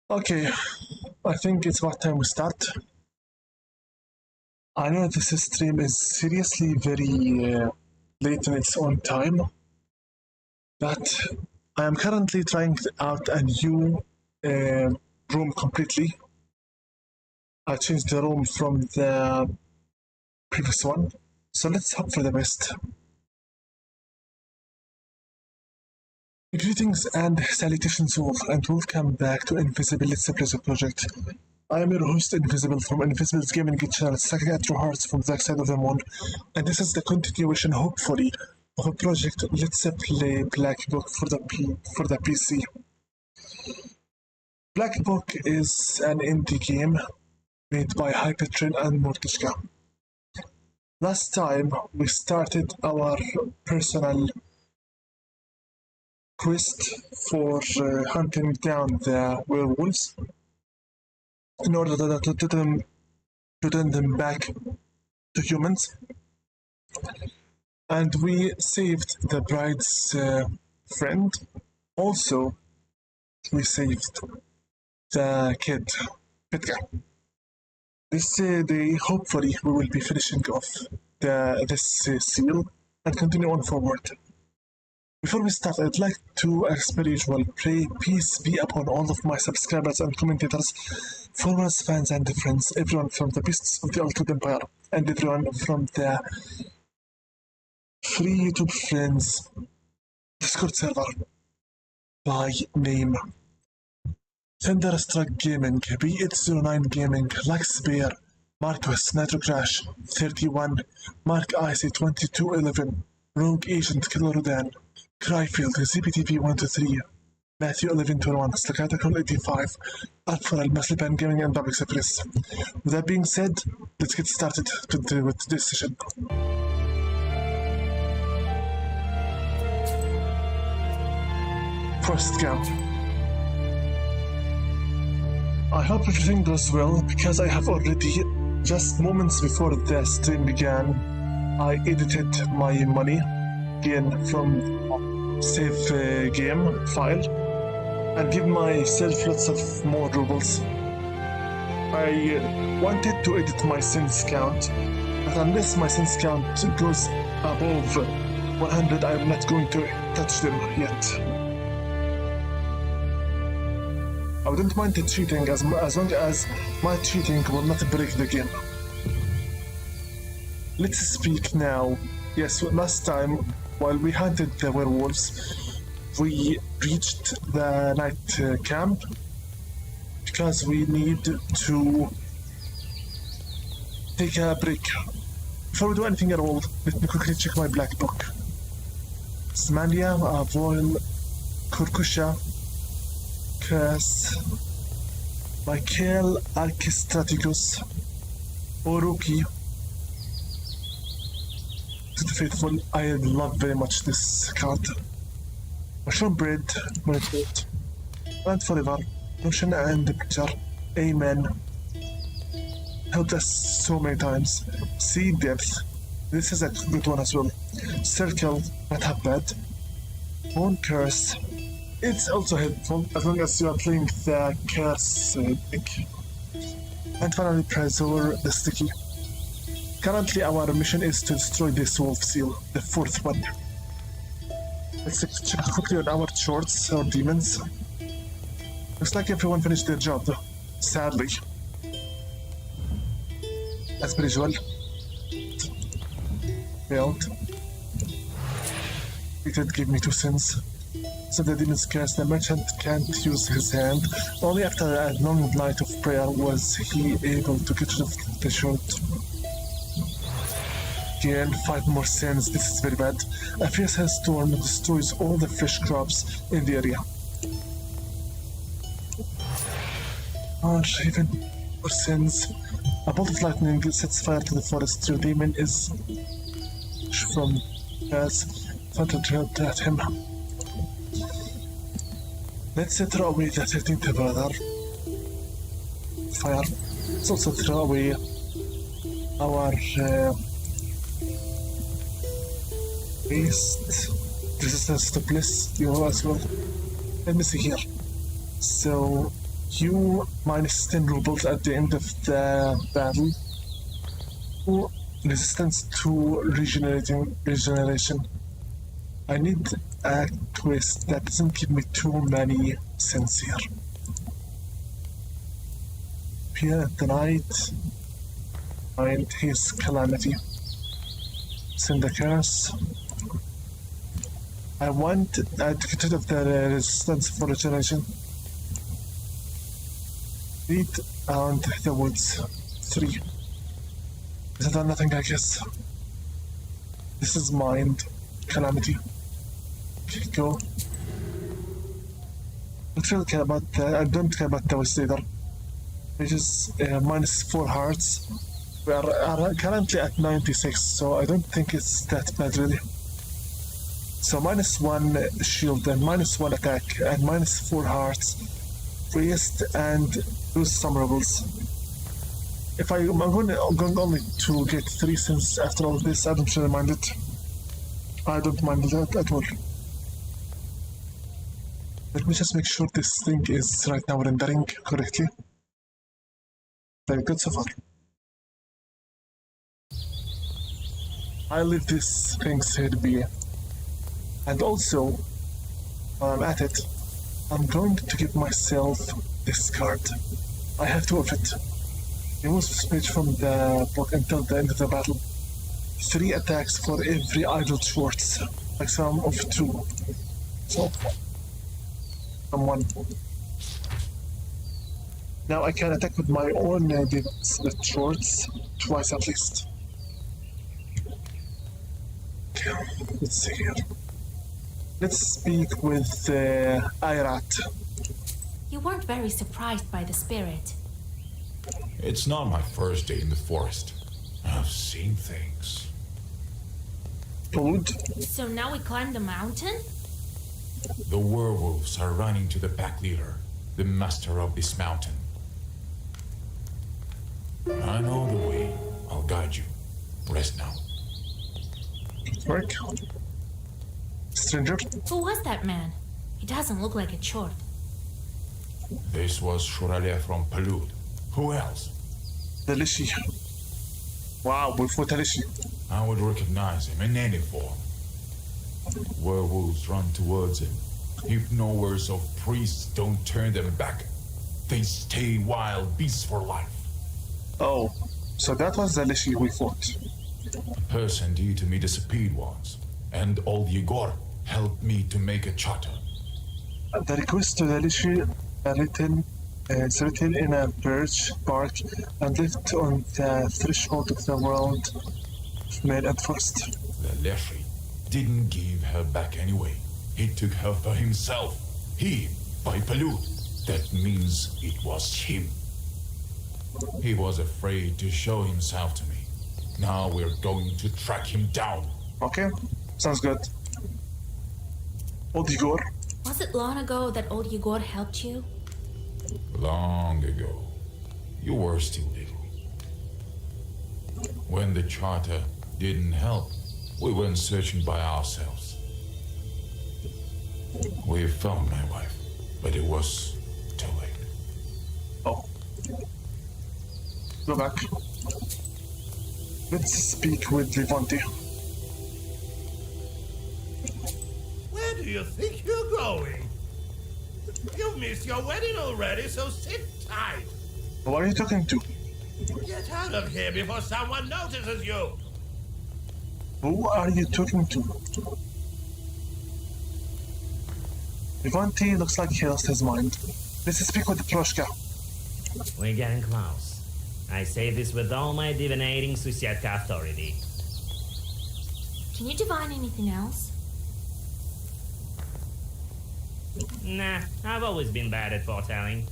Okay, I think it's about time we start. I know this stream is seriously very late in its own time, but I am currently trying out a new room completely. I changed the room from the previous one, so let's hope for the best. Greetings and salutations all, and welcome back to Invisible Let's Play Project. I am your host Invisible from Invisible's Gaming Channel, sucking at your hearts from the dark side of the moon, and this is the continuation, hopefully, of a project Let's Play Black Book for the PC. Black Book is an indie game made by Hypertrain and Mortishka. Last time we started our personal quest for hunting down the werewolves in order to turn them back to humans, and we saved the bride's friend. Also, we saved the kid, Petka. This day, hopefully, we will be finishing off this seal and continue on forward. Before we start, I'd like to, as per usual, pray peace be upon all of my subscribers and commentators, followers, fans, and friends, everyone from the Beasts of the Altered Empire, and everyone from the free YouTube friends Discord server by name. Thunderstruck Gaming, B809 Gaming, Lux Bear, Marquis, Nitro Crash, 31, Mark IC2211, Rogue Agent Killer Rodan, Cryfield, ZPTV 123, Matthew 1121, Slacatical 85, Alpha Maslipan Gaming, and Public Express. With that being said, let's get started with this session. First camp. I hope everything goes well, because I have already, just moments before the stream began, I edited my money gain from save game file and give myself lots of more rubles. I wanted to edit my sins count, but unless my sins count goes above 100, I'm not going to touch them yet. I wouldn't mind cheating as long as my cheating will not break the game. Let's speak now. Yes, last time, while we hunted the werewolves, we reached the night camp because we need to take a break. Before we do anything at all, let me quickly check my black book. Smania, Avoil, Kurkusha, Curse, Michael Archistraticus, Oruki, to the faithful. I love very much this card. Mushroom bread, Minute, and forever, Notion and the picture, Amen. Helped us so many times. See depth, this is a good one as well. Circle, not half bad. Bone curse, it's also helpful as long as you are playing the curse deck. And finally, Pressor, the sticky. Currently, our mission is to destroy this wolf seal, the fourth one. Let's check quickly on our shorts or demons. Looks like everyone finished their job, sadly. As per usual. Failed. It did give me 2 sins. So the demon's curse, the merchant can't use his hand. Only after a long night of prayer was he able to get rid of the short. Again, 5 more sins, this is very bad. A fierce hailstorm destroys all the fresh crops in the area. Or even more sins. A bolt of lightning sets fire to the forest. Your demon is from as thundered at him. Let's throw away the 13th brother. Fire. Let's also throw away our waste resistance to bliss, you know, as well. Let me see here. So you minus 10 rubles at the end of the battle. Resistance to regeneration. I need a quest that doesn't give me too many cents here. Here at the night, find his calamity. Send a curse. I want to get rid of the resistance for regeneration. Read around the woods. 3. Is that nothing, I guess? This is mind. Calamity. Okay, go. I don't really care about that. I don't care about the west either. It is minus 4 hearts. We are currently at 96, so I don't think it's that bad really. So minus 1 shield and minus 1 attack and minus 4 hearts. Waste and lose some rebels. If I'm going only to get 3 cents after all of this, I don't really mind it. I don't mind that at all. Let me just make sure this thing is right now rendering correctly. Very good so far. I'll leave this thing's head be. And also, while I'm at it, I'm going to give myself this card. I have 2 of it. Remove this page from the book until the end of the battle. 3 attacks for every idle Schwartz. Maximum of 2. So, from 1. Now I can attack with my own demons, the Schwartz, twice at least. Okay, let's see here. Let's speak with Ayrat. You weren't very surprised by the spirit. It's not my first day in the forest. I've seen things. Good. So now we climb the mountain? The werewolves are running to the pack leader, the master of this mountain. I know the way. I'll guide you. Rest now. Good work. Stranger. Who was that man? He doesn't look like a Chort. This was Shuralia from Palud. Who else? Delishi. Wow, we fought Delishi. I would recognize him in any form. Werewolves run towards him. If knowers of priests don't turn them back, they stay wild beasts for life. Oh, so that was Delishi we fought. A person due to me disappeared once, and old Yegor helped me to make a charter. The request to Delishi is written in a birch bark and left on the threshold of the world of man and forest. The Lefri didn't give her back anyway. He took her for himself. He, by Palud. That means it was him. He was afraid to show himself to me. Now we're going to track him down. Okay, sounds good. Old Igor. Was it long ago that old Yegor helped you? Long ago. You were still little. When the charter didn't help, we went searching by ourselves. We found my wife, but it was too late. Oh. Go back. Let's speak with Levante. Where do you think you're going? You've missed your wedding already, so sit tight. Who are you talking to? Get out of here before someone notices you. Who are you talking to? Levante looks like he lost his mind. Let's speak with Proshka. We're getting close. I say this with all my divinating Susietka authority. Can you divine anything else? Nah, I've always been bad at foretelling.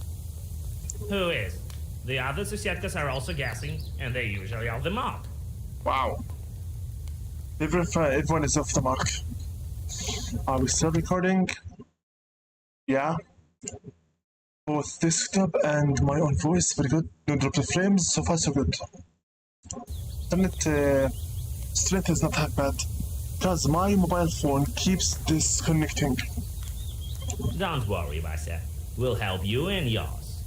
Who is? The other Susietkas are also guessing, and they usually are the mark. Wow. Everyone is off the mark. Are we still recording? Yeah. Both desktop and my own voice, very good. No drop the frames, so far so good. Internet strength is not that bad, because my mobile phone keeps disconnecting. Don't worry, Vasya. We'll help you and yours.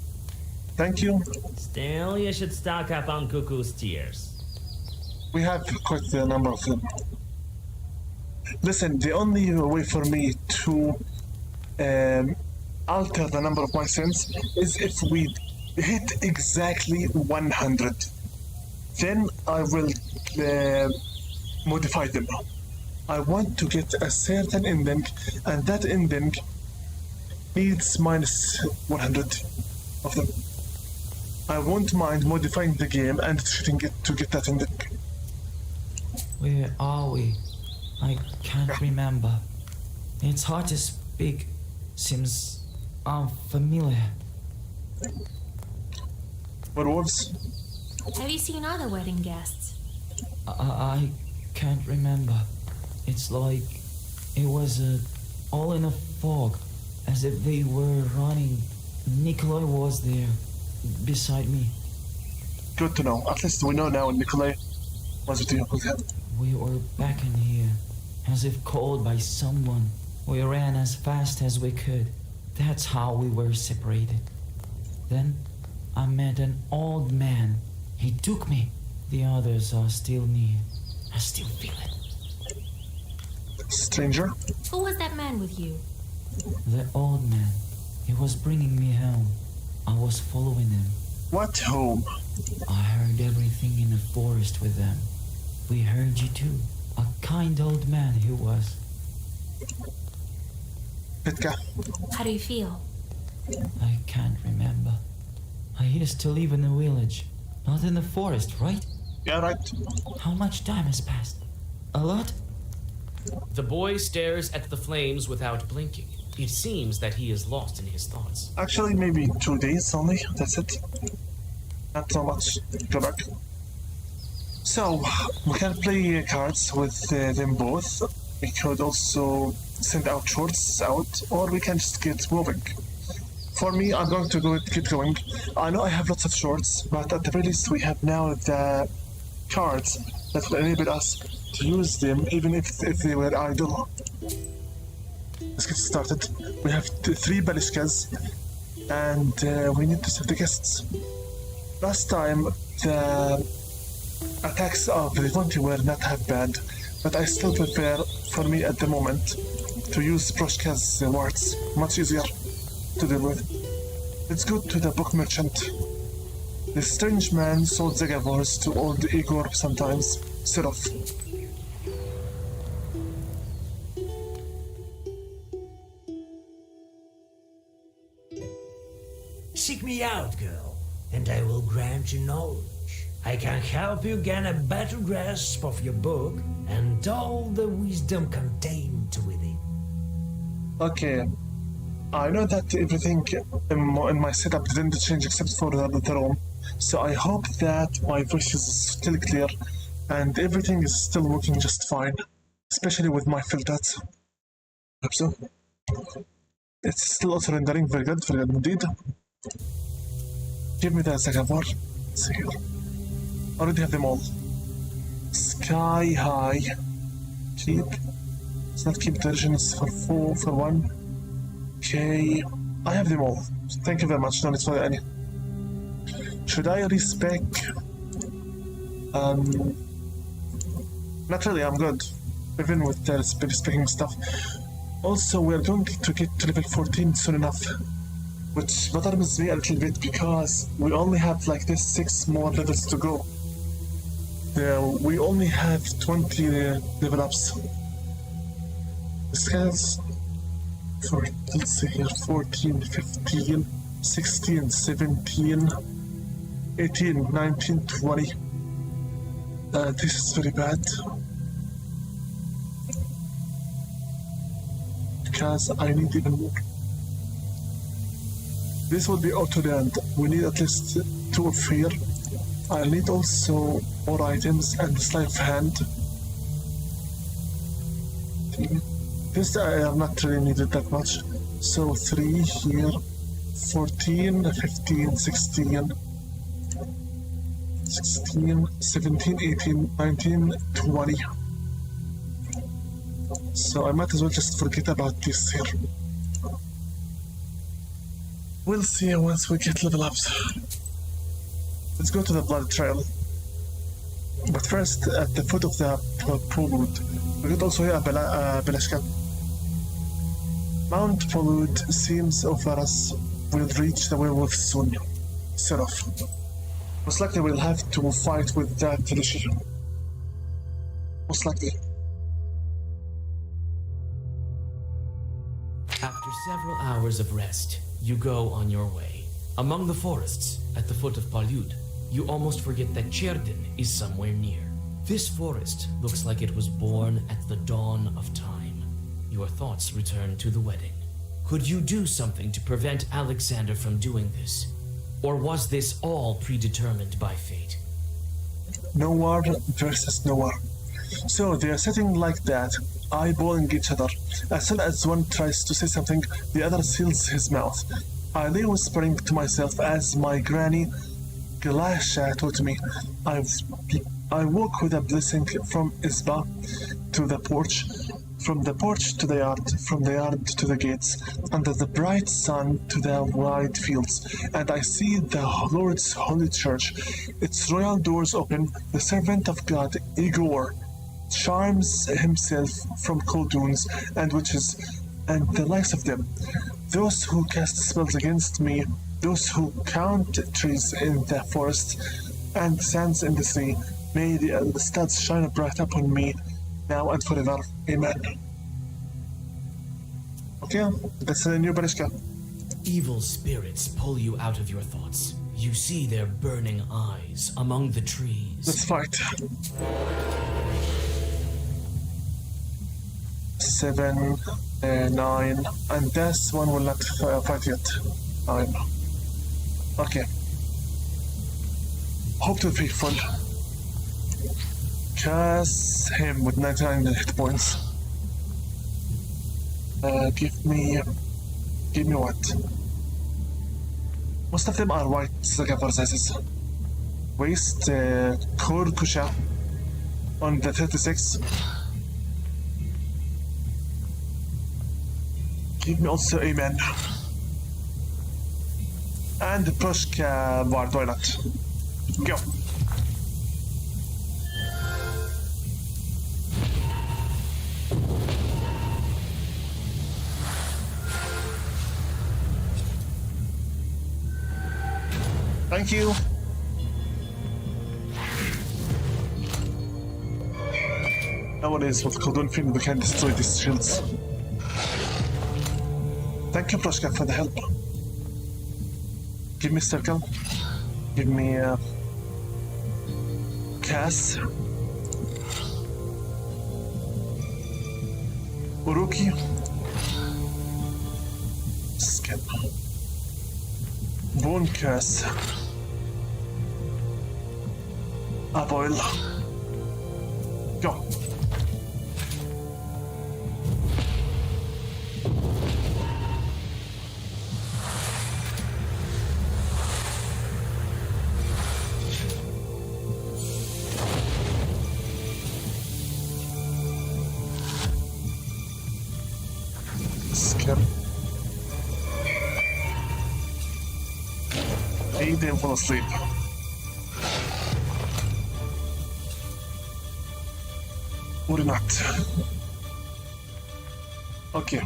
Thank you. Still, you should stock up on Cuckoo's tears. We have quite a number of them. Listen, the only way for me to alter the number of my sins is if we hit exactly 100. Then I will modify them. I want to get a certain ending, and that ending needs minus 100 of them. I won't mind modifying the game and shooting it to get that ending. Where are we? I can't remember. It's hard to speak. Seems unfamiliar. Werewolves? Have you seen other wedding guests? I can't remember. It's like it was all in a fog, as if they were running. Nikolai was there, beside me. Good to know. At least we know now Nikolai was with you. We were back in here, as if called by someone. We ran as fast as we could. That's how we were separated. Then I met an old man. He took me. The others are still near. I still feel it. Stranger? Who was that man with you? The old man. He was bringing me home. I was following him. What home? I heard everything in the forest with them. We heard you too. A kind old man he was. Pitka. How do you feel? I can't remember. I used to live in the village, not in the forest, right? Yeah, right. How much time has passed? A lot? The boy stares at the flames without blinking. It seems that he is lost in his thoughts. Actually, maybe 2 days only. That's it. Not so much. Go back. So, we can play cards with them both. We could also send out shorts out, or we can just get moving. For me, I'm going to keep going. I know I have lots of shorts, but at the very least, we have now the cards that will enable us to use them, even if they were idle. Let's get started. We have 3 Baliskas, and we need to save the guests. Last time, the attacks of the 20 were not half bad, but I still prefer, for me at the moment, to use Proshka's words. Much easier to deal with. Let's go to the book merchant. The strange man sold Zegavors to old Igor sometimes. Seraph. Seek me out, girl, and I will grant you knowledge. I can help you gain a better grasp of your book and all the wisdom contained within. Okay. I know that everything in my setup didn't change except for the room, so I hope that my voice is still clear and everything is still working just fine, especially with my filters. Hope so. It's still also rendering very good indeed. Give me the Zagavor. Let's see here. Already have them all. Sky High. Keep. It's not keep the regions for 4, for 1. Okay. I have them all. Thank you very much. No need for any. Should I respec? Not really, I'm good. Even with the speaking stuff. Also, we're going to get to level 14 soon enough. Which bothers me a little bit because we only have like this 6 more levels to go. We only have 20 level ups. This has let's see here, 14, 15, 16, 17, 18, 19, 20. This is very bad. Because I need even more. This will be auto-land. We need at least 2 of fear. I need also more items and sleight of hand. This I have not really needed that much. So 3 here, 14, 15, 16, 16, 17, 18, 19, 20. So I might as well just forget about this here. We'll see once we get level ups. Let's go to the blood trail. But first, at the foot of the Prelude, we could also hear Belashka. Mount Prelude seems over us. We'll reach the werewolf soon. Set off. Most likely we'll have to fight with that Talishi. Most likely. After several hours of rest, you go on your way. Among the forests, at the foot of Palyud, you almost forget that Cherden is somewhere near. This forest looks like it was born at the dawn of time. Your thoughts return to the wedding. Could you do something to prevent Alexander from doing this? Or was this all predetermined by fate? Nowhere versus nowhere. So they are sitting like that, eyeballing each other. As soon as one tries to say something, the other seals his mouth. I lay whispering to myself as my granny Galasha taught me. I walk with a blessing from Isba to the porch, from the porch to the yard, from the yard to the gates, under the bright sun to the wide fields, and I see the Lord's holy church, its royal doors open. The servant of God, Igor, charms himself from coldoons and witches, and the likes of them. Those who cast spells against me, those who count trees in the forest and sands in the sea, may the stars shine bright upon me now and forever. Amen. Okay, that's a new Barishka. Evil spirits pull you out of your thoughts. You see their burning eyes among the trees. Let's fight. 7, 9, and this one will not fight yet. 9. Okay. Hope to be full. Cast him with 99 hit points. Give me what? Most of them are white sizes. Waste Kor Kusha on the 36. Give me also Amen. And Pushka Bar Toilet. Go. Thank you. Nowadays, with Koldun Film, we can destroy these shields. Thank you, Proshka, for the help. Give me circle. Give me Cass. Uruki. Skin. Bone Curse. Aboil. Go. Skip. He didn't fall asleep. Or not. Okay.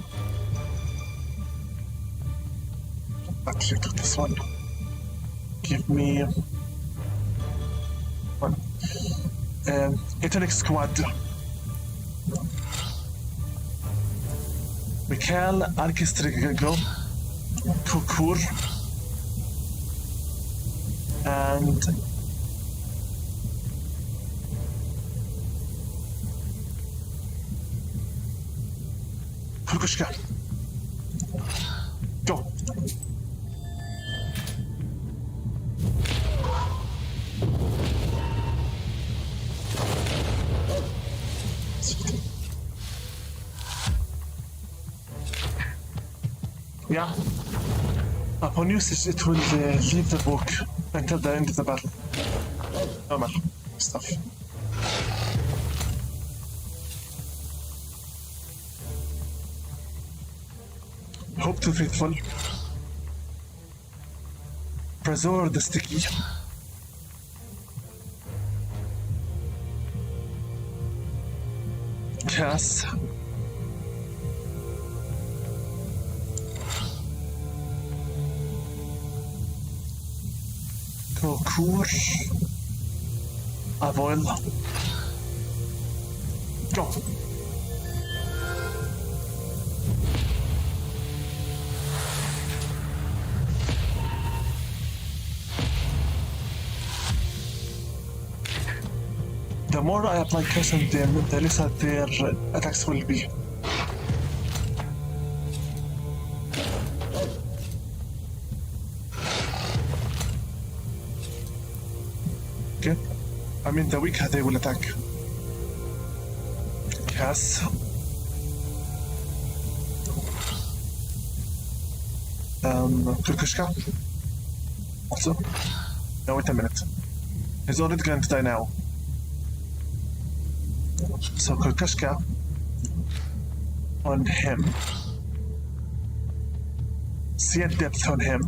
Actually, took this one. Give me one. Ethnic Squad. Mikhail Arkistrigo, Kukur, and Kurkushka. Go. Yeah. Upon usage, it will leave the book until the end of the battle. Normal stuff. Hope to faithful. Razor the sticky. Cass. Concours. Avoil. Go. The more I apply curse on them, the lesser their attacks will be. Okay. I mean, the weaker they will attack. Yes. Kurkushka. Also. No, wait a minute. He's already going to die now. So Kurkushka on him. See a depth on him.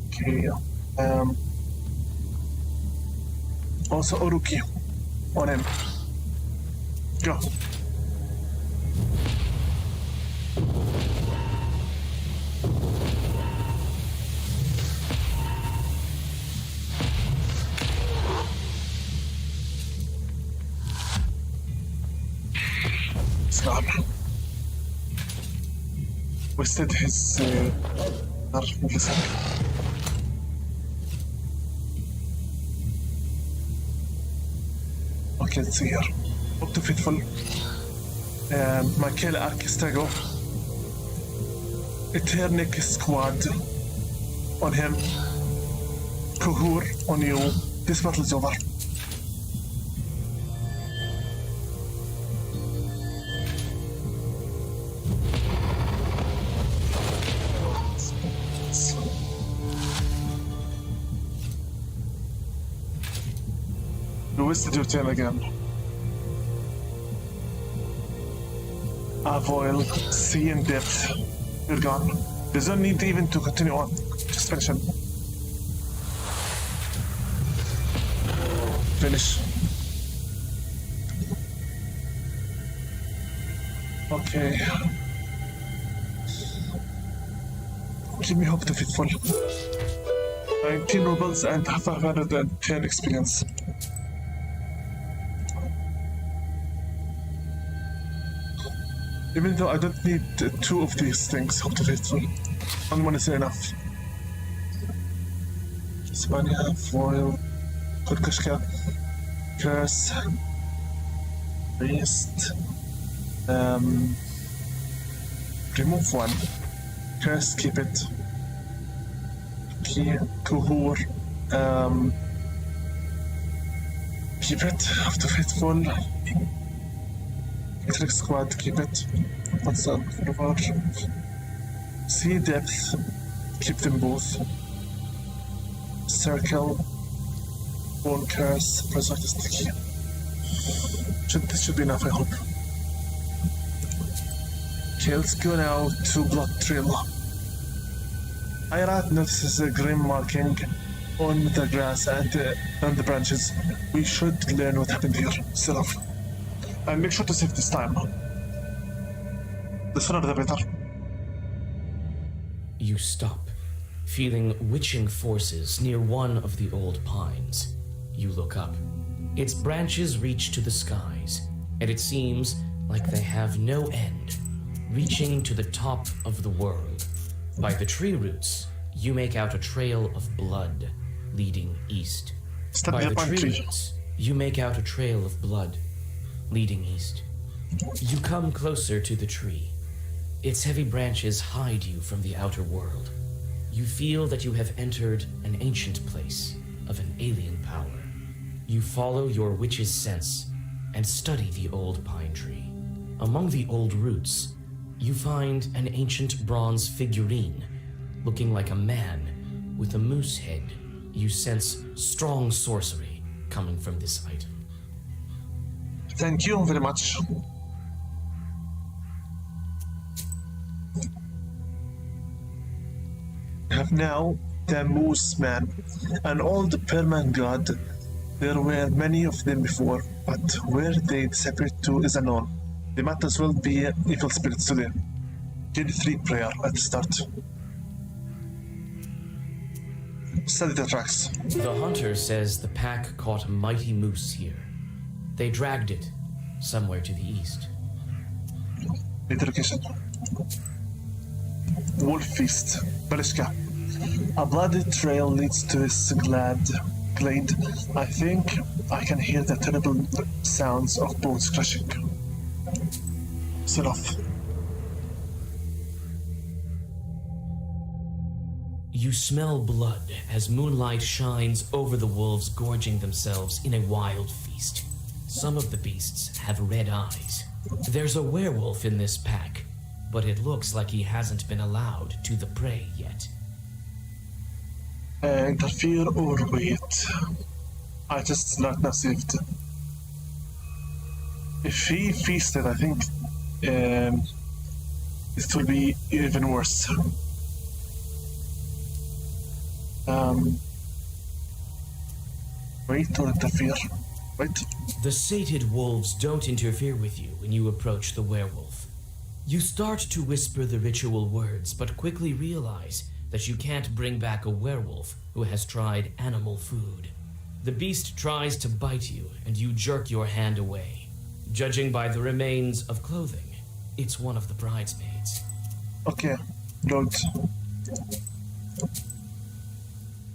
Okay. Also Oruki on him. Go. Stop. Wasted his nerve listen. Okay, let's see here. Up to Faithful. Michael Archistago. Eternic Squad on him. Kuhur on you. This battle is over. You wasted your time again. Avoil, see in depth. You're gone. There's no need even to continue on. Just finish him. Finish. Okay. Give me hope to Faithful. 19 rubles and 510 experience. Even though I don't need two of these things, hope to Faithful. One is enough. Spania, foil, Kurkushka, curse, priest, remove one, curse, keep it, key, Kuhur, keep it, up to Faithful. Electric Squad, keep it. What's up? Forever. See depth, keep them both. Circle, bone curse, press like the sticky. This should be enough, I hope. Okay, let's go now to Blood Trail. Ira notices a grim marking on the grass and on the branches. We should learn what happened here. Still off. And make sure to save this time. The sooner the better. You stop, feeling witching forces near one of the old pines. You look up. Its branches reach to the skies, and it seems like they have no end, reaching to the top of the world. By the tree roots, you make out a trail of blood leading east. Step By near the pine tree tree. roots, you make out a trail of blood leading east. You come closer to the tree. Its heavy branches hide you from the outer world. You feel that you have entered an ancient place of an alien power. You follow your witch's sense and study the old pine tree. Among the old roots, you find an ancient bronze figurine looking like a man with a moose head. You sense strong sorcery coming from this item. Thank you very much. have now the Moose Man, an old Perman god. There were many of them before, but where they disappeared to is unknown. They might as well be evil spirits today. Get 3 prayer at the start. Study the tracks. The hunter says the pack caught a mighty moose here. They dragged it somewhere to the east. Interrogation. Wolf Feast. Balishka. A bloody trail leads to this glade. I think I can hear the terrible sounds of bones crashing. Set off. You smell blood as moonlight shines over the wolves gorging themselves in a wild feast. Some of the beasts have red eyes. There's a werewolf in this pack, but it looks like he hasn't been allowed to the prey yet. Interfere or wait. I just not saved. If he feasted, I think it will be even worse. Wait or interfere. Wait. The sated wolves don't interfere with you when you approach the werewolf. You start to whisper the ritual words, but quickly realize that you can't bring back a werewolf who has tried animal food. The beast tries to bite you, and you jerk your hand away. Judging by the remains of clothing, it's one of the bridesmaids. Okay, Lord.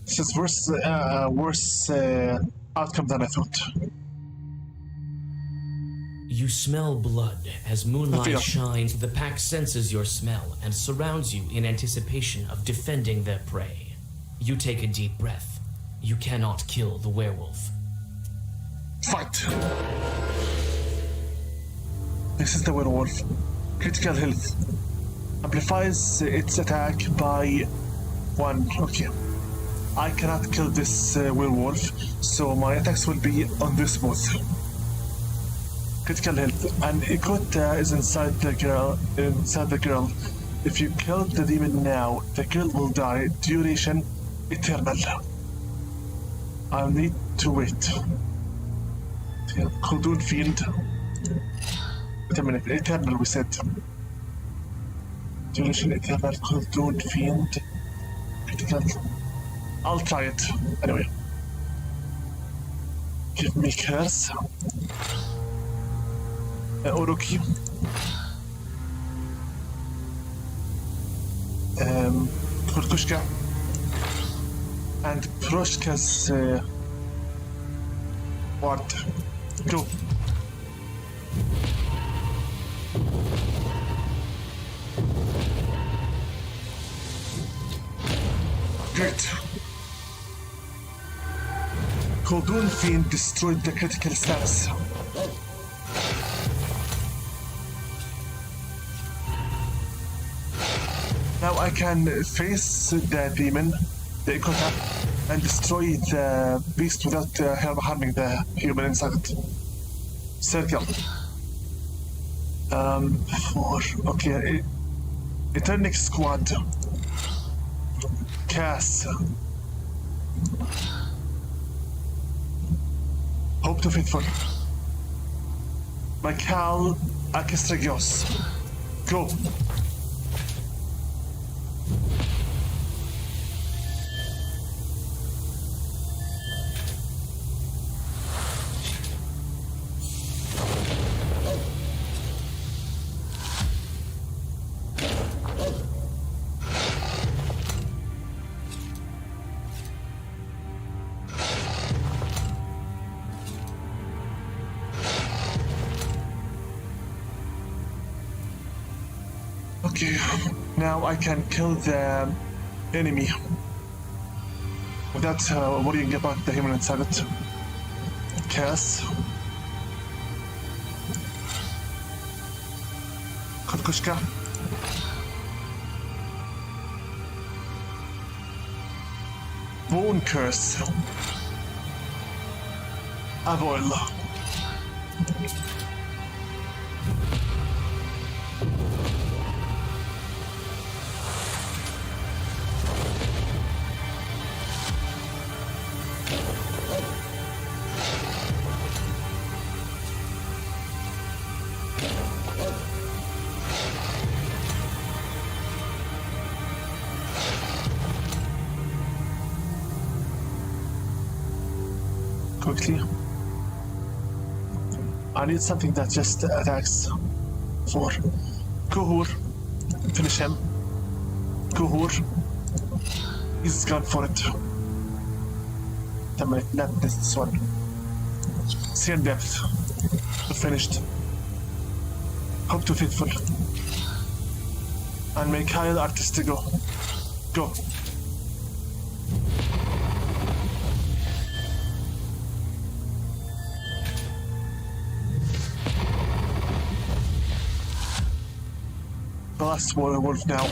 This is worse outcome than I thought. You smell blood as moonlight Fear. shines. The pack senses your smell and surrounds you in anticipation of defending their prey. You take a deep breath. You cannot kill the werewolf. Fight! This is the werewolf. Critical health. Amplifies its attack by 1. Okay. I cannot kill this werewolf, so my attacks will be on this both. Critical health. And Ikota is inside the girl. If you kill the demon now, the girl will die. Duration eternal. I'll need to wait. Khaldun Fiend. Wait a minute. Eternal, we said. Duration eternal. Khaldun Fiend. Critical. I'll try it. Anyway. Give me curse. Oroki. Kurtushka. And Proshka's ward. Go. Great. Khaldun Fiend destroyed the critical stats. Now I can face the demon, the Ikota, and destroy the beast without harming the human inside it. Circle. 4. Okay. Eternic Squad. Cass. Hope to Faithful. Michael Akistragios. Go. Okay, now I can kill the enemy without worrying about the human inside it. Cass. Kurkushka. Bone Curse. Avoil. quickly. I need something that just attacks. 4. Kuhur. Finish him. Kuhur. He's gone for it. Damn it, not this one. See in depth. Finished. Hope to faithful. And Mikhail artist go. Go. The last werewolf now.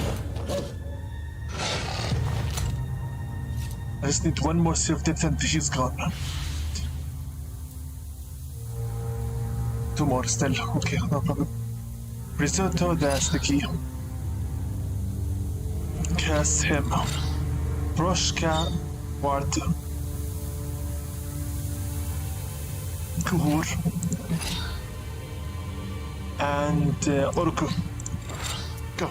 I just need one more save depth and he's gone. 2 more still. Okay, no problem. Risotto, that's the key. Cast him. Proshka, Ward. Kuhur. And Orku. Go.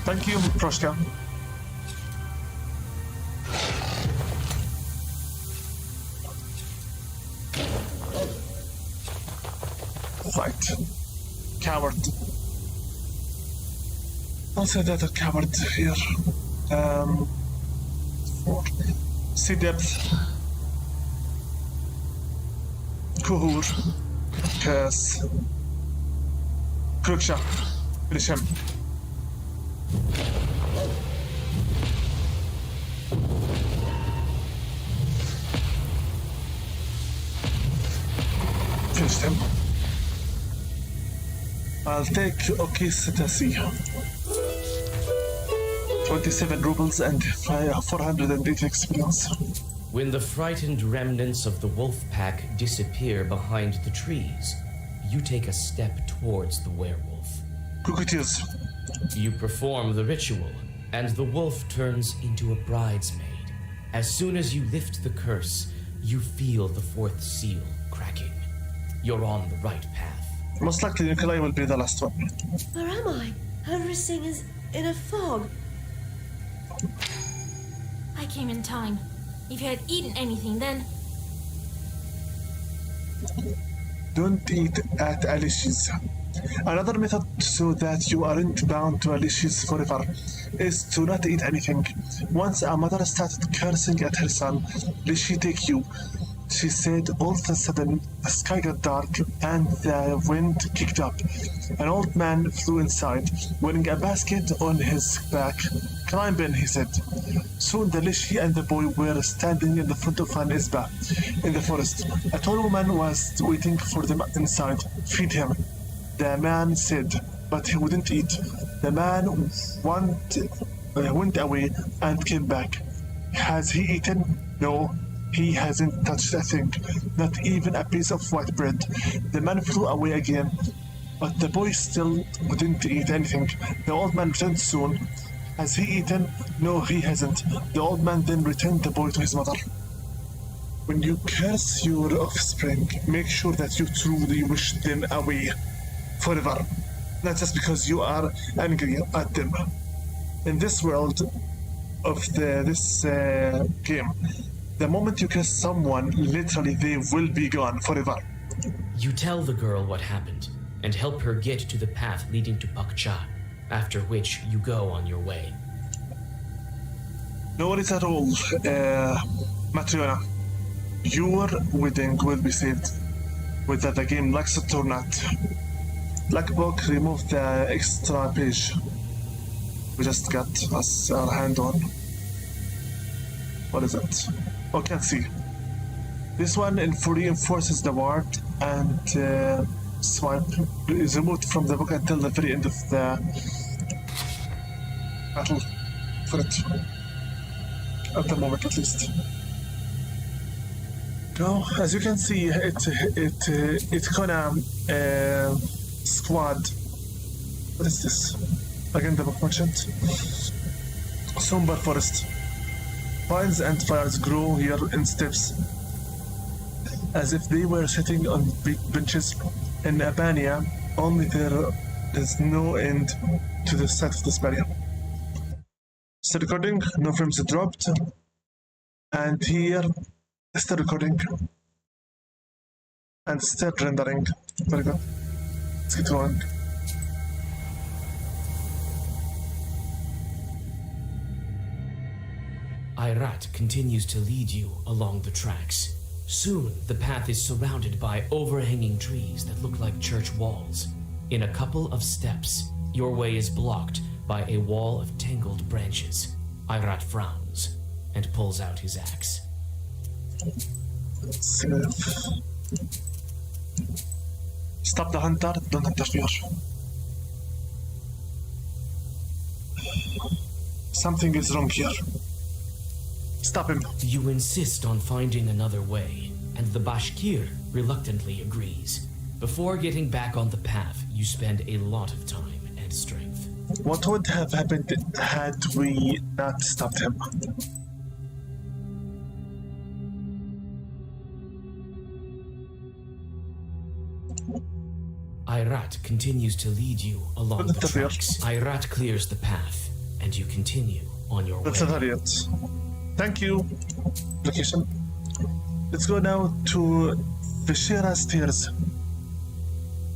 Thank you, Proshka. Fight. Coward. I'll say that a coward here. 4. Sea depth. Kuhur. Curse. Kruksha. Finish him. Finished him. I'll take Okisatasi. 27 rubles and 408 experience. When the frightened remnants of the wolf pack disappear behind the trees, you take a step towards the werewolf. Cockatiels. You perform the ritual, and the wolf turns into a bridesmaid. As soon as you lift the curse, you feel the 4th seal cracking. You're on the right path. Most likely Nikolai will be the last one. Where am I? Everything is in a fog. I came in time. If you had eaten anything, then Don't eat at Alicia's. Another method so that you aren't bound to Alicia's forever is to not eat anything. Once a mother started cursing at her son, "Did she take you?" She said all of a sudden the sky got dark and the wind kicked up. An old man flew inside, wearing a basket on his back. "Climb in," he said. Soon the Lishi and the boy were standing in the front of an isba in the forest. A tall woman was waiting for them inside. "Feed him," the man said, but he wouldn't eat. The man went away and came back. "Has he eaten?" "No. He hasn't touched a thing, not even a piece of white bread." The man flew away again, but the boy still wouldn't eat anything. The old man returned soon. "Has he eaten?" "No, he hasn't." The old man then returned the boy to his mother. When you curse your offspring, make sure that you truly wish them away forever, not just because you are angry at them. In this world of this game, the moment you curse someone, literally they will be gone forever. You tell the girl what happened and help her get to the path leading to Pakcha, after which you go on your way. No worries at all, Matriona. Your wedding will be saved, whether the game likes it or not. Blackbook, remove the extra page we just got us our hand on. What is it? Oh, can't see. This one reinforces the word and swipe is removed from the book until the very end of the battle for it. At the moment, at least. Now, as you can see, it kinda squad. What is this? Again, the book merchant. Somber forest. Pines and fires grow here in steps, as if they were sitting on big benches in Albania. Only there is no end to the sight of this barrier. Still recording, no frames dropped. And here, still recording. And still rendering. Very good. Let's get going. Irat continues to lead you along the tracks. Soon, the path is surrounded by overhanging trees that look like church walls. In a couple of steps, your way is blocked by a wall of tangled branches. Irat frowns and pulls out his axe. Stop the hunter, don't interfere. Something is wrong here. Stop him. You insist on finding another way, and the Bashkir reluctantly agrees. Before getting back on the path, you spend a lot of time and strength. What would have happened had we not stopped him? Irat continues to lead you along the tracks. Irat clears the path, and you continue on your way. That's not it. Thank you. Location. Let's go now to Vashira Stairs.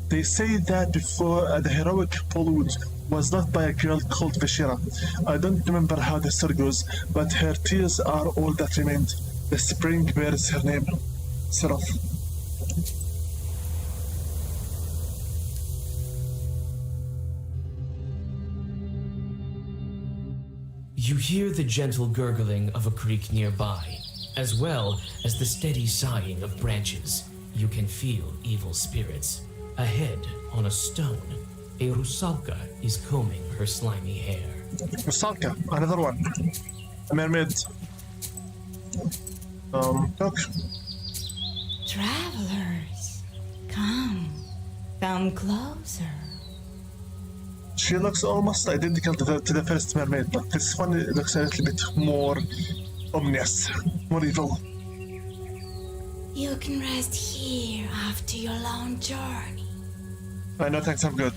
They say that before the heroic Palude was loved by a girl called Vashira. I don't remember how the story goes, but her tears are all that remained. The spring bears her name. Seraph. You hear the gentle gurgling of a creek nearby, as well as the steady sighing of branches. You can feel evil spirits. Ahead, on a stone, a Rusalka is combing her slimy hair. Rusalka, another one. A mermaid. Look. Travelers, come closer. She looks almost identical to the first mermaid, but this one looks a little bit more ominous, more evil. You can rest here after your long journey. I know, thanks, I'm good.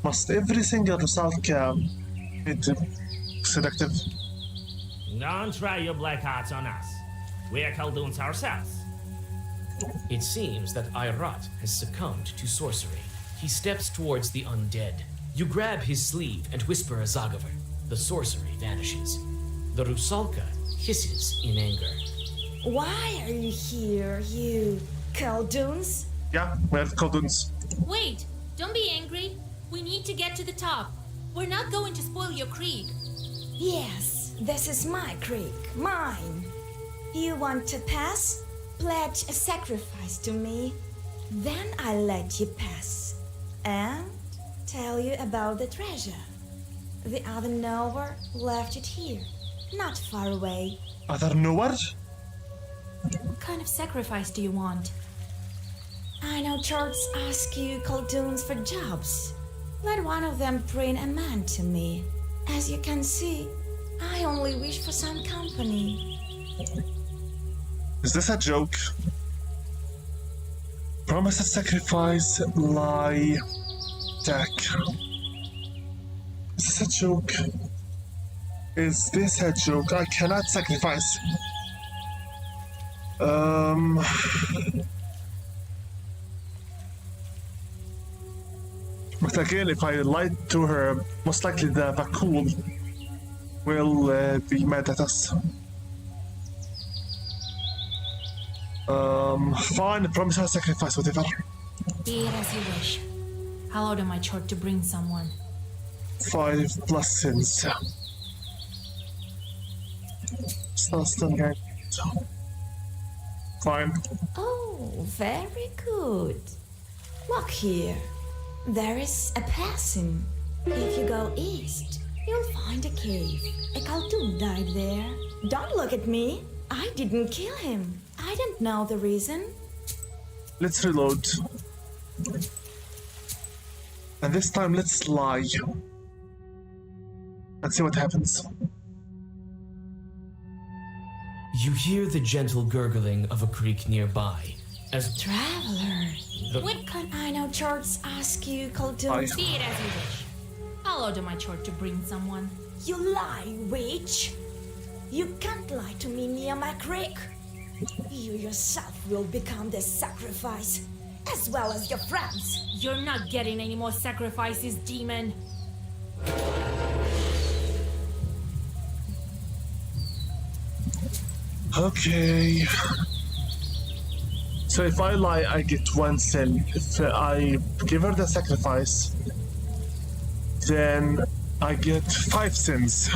Must every single Rusalka be seductive? Don't try your black arts on us. We are Khaldoons ourselves. It seems that Irat has succumbed to sorcery. He steps towards the undead. You grab his sleeve and whisper a Zagavar. The sorcery vanishes. The Rusalka hisses in anger. Why are you here, you Khaldoons? Yeah, we're Khaldoons. Wait, don't be angry. We need to get to the top. We're not going to spoil your creek. Yes, this is my creek, mine. You want to pass? Pledge a sacrifice to me. Then I'll let you pass. And tell you about the treasure. The other knower left it here, not far away. Other nowhere? What kind of sacrifice do you want? I know churches ask you Khaldoons for jobs. Let one of them bring a man to me. As you can see, I only wish for some company. Is this a joke? Promise a sacrifice, lie, attack. Is this a joke? Is this a joke? I cannot sacrifice. But again, if I lied to her, most likely the Vakul will be mad at us. Fine, promise her sacrifice, whatever. Be it as you wish. I'll order my chort to bring someone. 5 plus sins. Still gang. Fine. Oh, very good. Look here. There is a passing. If you go east, you'll find a cave. A Khaldoon died there. Don't look at me. I didn't kill him. I don't know the reason. Let's reload. And this time, let's lie. And see what happens. You hear the gentle gurgling of a creek nearby, as Traveler, What can I know Charles ask you, Khaldun? I- Be it as you wish. I'll order my chart to bring someone. You lie, witch! You can't lie to me near my creek. You yourself will become the sacrifice, as well as your friends. You're not getting any more sacrifices, demon. Okay. So if I lie, I get 1 sin. If I give her the sacrifice, then I get 5 sins.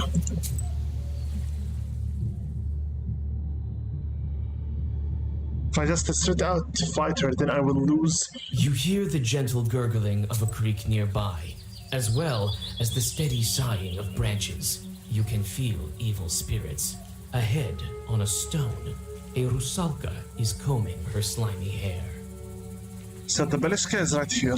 If I just straight out fight her, then I will lose. you hear the gentle gurgling of a creek nearby, as well as the steady sighing of branches. You can feel evil spirits. Ahead, on a stone, a rusalka is combing her slimy hair. So the Belishka is right here.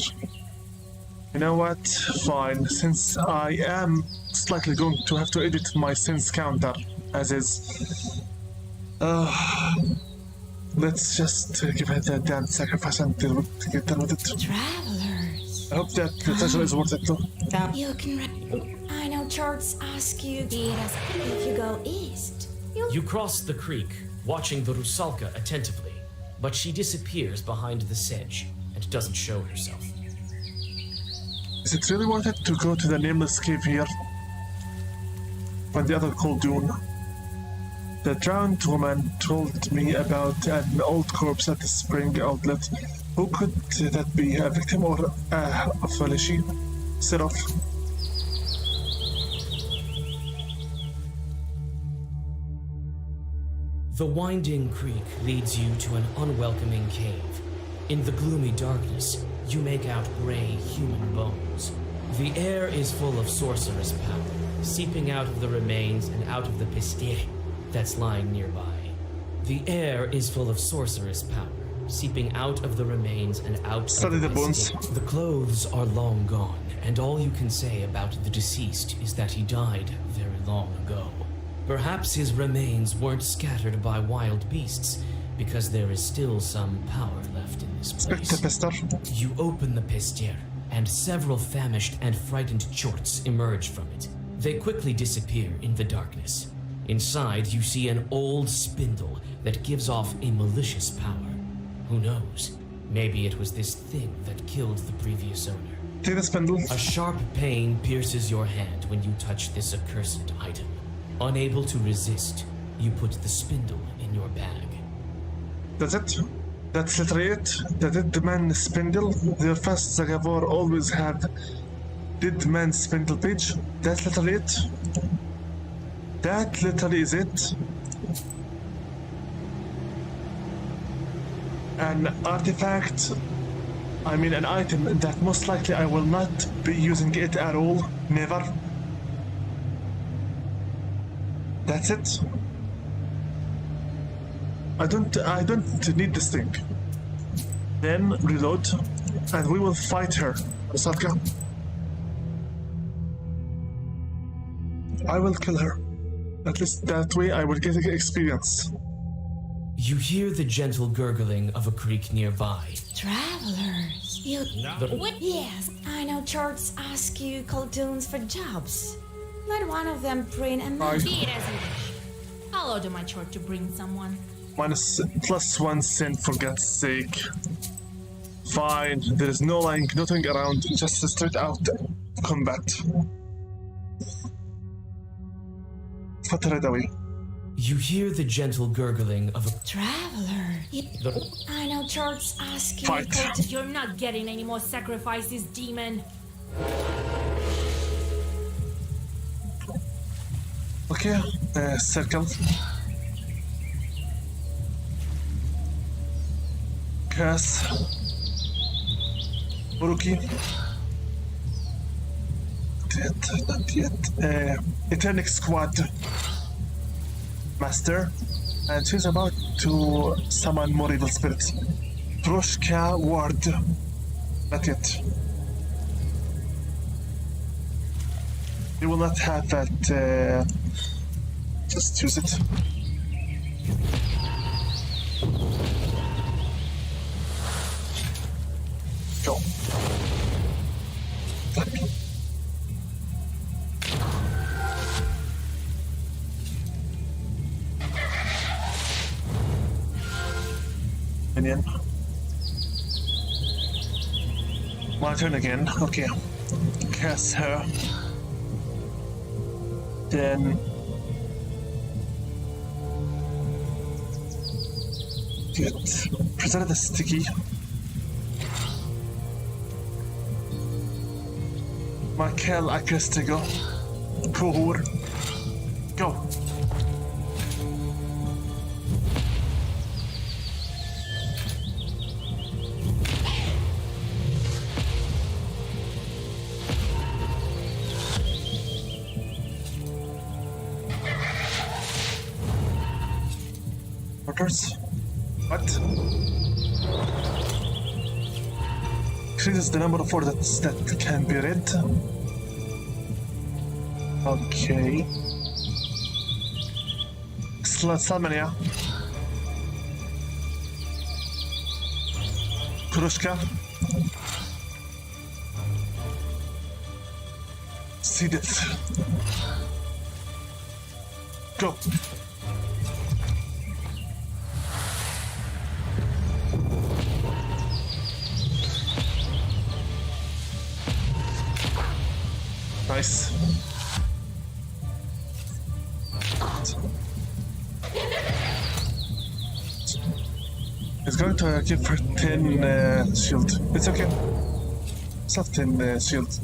You know what? Fine. Since I am slightly going to have to edit my sins counter as is. Let's just give her the damn sacrifice and get done with it. Travelers, I hope that the treasure is worth it though. you can. I know Charles ask you if you go east. You cross the creek, watching the rusalka attentively, but she disappears behind the sedge and doesn't show herself. Is it really worth it to go to the nameless cave here? When the other Khaldun. The drowned woman told me about an old corpse at the spring outlet. Who could that be? A victim or a Felici? Set off. The winding creek leads you to an unwelcoming cave. In the gloomy darkness, you make out gray human bones. The air is full of sorcerous power, seeping out of the remains and out of the pestere that's lying nearby. The air is full of sorcerous power, seeping out of the remains and out Study of the bones. pestere. The clothes are long gone, and all you can say about the deceased is that he died very long ago. Perhaps his remains weren't scattered by wild beasts, because there is still some power left in this Spectre place. Pester. You open the pestere, and several famished and frightened chorts emerge from it. They quickly disappear in the darkness. Inside, you see an old spindle that gives off a malicious power. Who knows? Maybe it was this thing that killed the previous owner. Take the spindle. A sharp pain pierces your hand when you touch this accursed item. Unable to resist, you put the spindle in your bag. That's it. That's literally it. The dead man spindle. Their first Zagavor always have dead man spindle page. That's literally it. That literally is it. An artifact. I mean an item that most likely I will not be using it at all. Never. That's it. I don't need this thing. Then reload, and we will fight her, Rusalka. I will kill her. At least that way I will get experience. You hear the gentle gurgling of a creek nearby. Travelers, you. Yes, I know Charles ask you Khalduns for jobs. Let one of them bring a man. Be it as you wish. I'll order my chart to bring someone. +1 sin for God's sake. Fine, there is no lying, nothing around, just a straight out combat. Put her away. You hear the gentle gurgling of a Traveler, you. I know Charles ask you Fight. Khalduns. You're not getting any more sacrifices, demon. Okay, circle. Curse. Buruki. Not yet. Eternic Squad. Master. And she's about to summon more evil spirits. Proshka Ward. Not yet. You will not have that. Just use it. Minion. My turn again. Okay. Cast her. Then get presented the sticky. Michael Akastigo. Kohor. Go. Orders. What? Increases the number of orders that can be read. Okay. Salmania. Krushka. Seedith. Go. Nice. He's going to give her 10 shield. It's okay. It's not 10 shield.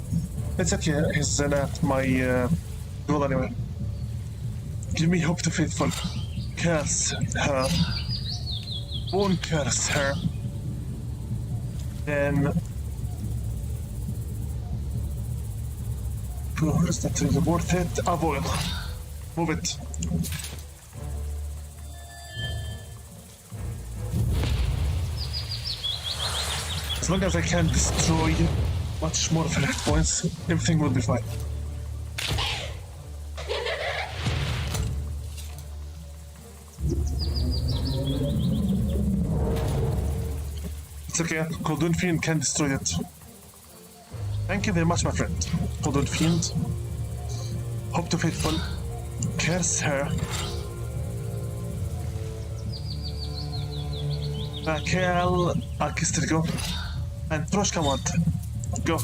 It's okay. He's at my goal anyway. Give me hope to faithful. Curse her. Won't curse her. Then. Is that worth it? Avoid. Move it. As long as I can destroy much more of her hit points, everything will be fine. It's okay, Koldun Fiend can destroy it. Thank you very much, my friend. Koldun Fiend. Hope to faithful. Curse her. Raquel Arkistrigo. And Troshka want. Go.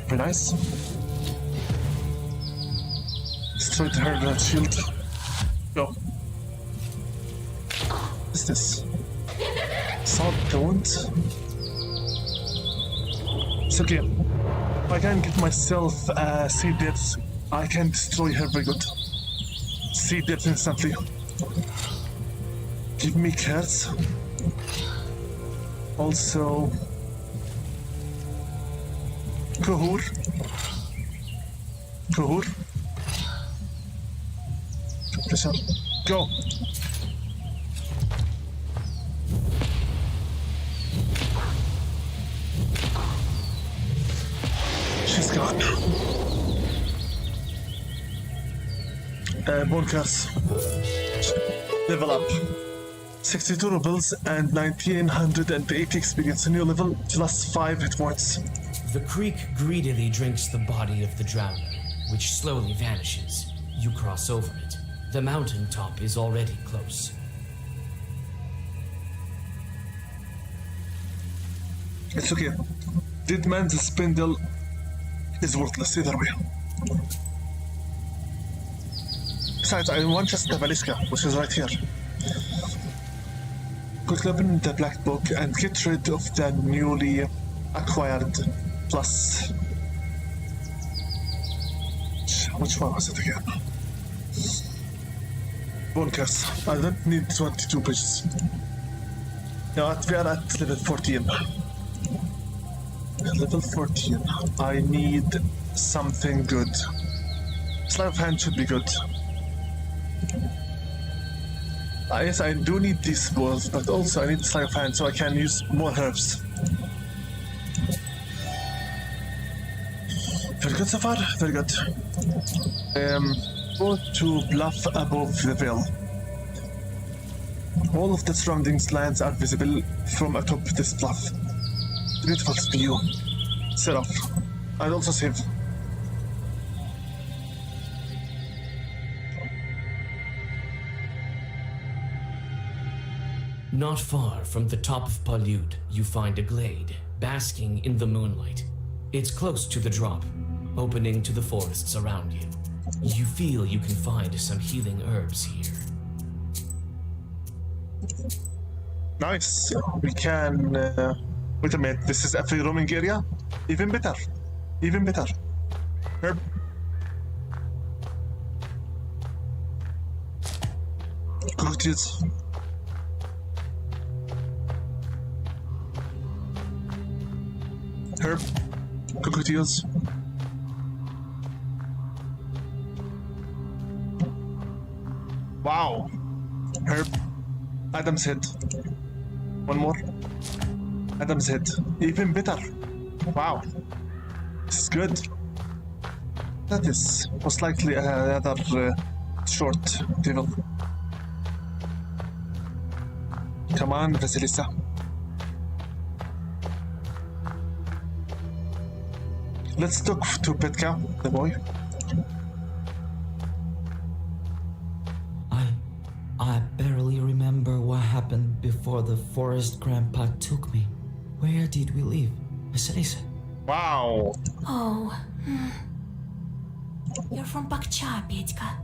Very nice. Destroyed her shield. Go. What is this? Salt don't. It's okay. If I can get myself Seed Depths, I can destroy her very good. Seed Depths instantly. Give me cards. Also, Kohor. Kohor. Pressure. Go. She's gone. Bone curse. Level up. 62 rubles and 1980 experience. A new level plus 5 hit points. The creek greedily drinks the body of the drowner, which slowly vanishes. You cross over it. The mountain top is already close. It's okay. Dead man's spindle is worthless either way. Besides, I want just the Valiska, which is right here. Quick open the black book and get rid of the newly acquired plus. Which one was it again? Bone curse. I don't need 22 pages. Now we are at level 14. Level 14. I need something good. Sleight of hand should be good. Yes, I do need these balls, but also I need sleight of hand so I can use more herbs. Very good so far, very good. Go to bluff above the veil. All of the surrounding lands are visible from atop this bluff. Beautiful view. Set off. I'll also save. Not far from the top of Palyud, you find a glade, basking in the moonlight. It's close to the drop, opening to the forests around you. You feel you can find some healing herbs here. Nice. We can. Wait a minute. This is a free roaming area. Even better. Even better. Herb. Cocktails. Herb. Cocktails. Wow. Herb. Adam's head. One more. Adam's head. Even better. Wow. This is good. That is most likely another short devil. Come on, Vasilisa. Let's talk to Petka, the boy. I barely remember what happened before the forest grandpa took me. Where did we live? Vasilisa. Wow. Oh. You're from Bakcha, Petka.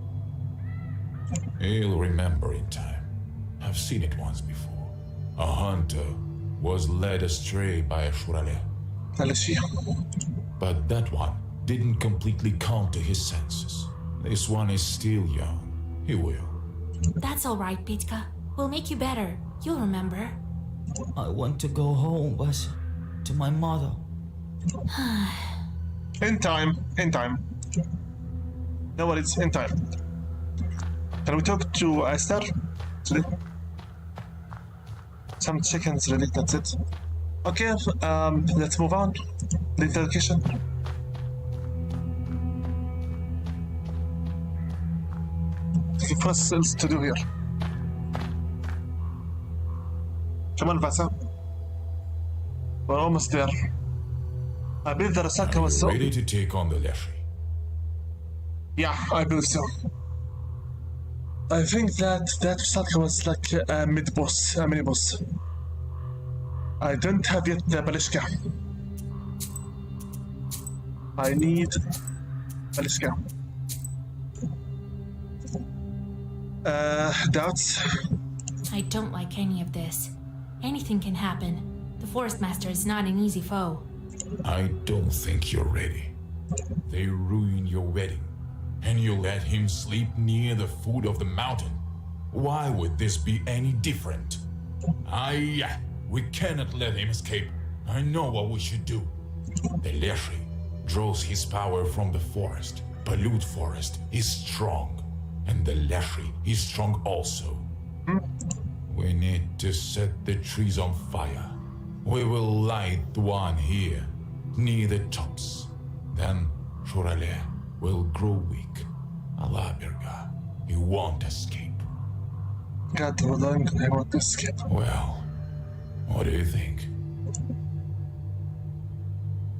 He'll remember in time. I've seen it once before. A hunter was led astray by a Shurale. Alicia. But that one didn't completely come to his senses. This one is still young. He will. That's all right, Petka. We'll make you better. You'll remember. I want to go home, Vas. To my mother. In time. In time. No worries. In time. Can we talk to Esther today? Some chickens, really. That's it. Okay. Let's move on. Leave the location. What else to do here? Come on, Vasa. We're almost there. I believe the Rasaka was so. Ready to take on the Leshi? Yeah, I believe so. I think that Rasaka was like a mid-boss, a mini-boss. I don't have yet the Balishka. I need Balishka. Doubts? I don't like any of this. Anything can happen. The Forest Master is not an easy foe. I don't think you're ready. They ruined your wedding, and you let him sleep near the foot of the mountain. Why would this be any different? We cannot let him escape. I know what we should do. The Leshi draws his power from the forest. Palyud Forest is strong, and the Leshi is strong also. We need to set the trees on fire. We will light one here, near the tops. Then Shurale will grow weak. Alabirga, he won't escape. God, hold on, I want to escape. Well, what do you think?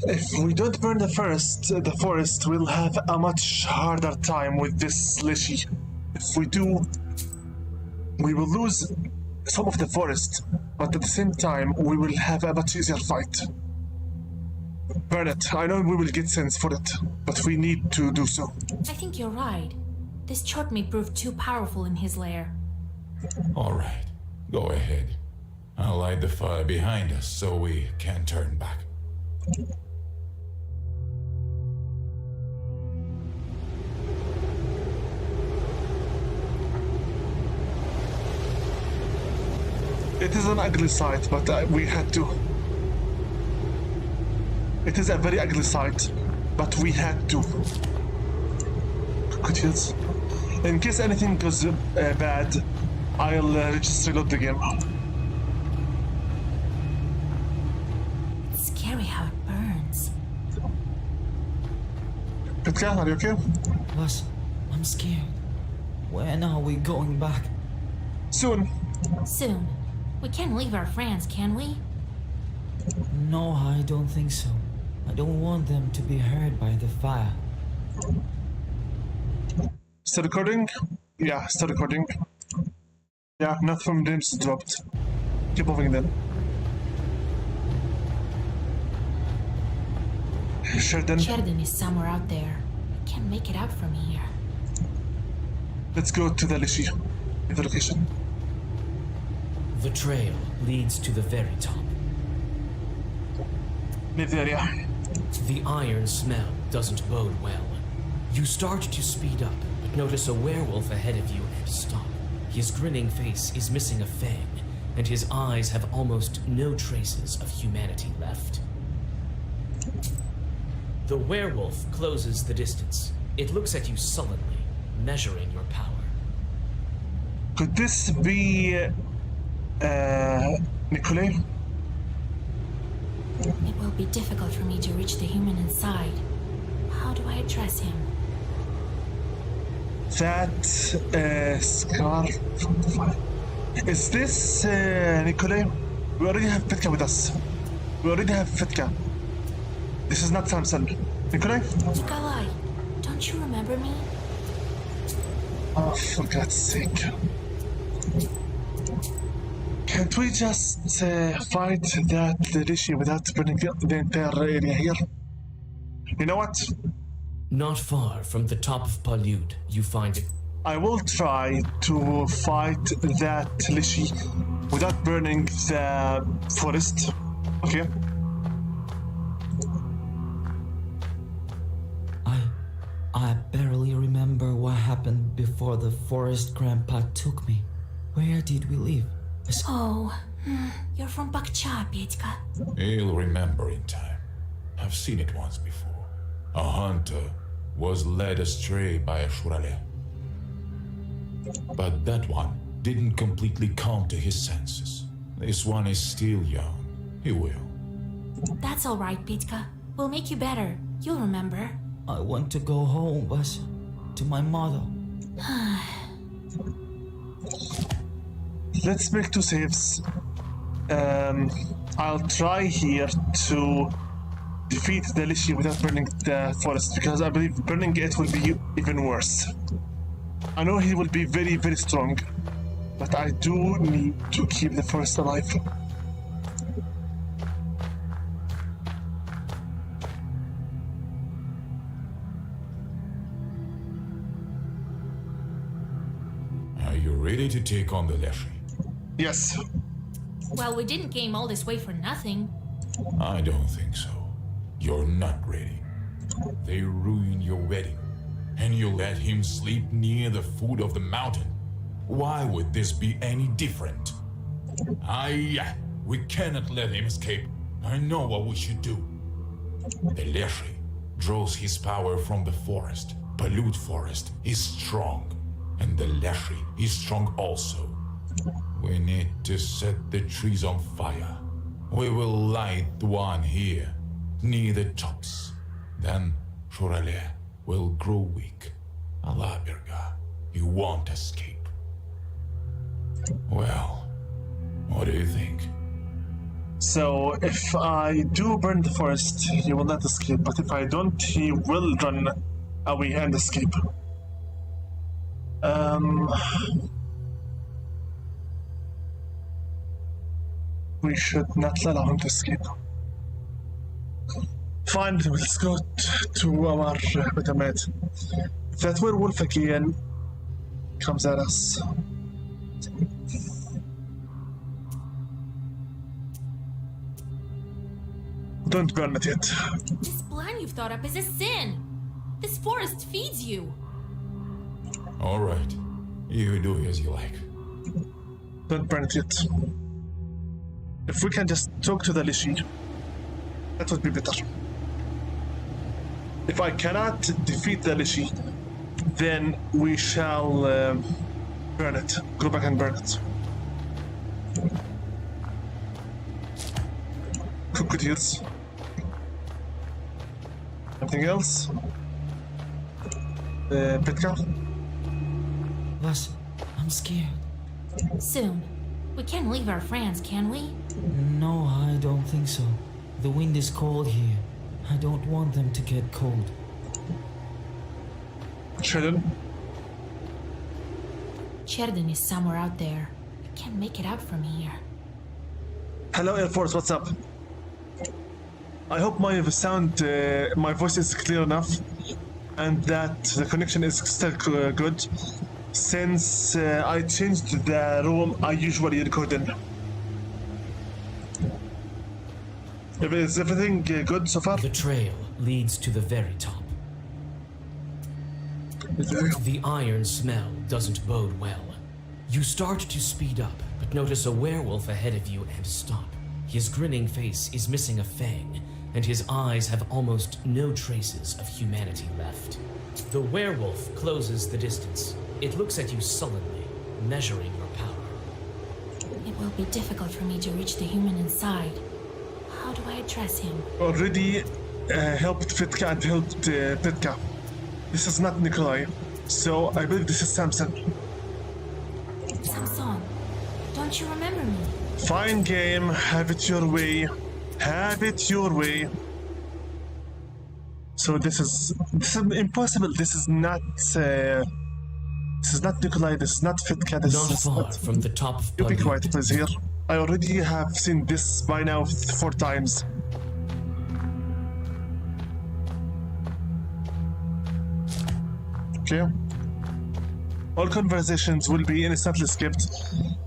If we don't burn the forest will have a much harder time with this Leshi. If we do, we will lose some of the forest, but at the same time, we will have a much easier fight. Burn it. I know we will get sense for it, but we need to do so. I think you're right. This Chort may prove too powerful in his lair. All right, go ahead. I'll light the fire behind us so we can turn back. It is an ugly sight, but we had to. It is a very ugly sight, but we had to. Cocktails. In case anything goes bad, I'll just reload the game. It's scary how it burns. Petka, are you okay? Vas, I'm scared. When are we going back? Soon. Soon. We can't leave our friends, can we? No, I don't think so. I don't want them to be hurt by the fire. Still recording? Yeah, still recording. Yeah, enough from names dropped. Keep moving then. Sheridan, Sheridan is somewhere out there. I can't make it out from here. let's go to the Lishi. The location. The trail leads to the very top. Leave the area. The iron smell doesn't bode well. You start to speed up, but notice a werewolf ahead of you and stop. His grinning face is missing a fang, and his eyes have almost no traces of humanity left. The werewolf closes the distance. It looks at you sullenly, measuring your power. Could this be Nikolai? It will be difficult for me to reach the human inside. How do I address him? That scar from the fire. Is this Nikolai? We already have Petka with us. We already have Petka. This is not Samson. Nikolai? Nikolai, don't you remember me? Oh, for God's sake. Can't we just fight that Lishi without burning the entire area here? You know what? Not far from the top of Palyud, you find it. I will try to fight that Lishi without burning the forest. Okay. I barely remember what happened before the forest grandpa took me. Where did we live? Oh, you're from Bakcha, Petka. He'll remember in time. I've seen it once before. A hunter was led astray by a Shurale. But that one didn't completely come to his senses. This one is still young. He will. That's all right, Petka. We'll make you better. You'll remember. I want to go home, but to my mother. Let's make 2 saves. I'll try here to defeat the Lishi without burning the forest, because I believe burning it will be even worse. I know he will be very, very strong, but I do need to keep the forest alive. Are you ready to take on the Leshi? Yes. Well, we didn't came all this way for nothing. I don't think so. You're not ready. They ruined your wedding, and you let him sleep near the foot of the mountain. Why would this be any different? We cannot let him escape. I know what we should do. The Leshi draws his power from the forest. Palyud Forest is strong, and the Leshi is strong also. We need to set the trees on fire. We will light one here, near the tops. Then Shurale will grow weak. Alaberga, he won't escape. Well, what do you think? So if I do burn the forest, he will not escape. But if I don't, he will run away and escape. We should not allow him to escape. Fine, let's go to our Betamed. If that werewolf again comes at us. Don't burn it yet. This plan you've thought up is a sin. This forest feeds you. All right, you do as you like. Don't burn it yet. If we can just talk to the Lishi, that would be better. If I cannot defeat the Lishi, then we shall burn it. Go back and burn it. Good heals. Anything else? Petka? Vas, I'm scared. Soon. We can't leave our friends, can we? No, I don't think so. The wind is cold here. I don't want them to get cold. Sheridan? Sheridan is somewhere out there. I can't make it out from here. Hello, Air Force. What's up? I hope my sound, my voice is clear enough, and that the connection is still good. Since I changed the room I usually record in. Is everything good so far? The trail leads to the very top. The iron smell doesn't bode well. You start to speed up, but notice a werewolf ahead of you and stop. His grinning face is missing a fang, and his eyes have almost no traces of humanity left. The werewolf closes the distance. It looks at you sullenly, measuring your power. It will be difficult for me to reach the human inside. How do I address him? Already helped Fitka and helped Pitka. This is not Nikolai, so I believe this is Samson. Samson, don't you remember me? Fine game, have it your way. Have it your way. So this is impossible. This is not Nikolai. This is not Fitka. This Not is far from the top of You be Palut. quiet, please. Here, I already have seen this by now 4 times. Okay. All conversations will be instantly skipped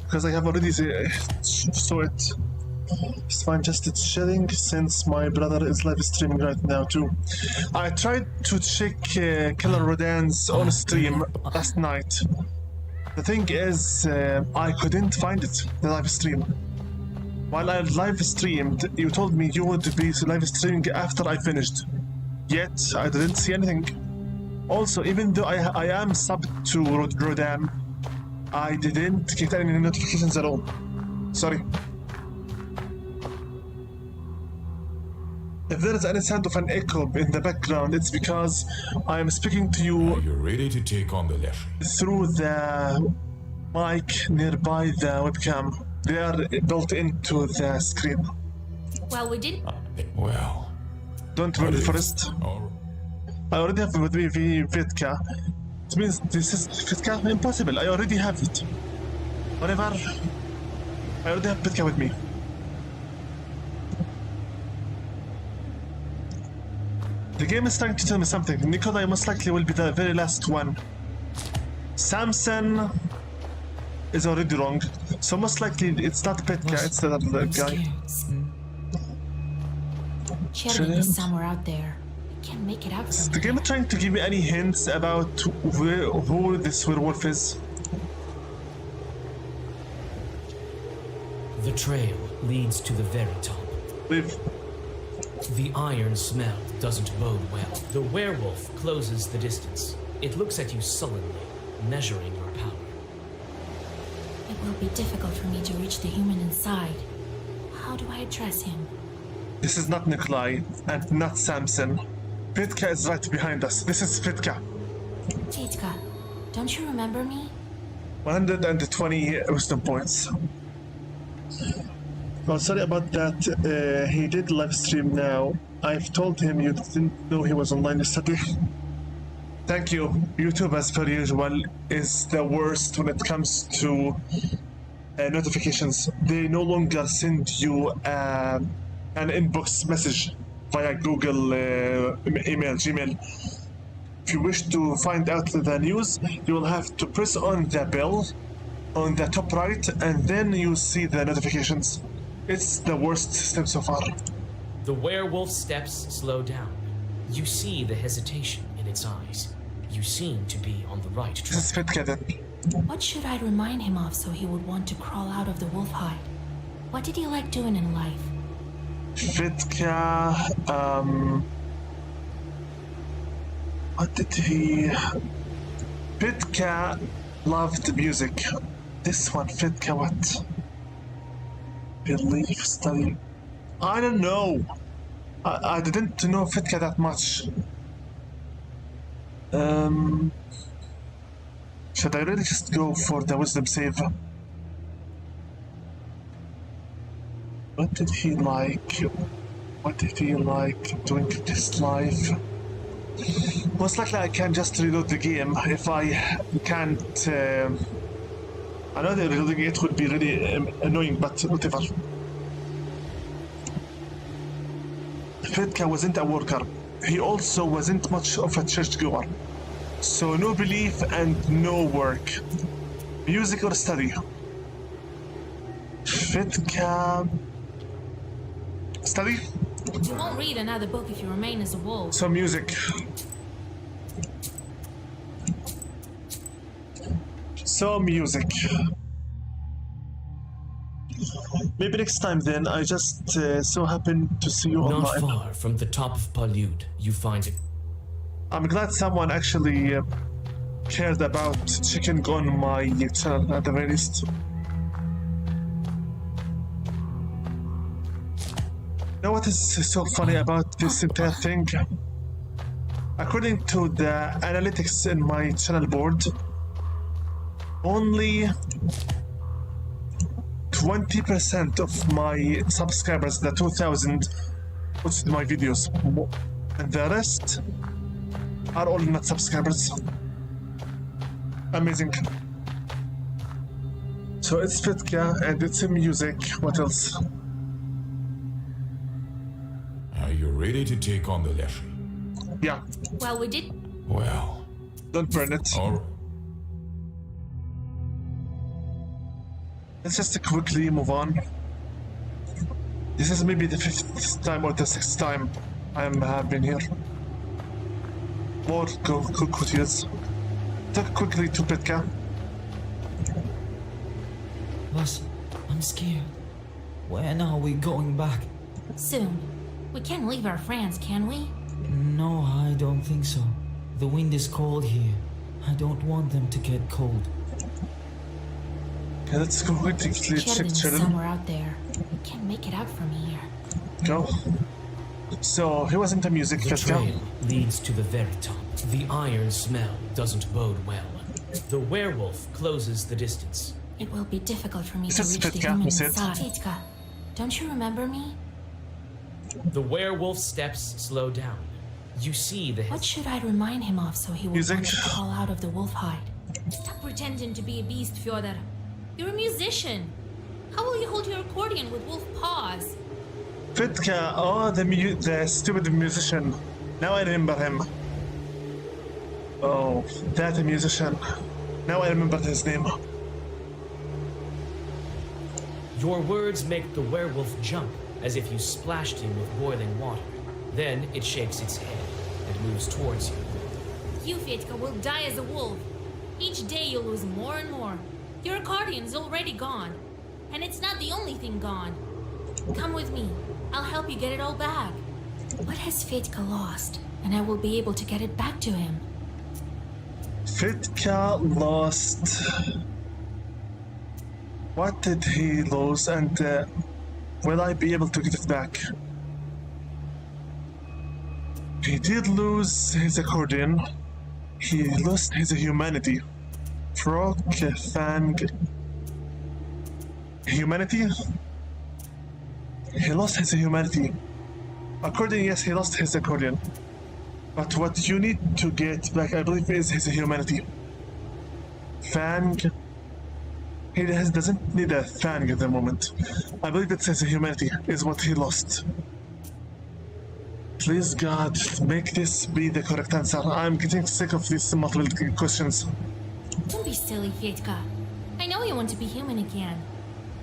because I have already saw it. It's fine, just chilling since my brother is live streaming right now too. I tried to check Killer Rodan's on stream last night. The thing is, I couldn't find it, the live stream. While I live streamed, you told me you would be live streaming after I finished. Yet, I didn't see anything. Also, even though I am subbed to Rodan, I didn't get any notifications at all. Sorry. If there is any sound of an echo in the background, it's because I am speaking to you Are you ready to take on the Leshi? through the mic nearby the webcam. They are built into the screen. Well, we didn't. Well, Don't worry, Forrest. all I already have with me Vitka. It means this is Vitka impossible. I already have it. Whatever. I already have Vitka with me. The game is trying to tell me something. Nikolai most likely will be the very last one. Samson is already wrong. So most likely it's not Petka, it's the other guy. Sheridan is somewhere out there. I can't make it out Is from the here. game trying to give me any hints about who this werewolf is? The trail leads to the very top. Leave. The iron smell doesn't bode well. The werewolf closes the distance. It looks at you sullenly, measuring your power. It will be difficult for me to reach the human inside. How do I address him? This is not Nikolai and not Samson. Pitka is right behind us. This is Pitka. Titka, don't you remember me? 120 wisdom points. Well, sorry about that. He did live stream now. I've told him you didn't know he was online yesterday. Thank you. YouTube, as per usual, is the worst when it comes to notifications. They no longer send you an inbox message via Google email, Gmail. If you wish to find out the news, you will have to press on the bell on the top right, and then you see the notifications. It's the worst system so far. The werewolf's steps slow down. You see the hesitation in its eyes. You seem to be on the right This is track. Fitka then. What should I remind him of so he would want to crawl out of the wolf hide? What did he like doing in life? Fitka, what did he... Fitka loved music. This one, Fitka, what? Belief, study... I don't know. I didn't know Fitka that much. Should I really just go for the wisdom save? What did he like? What did he like doing this live? Most likely I can just reload the game if I can't. I know that reloading it would be really annoying, but whatever. Fedka wasn't a worker. He also wasn't much of a churchgoer. So no belief and no work. Music or study. Fedka... Study? You won't read another book if you remain as a wolf. So music. So music. Maybe next time then. I just so happen to see you Not online. far from the top of Palyud, you find it. I'm glad someone actually cared about checking on my channel at the very least. You know what is so funny about this entire thing? According to the analytics in my channel board, only 20% of my subscribers, the 2,000, watched my videos, and the rest are all not subscribers. Amazing. So it's Fedka and it's music. What else? Are you ready to take on the Leshy? Yeah, Well, we did. Well, don't burn it. all Let's just quickly move on. This is maybe the 5th time or the 6th time have been here. More courtiers. Talk quickly to Petka. Boss, I'm scared. When are we going back? Soon. We can't leave our friends, can we? No, I don't think so. The wind is cold here. I don't want them to get cold. Okay, let's go quickly check Sheridan's Sheridan. somewhere out there. We can't make it out from here. Go. So he was into music, The Petka. trail leads to the very top. The iron smell doesn't bode well. The werewolf closes the distance. It will be difficult for me Is to this reach the Petka, human you said? inside. Petka, don't you remember me? The werewolf's steps slow down. You see the What should I remind him of so he will Music. want to crawl out of the wolf hide? Stop pretending to be a beast, Fyodor. You're a musician. How will you hold your accordion with wolf paws? Petka, oh, the stupid musician. Now I remember him. Oh, that musician. Now I remember his name. Your words make the werewolf jump as if you splashed him with boiling water. Then it shakes its head and moves towards you. You, Fetka, will die as a wolf. Each day you'll lose more and more. Your accordion's already gone. And it's not the only thing gone. Come with me. I'll help you get it all back. What has Fetka lost? And I will be able to get it back to him. Fetka lost. What did he lose, and will I be able to get it back? He did lose his accordion. He lost his humanity. Frog, Fang. Humanity? He lost his humanity. Accordion, yes, he lost his accordion. But what you need to get back, I believe, is his humanity. Fang. He doesn't need a fang at the moment. I believe it says humanity is what he lost. Please God, make this be the correct answer. I'm getting sick of these multiple questions. Don't be silly, Fetka. I know you want to be human again.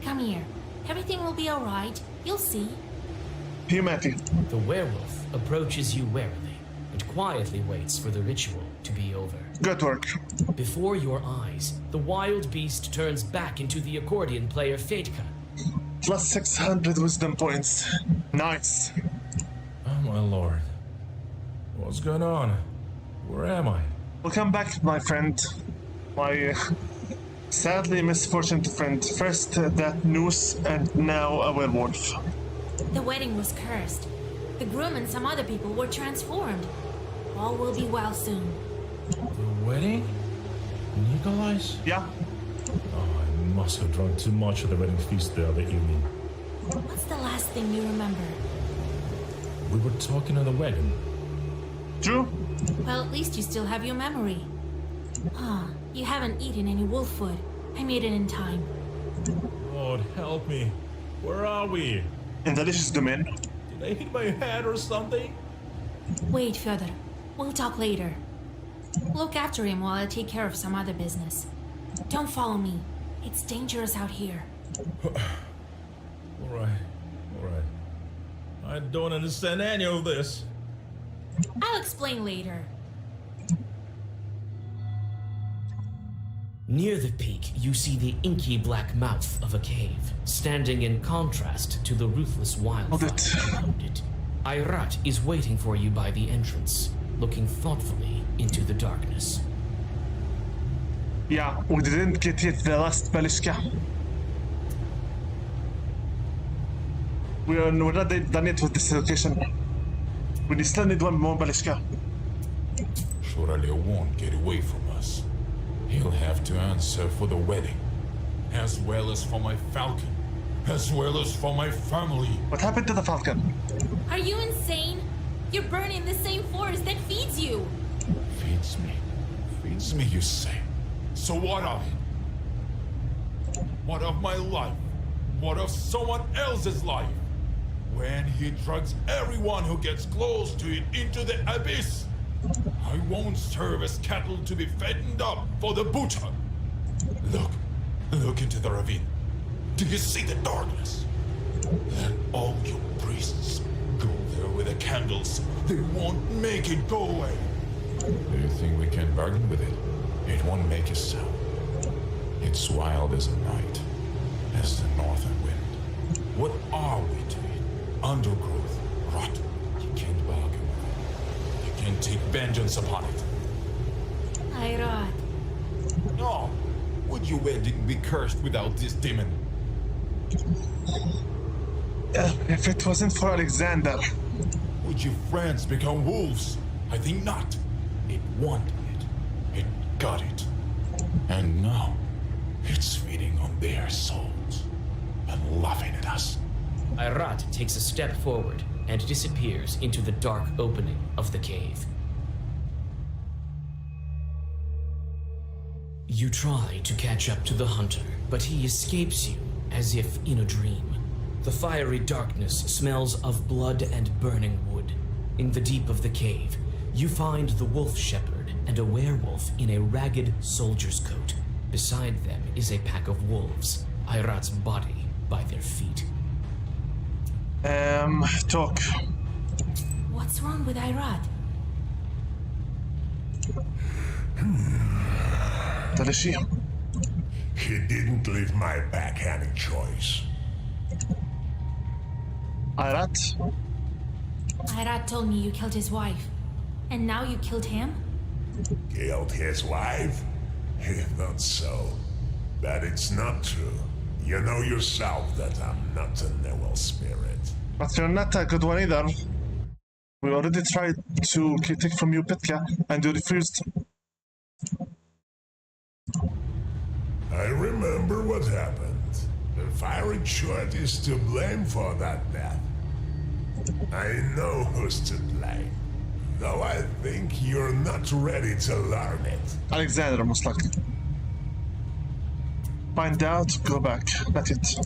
Come here. Everything will be alright. You'll see. Humanity. The werewolf approaches you warily and quietly waits for the ritual to be over. Good work. Before your eyes, the wild beast turns back into the accordion player Fetka. Plus 600 wisdom points. Nice. Oh my lord. What's going on? Where am I? Welcome back, my friend. My sadly misfortunate friend. First that noose, and now a werewolf. The wedding was cursed. The groom and some other people were transformed. All will be well soon. The wedding? Nikolai's? Yeah. Oh, I must have drunk too much at the wedding feast the other evening. What's the last thing you remember? We were talking at the wedding. True. Well, at least you still have your memory. Ah, you haven't eaten any wolf food. I made it in time. Lord, help me. Where are we? In the delicious domain. Did I hit my head or something? Wait, Fyodor. We'll talk later. Look after him while I take care of some other business. Don't follow me. It's dangerous out here. Alright. I don't understand any of this. I'll explain later. Near the peak, you see the inky black mouth of a cave, standing in contrast to the ruthless wildfire around it. Ayrat is waiting for you by the entrance, looking thoughtfully into the darkness. Yeah, we didn't get yet the last Balishka. We're not done yet with this location. We still need one more Balishka. Surely won't get away from us. He'll have to answer for the wedding, as well as for my falcon, as well as for my family. What happened to the falcon? Are you insane? You're burning the same forest that feeds you. Feeds me, you say? So what of it? What of my life? What of someone else's life? When he drags everyone who gets close to it into the abyss, I won't serve as cattle to be fattened up for the butcher. Look into the ravine. Do you see the darkness? Let all you priests go there with the candles. They won't make it go away. Do you think we can bargain with it? It won't make a sound. It's wild as a night, as the northern wind. What are we to it? Undergrowth, rot. You can't bargain with it. You can't take vengeance upon it. Ayrat. No. Would your wedding be cursed without this demon? If it wasn't for Alexander. Would your friends become wolves? I think not. It wanted it. It got it. And now, it's feeding on their souls and laughing at us. Ayrat takes a step forward and disappears into the dark opening of the cave. You try to catch up to the hunter, but he escapes you as if in a dream. The fiery darkness smells of blood and burning wood. In the deep of the cave, you find the wolf shepherd and a werewolf in a ragged soldier's coat. Beside them is a pack of wolves, Ayrat's body by their feet. Talk. What's wrong with Ayrat? Talishi. He didn't leave my pack any choice. Ayrat. Ayrat told me you killed his wife. And now you killed him? Killed his wife? He thought so. But it's not true. You know yourself that I'm not an evil spirit. But you're not a good one either. We already tried to take from you Petka, and you refused. I remember what happened. The fiery Chort is to blame for that death. I know who's to blame. Though I think you're not ready to learn it. Alexander, most likely. Find out, go back. That's it.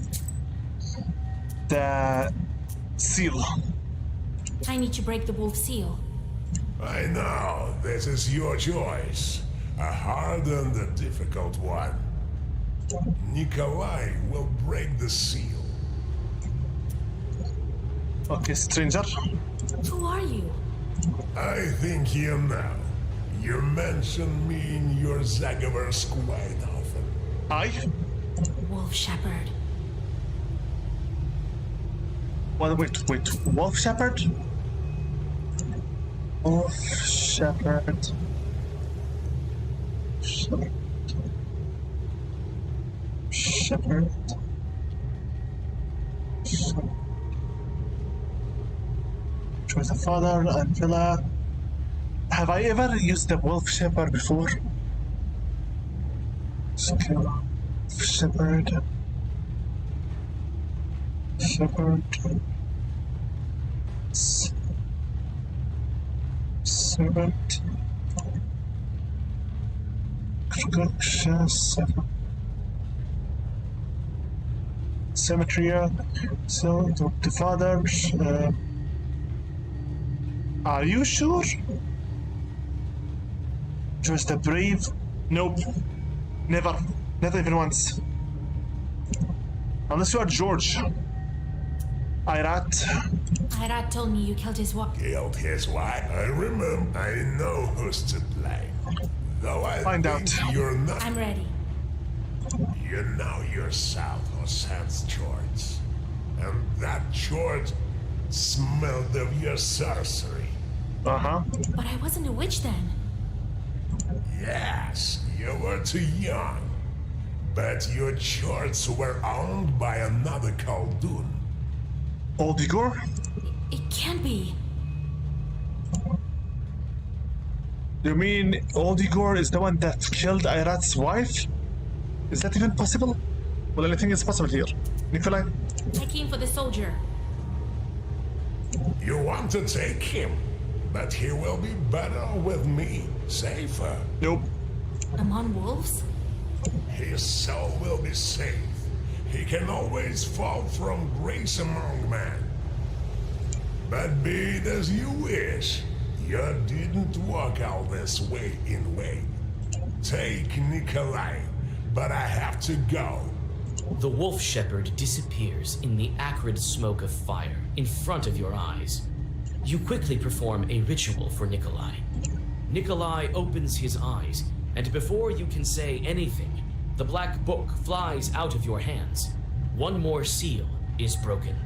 The seal. I need to break the wolf seal. I know, this is your choice. A hard and a difficult one. Nikolai will break the seal. Okay, stranger. Who are you? I think you know. You mention me in your Zagavers quite often. I? Wolf Shepherd. Well, wait. Wolf Shepherd? Wolf Shepherd. Shepherd. Choose the father and villa. Have I ever used the Wolf Shepherd before? Skill. Shepherd. Shepherd. Servant. Cemetery. So the father. Are you sure? Just the brave? Nope. Never. Not even once. Unless you are George. Irat. Irat told me you killed his wife. Killed his wife. I remember. I know who's to blame. Though I Find think out. you're not. I'm ready. You know yourself who sends George. And that George smelled of your sorcery. Uh-huh. But I wasn't a witch then. Yes, you were too young. But your charts were owned by another Khaldun. Oldigor? It can't be. You mean Oldigor is the one that killed Irat's wife? Is that even possible? Well, anything is possible here. Nikolai? I came for the soldier. You want to take him, but he will be better with me, safer. Nope. Among wolves? His soul will be safe. He can always fall from grace among men. But be it as you wish, you didn't walk all this way in vain. Take Nikolai, but I have to go. The wolf shepherd disappears in the acrid smoke of fire in front of your eyes. You quickly perform a ritual for Nikolai. Nikolai opens his eyes, and before you can say anything, the black book flies out of your hands. One more seal is broken.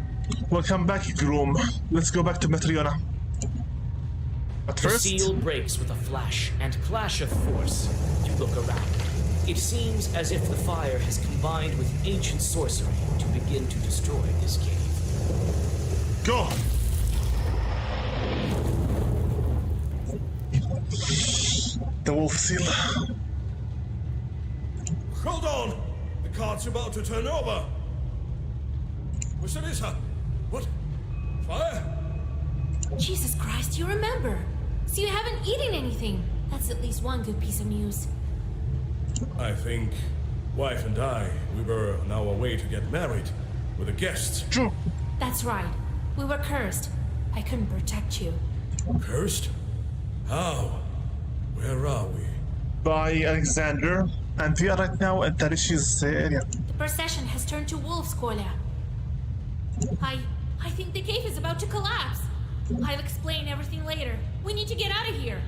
Welcome back, groom. Let's go back to Metriona. But The first, seal breaks with a flash and clash of force. You look around. It seems as if the fire has combined with ancient sorcery to begin to destroy this cave. go! The wolf seal. Hold on! The cart's about to turn over! What's that, Lisa? What? Fire? Jesus Christ, you remember. So you haven't eaten anything. That's at least one good piece of news. I think wife and I, we were on our way to get married with a guest. True. That's right. We were cursed. I couldn't protect you. Cursed? How? Where are we? By Alexander. And we are right now at Tarishi's area. The procession has turned to wolves, Kolya. I think the cave is about to collapse. I'll explain everything later. We need to get out of here.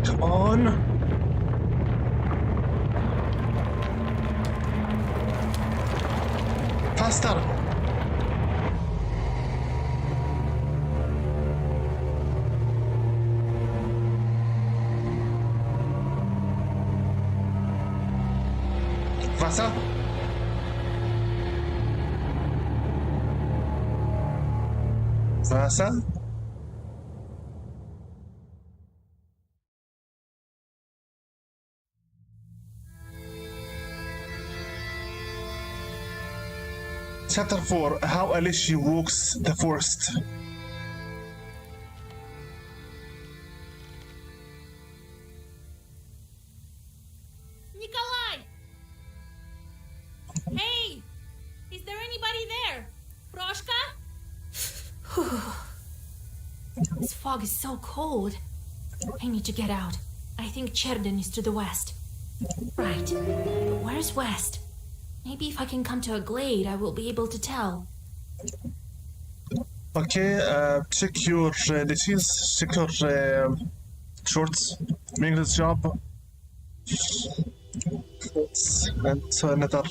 Come on. Faster. Wasser? Wasser? Chapter 4: How Alicia walks the forest. Nikolai! Hey! Is there anybody there? Proshka? This fog is so cold. I need to get out. I think Cherden is to the west. Right. But where's west? Maybe if I can come to a glade, I will be able to tell. Okay, check your dishes, check your shorts, doing this job. And so another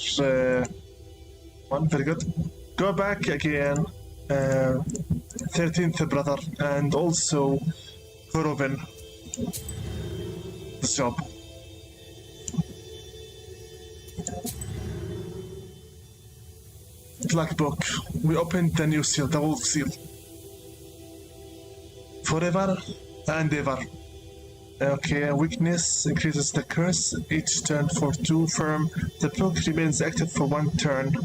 one, very good. Go back again, 13th brother, and also Korovin. This job. Black book. We opened the new seal, the wolf seal. Forever and ever. Okay, weakness increases the curse each turn for 2 firm. The book remains active for 1 turn.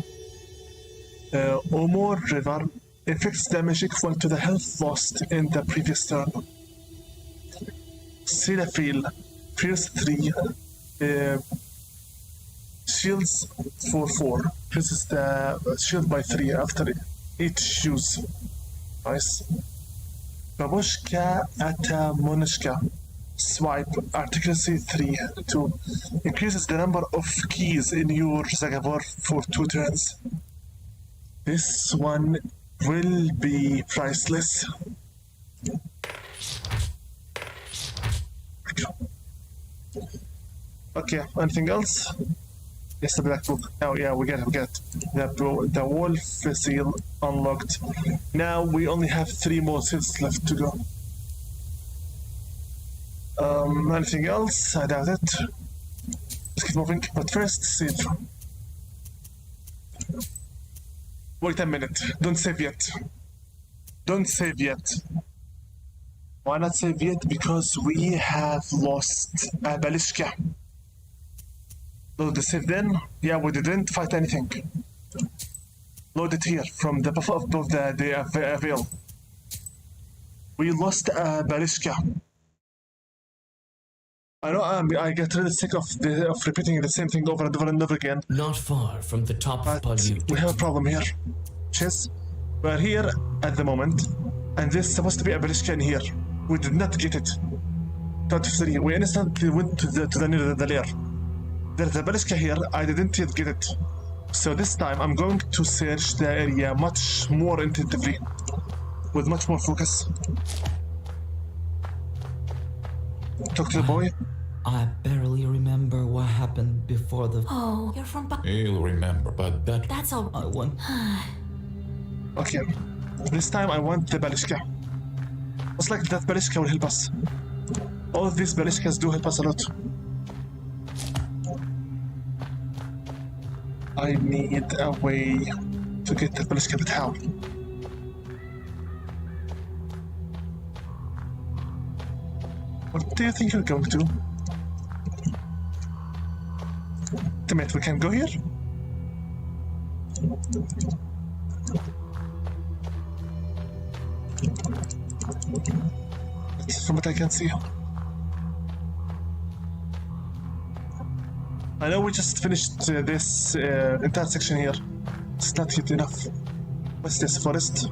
Omor River inflicts damage equal to the health lost in the previous turn. Cetaphil, Pierce 3, shields for 4. Increases the shield by 3 after each use. Nice. Babushka Atamonishka. Swipe Articulacy 3 to increases the number of keys in your Zagavor for 2 turns. This one will be priceless. Okay, anything else? Yes, the black book. Oh yeah, we get it. The wolf seal unlocked. Now we only have 3 more seals left to go. Anything else? I doubt it. Let's keep moving. But first, save. Wait a minute. Don't save yet. Don't save yet. Why not save yet? Because we have lost Balishka. Load the save then. Yeah, we didn't fight anything. Load it here from the buff of the veil. We lost Balishka. I know I get really sick of repeating the same thing over and over and over again. Not far from the top of But Palyud. we have a problem here. Chess, we're here at the moment, and there's supposed to be a Balishka in here. We did not get it. Out of 3, we instantly went to the lair. There's a Balishka here, I didn't yet get it. So this time I'm going to search the area much more intensively, with much more focus. Talk to the boy. I barely remember what happened before the. Oh, you're from He'll remember, but that That's all. I want. Okay, this time I want the Balishka. Looks like that Balishka will help us. All of these Balishkas do help us a lot. I need a way to get the Balishka, but how? What do you think you're going to? Teammate, we can go here? From what I can see. I know we just finished this entire section here. It's not yet enough. What's this, forest?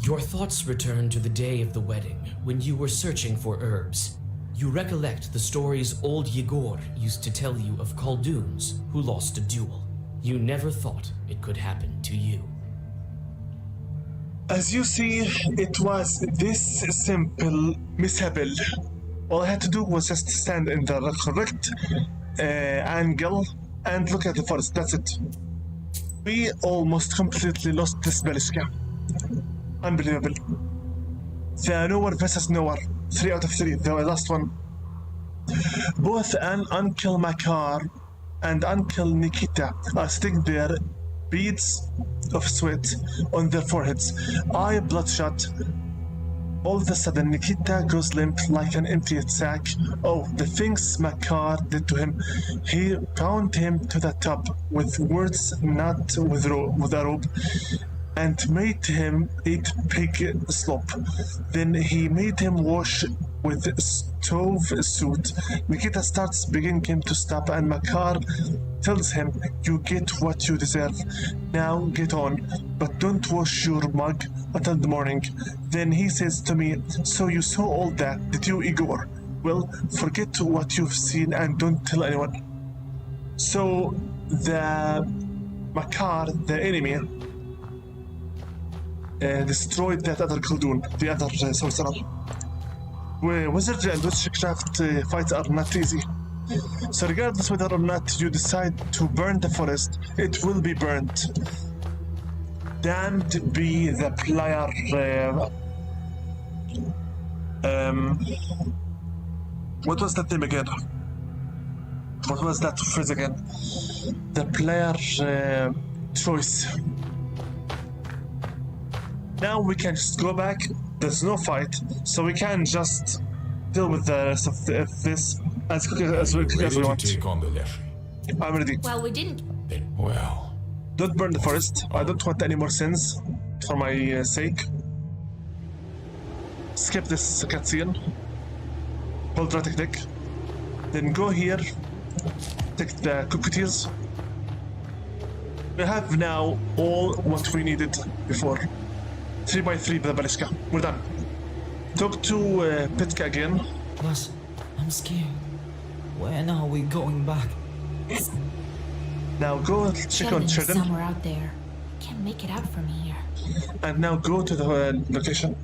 Your thoughts return to the day of the wedding, when you were searching for herbs. You recollect the stories old Yegor used to tell you of Khaldoons who lost a duel. You never thought it could happen to you. As you see, it was this simple mishapel. All I had to do was just stand in the correct angle and look at the forest. That's it. We almost completely lost this Balishka. Unbelievable. The Nowhere versus Nowhere. 3 out of 3. The last one. Both Uncle Makar and Uncle Nikita are sitting there, beads of sweat on their foreheads, eye bloodshot. All of a sudden, Nikita goes limp like an empty sack. Oh, the things Makar did to him. He bound him to the tub with words, not with a rope, and made him eat pig slop. Then he made him wash with stove suit. Nikita starts begging him to stop, and Makar tells him, "You get what you deserve. Now get on, but don't wash your mug until the morning." Then he says to me, "So you saw all that, did you, Igor? Well, forget what you've seen and don't tell anyone." So the Makar, the enemy, destroyed that other Khaldoon, the other sorcerer. Wizardry and witchcraft fights are not easy. So regardless whether or not you decide to burn the forest, it will be burnt. Damned be the player. What was that name again? What was that phrase again? The player choice. Now we can just go back. There's no fight, so we can just deal with the rest of this as quickly as we ready to want. take on the Leshi. I'm ready. Well, we didn't. Then, well, Don't burn the forest. I don't want any more sins for my sake. Skip this cutscene. Hold right click. Then go here. Take the cookies. We have now all what we needed before. 3x3 with the Baliska. We're done. Talk to Pitka again. Plus, I'm scared. When are we going back? Now go check on Sheridan is Sheridan. somewhere out there. Can't make it out from here. And now go to the location.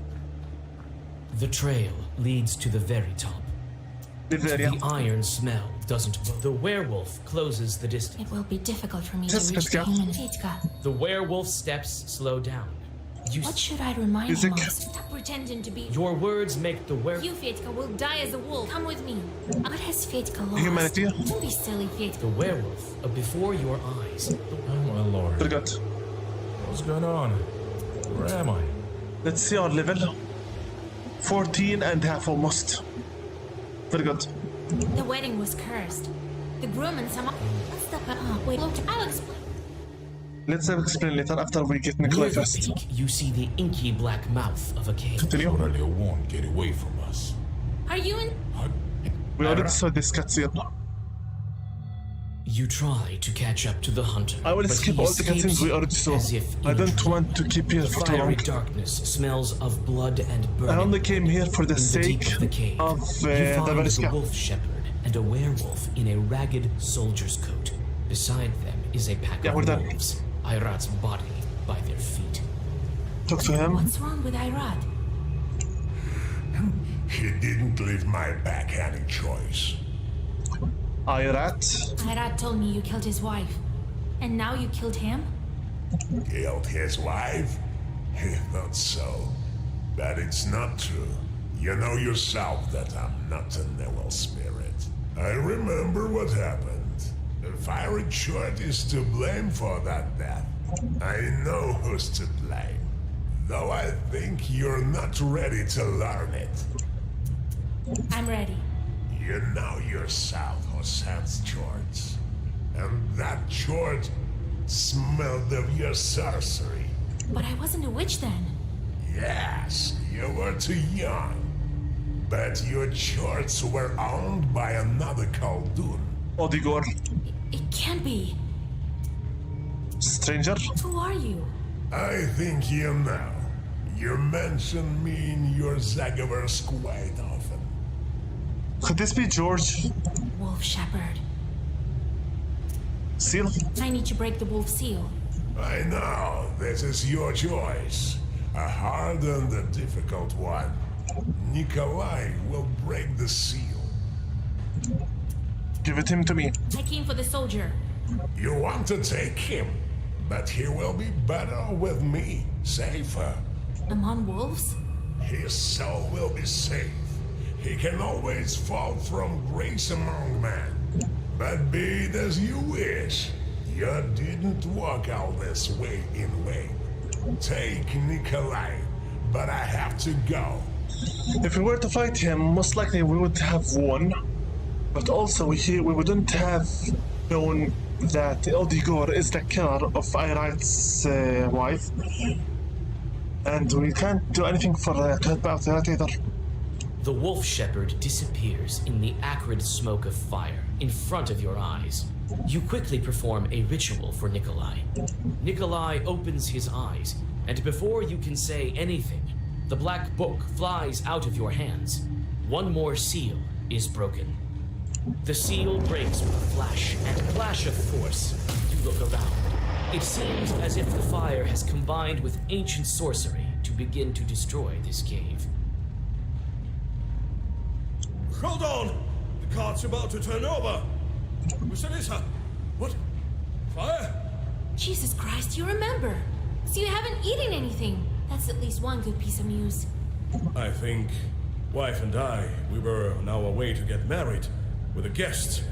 The trail leads to the very top. Leave the area. The iron smell doesn't. The werewolf closes the distance. It will be difficult for me Yes, to reach the Pitka. human Pitka. The werewolf's steps slow down. You, What should I remind him Music. of? Stop pretending to be. your words make the werewolf. You, Fetka, will die as a wolf. Come with me. What has Fetka lost? Humanity. Don't be silly, Fetka. The werewolf before your eyes. Oh my lord. Very good. What's going on? Where am I? Let's see our level. 14 and a half almost. Very good. The wedding was cursed. The groom and some. What's the. Wait, look, I'll explain. Let's explain later after we get Nikolai Near the first. peak, you see the inky black mouth of a cave. Continue. Surely it won't get away from us. Are you in? We already saw this cutscene. You try to catch up to the hunter. I will but skip he all the cutscenes escapes we already saw. as if I in a don't dream. want to keep here for too Fiery long. darkness smells of blood and burning. I only came here for the In the deep sake of the cave, of you the find the Baliska. wolf shepherd and a werewolf in a ragged soldier's coat. Beside them is a pack Yeah, of we're done. wolves, Irat's body by their feet. Talk to him. What's wrong with Irad? He didn't leave my back any choice. Irat. Irad told me you killed his wife. And now you killed him? Killed his wife? He thought so. But it's not true. You know yourself that I'm not a Newell spirit. I remember what happened. The Fiery Short is to blame for that death. I know who's to blame. Though I think you're not ready to learn it. I'm ready. You know yourself who sends George. And that George smelled of your sorcery. But I wasn't a witch then. Yes, you were too young. But your shorts were owned by another Khaldun. Odigor. It can't be. Stranger. Who are you? I think you know. You mention me in your Zaghaverse quite often. Could this be George? Wolf Shepherd. Seal? I need to break the wolf seal. I know, this is your choice. A hard and a difficult one. Nikolai will break the seal. Give it him to me. I came for the soldier. You want to take him, but he will be better with me, safer. Among wolves? His soul will be safe. He can always fall from grace among men. But be it as you wish. You didn't walk all this way in vain. Take Nikolai, but I have to go. If we were to fight him, most likely we would have won. But also we wouldn't have known that Odigor is the killer of Irat's wife. And we can't do anything for about that either. The wolf shepherd disappears in the acrid smoke of fire in front of your eyes. You quickly perform a ritual for Nikolai. Nikolai opens his eyes, and before you can say anything, the black book flies out of your hands. One more seal is broken. The seal breaks with a flash and clash of force. You look around. It seems as if the fire has combined with ancient sorcery to begin to destroy this cave. Hold on! The cart's about to turn over! Vasilisa! What? Fire? Jesus Christ, you remember. So you haven't eaten anything. That's at least one good piece of news. I think wife and I, we were on our way to get married with a guest.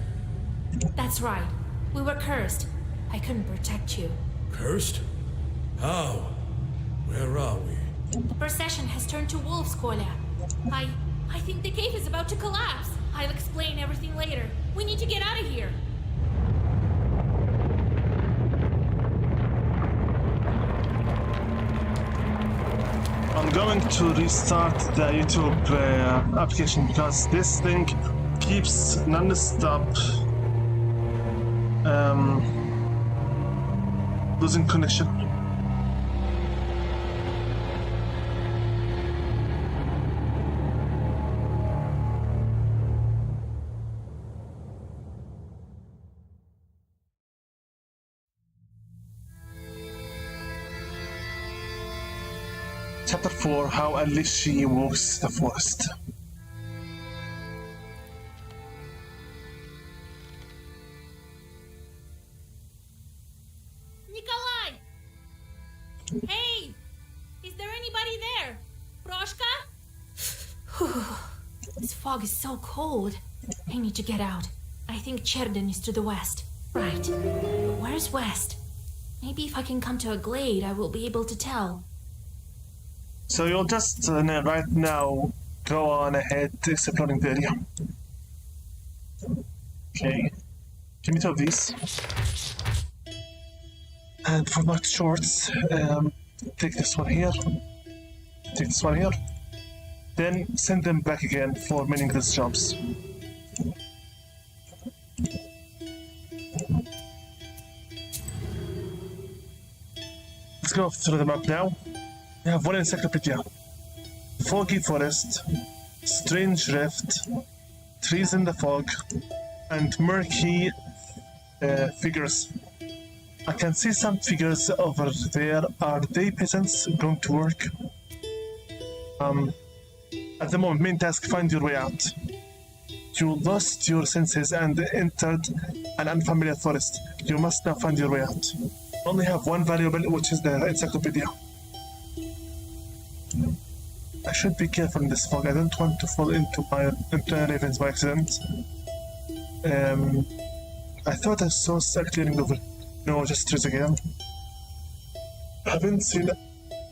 That's right. We were cursed. I couldn't protect you. Cursed? How? Where are we? The procession has turned to wolves, Kolya. I think the cave is about to collapse. I'll explain everything later. We need to get out of here. I'm going to restart the YouTube application because this thing keeps non-stop losing connection. Chapter 4, How Alishi Walks the Forest. Nikolai! Hey! Is there anybody there? Proshka? This fog is so cold. I need to get out. I think Cherden is to the west. Right. Where's west? Maybe if I can come to a glade, I will be able to tell. So you'll just right now go on ahead exploring the area. Okay. Give me two of these. And for my shorts, take this one here. Take this one here. Then send them back again for meaningless jobs. Let's go through the map now. We have one encyclopedia. Foggy forest, strange rift, trees in the fog, and murky figures. I can see some figures over there. Are they peasants going to work? At the moment, main task, find your way out. You lost your senses and entered an unfamiliar forest. You must now find your way out. Only have one variable, which is the encyclopedia. I should be careful in this fog. I don't want to fall into ravens by accident. I thought I saw Sack clearing over. No, just trees again. I haven't seen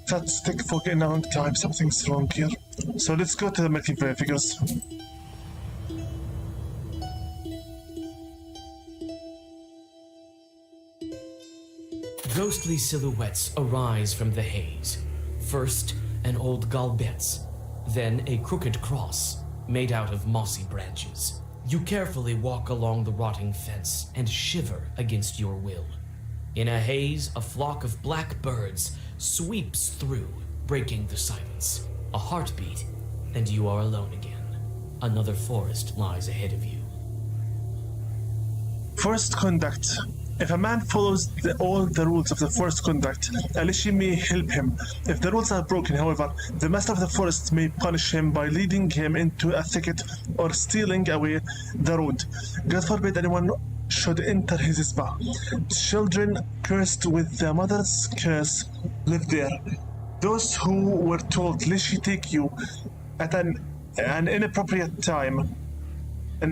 that thick fog in a long time. Something's wrong here. So let's go to the murky figures. Ghostly silhouettes arise from the haze. First, an old galbetz, then a crooked cross made out of mossy branches. You carefully walk along the rotting fence and shiver against your will. In a haze, a flock of black birds sweeps through, breaking the silence. A heartbeat, and you are alone again. Another forest lies ahead of you. Forest conduct. If a man follows all the rules of the forest conduct, Alishi may help him. If the rules are broken, however, the master of the forest may punish him by leading him into a thicket or stealing away the road. God forbid anyone should enter his spa. Children cursed with the mother's curse live there. Those who were told Lishi take you at an inappropriate time, an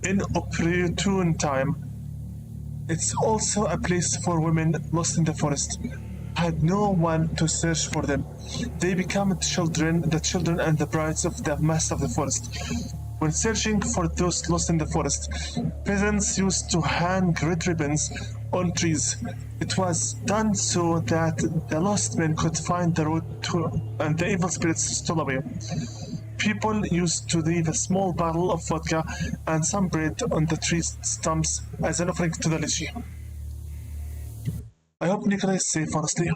inopportune time. It's also a place for women lost in the forest. Had no one to search for them. They become the children and the brides of the master of the forest. When searching for those lost in the forest, peasants used to hang red ribbons on trees. It was done so that the lost men could find the road to, and the evil spirits stole away. People used to leave a small bottle of vodka and some bread on the tree stumps as an offering to the Lishi. I hope Nicola is safe, honestly.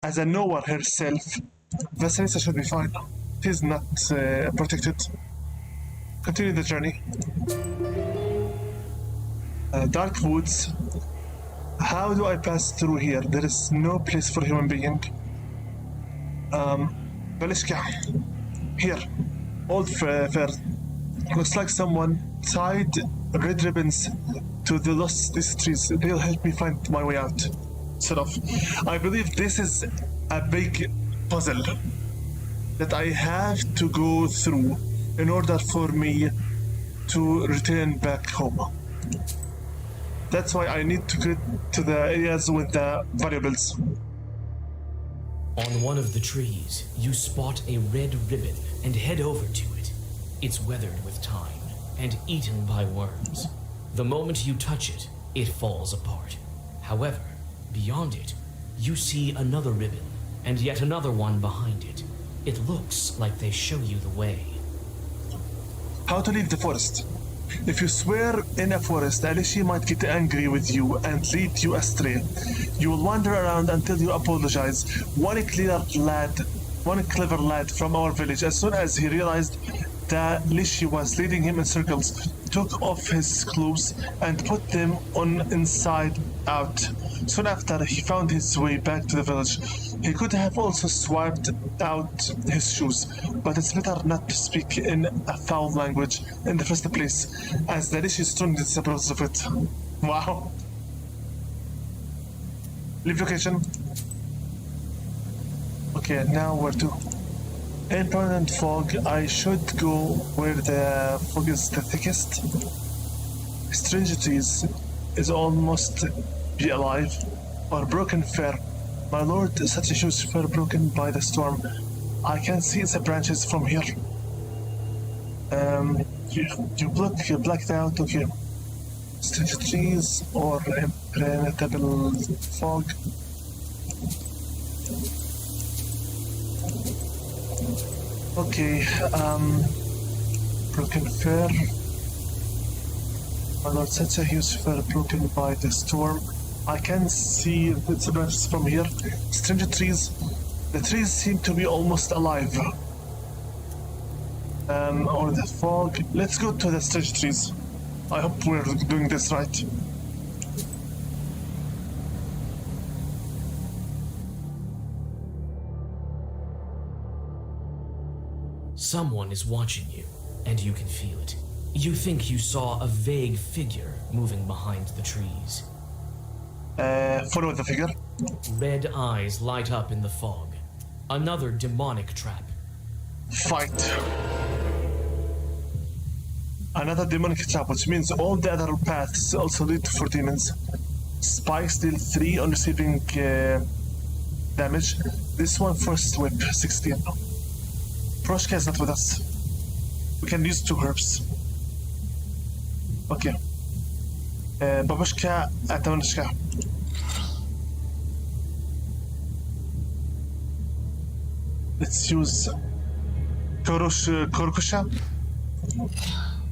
As a knower herself, Vasilisa should be fine. She's not protected. Continue the journey. Dark woods. How do I pass through here? There is no place for human being. Balishka. Here. Old fur. Looks like someone tied red ribbons to the lost these trees. They'll help me find my way out. Sort of. I believe this is a big puzzle that I have to go through in order for me to return back home. That's why I need to get to the areas with the variables. On one of the trees, you spot a red ribbon and head over to it. It's weathered with time and eaten by worms. The moment you touch it, it falls apart. However, beyond it, you see another ribbon and yet another one behind it. It looks like they show you the way. How to leave the forest? If you swear in a forest, Alishi might get angry with you and lead you astray. You will wander around until you apologize. One clever lad from our village, as soon as he realized that Lishi was leading him in circles, took off his clothes and put them on inside out. Soon after, he found his way back to the village. He could have also swiped out his shoes, but it's better not to speak in a foul language in the first place, as the Rishi strongly disapproves of it. Wow. Leave location. Okay, now where to? In permanent fog, I should go where the fog is the thickest. Strange trees is almost be alive, or broken fir. My lord, such a huge fir broken by the storm. I can see its branches from here. You blacked out, okay. Strange trees or impenetrable fog. Okay, broken fir. My lord, such a huge fir broken by the storm. I can see its branches from here. Strange trees. The trees seem to be almost alive. Or the fog. Let's go to the strange trees. I hope we're doing this right. Someone is watching you, and you can feel it. You think you saw a vague figure moving behind the trees. Follow the figure. Red eyes light up in the fog. Another demonic trap. Fight. Another demonic trap, which means all the other paths also lead for demons. Spikes deal 3 on receiving damage. This one first whip, 16. Proshka is not with us. We can use 2 herbs. Okay. Babushka, Atamanishka. Let's use Korkusha.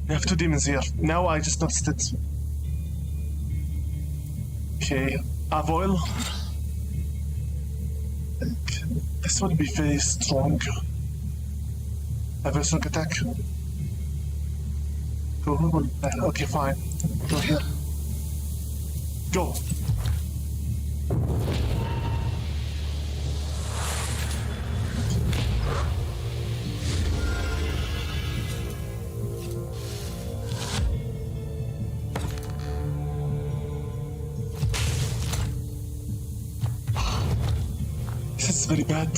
We have 2 demons here. Now I just noticed it. Okay, Avoil. This would be very strong. A very strong attack. Go. Okay, fine. Go here. Go. This is very bad.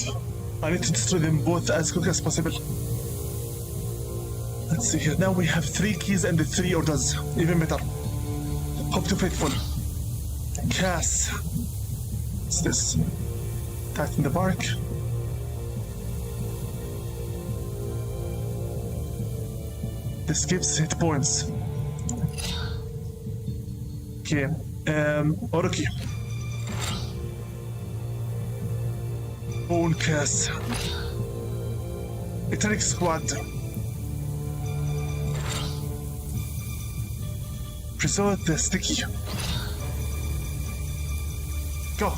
I need to destroy them both as quick as possible. Let's see here. Now we have 3 keys and the 3 orders. Even better. Hope to faithful. Cass. What's this? Tighten the bark. This gives hit points. Okay. Oroki. Bone Cass. Etheric Squad. Preserve the sticky. Go.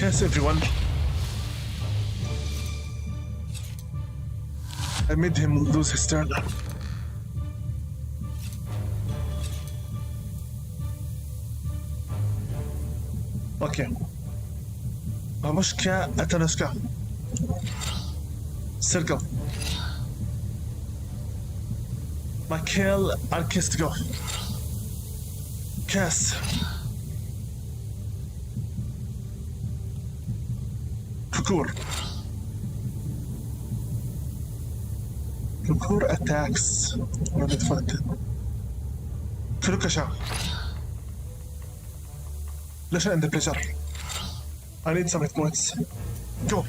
Yes, everyone. I made him lose his turn. Okay. Babushka, Atanushka. Circle. Michael, Archist, go. Cass. Kukur. Kukur attacks. Run it for it. Kurukasha. Pleasure and the pleasure. I need some hit points. Go.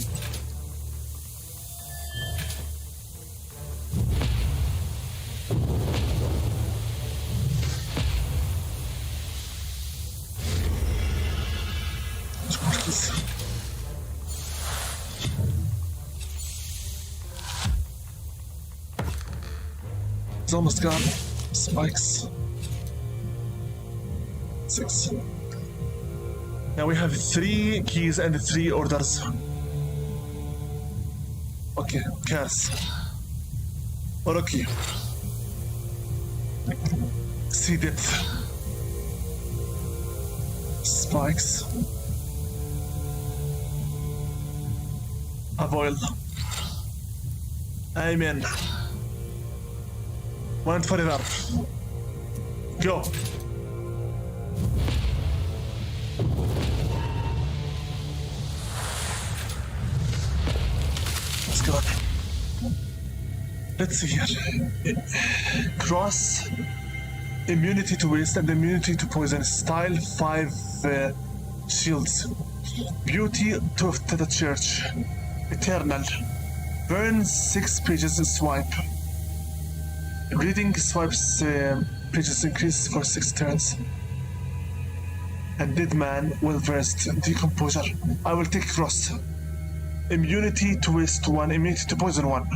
It's almost gone. Spikes. 6. Now we have 3 keys and 3 orders. Okay, curse. Oroki. See depth. Spikes. Avoil. Amen. One forever. Go. Let's go. Let's see here. Cross. Immunity to waste and immunity to poison. Style 5 shields. Beauty to the church. Eternal. Burn 6 pages swipe. Reading swipes pages increase for 6 turns. And dead man will versed decomposure. I will take cross. Immunity to waste 1, immunity to poison 1.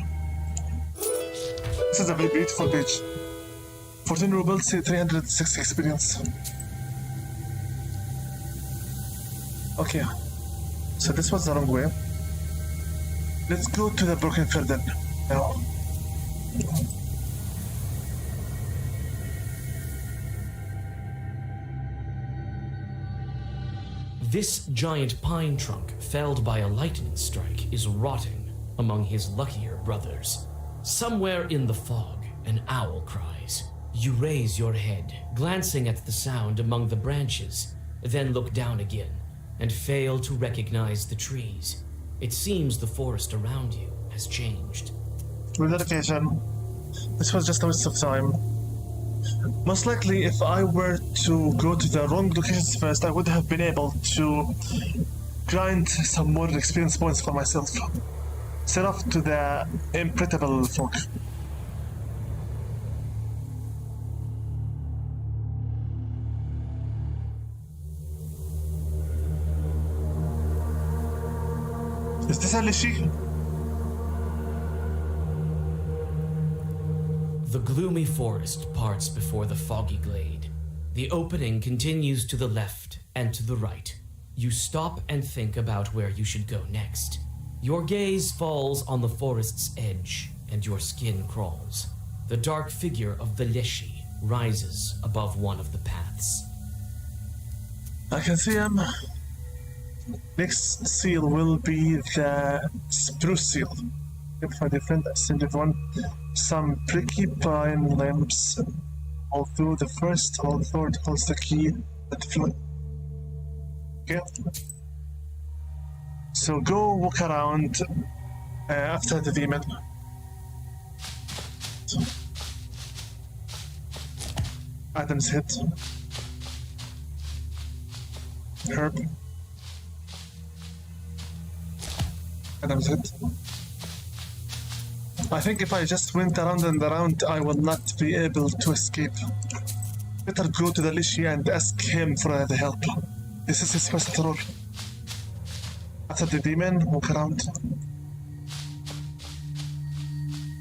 This is a very beautiful page. 14 rubles, 306 experience. Okay. So this was the wrong way. Let's go to the Broken Firden now. This giant pine trunk, felled by a lightning strike, is rotting among his luckier brothers. Somewhere in the fog, an owl cries. You raise your head, glancing at the sound among the branches, then look down again, and fail to recognize the trees. It seems the forest around you has changed. With dedication, this was just a waste of time. Most likely, if I were to go to the wrong locations first, I would have been able to grind some more experience points for myself. Set off to the impregnable folk. Is this Alishi? The gloomy forest parts before the foggy glade. The opening continues to the left and to the right. You stop and think about where you should go next. Your gaze falls on the forest's edge, and your skin crawls. The dark figure of the Leshy rises above one of the paths. I can see him. Next seal will be the spruce seal. If I defend ascended one, some pricky pine limbs. Although the first or third holds the key at the flood. Okay. So go walk around after the demon. Adam's hit. Herb. Adam's hit. I think if I just went around and around, I will not be able to escape. Better go to the Lishi and ask him for the help. This is his first role. After the demon, walk around.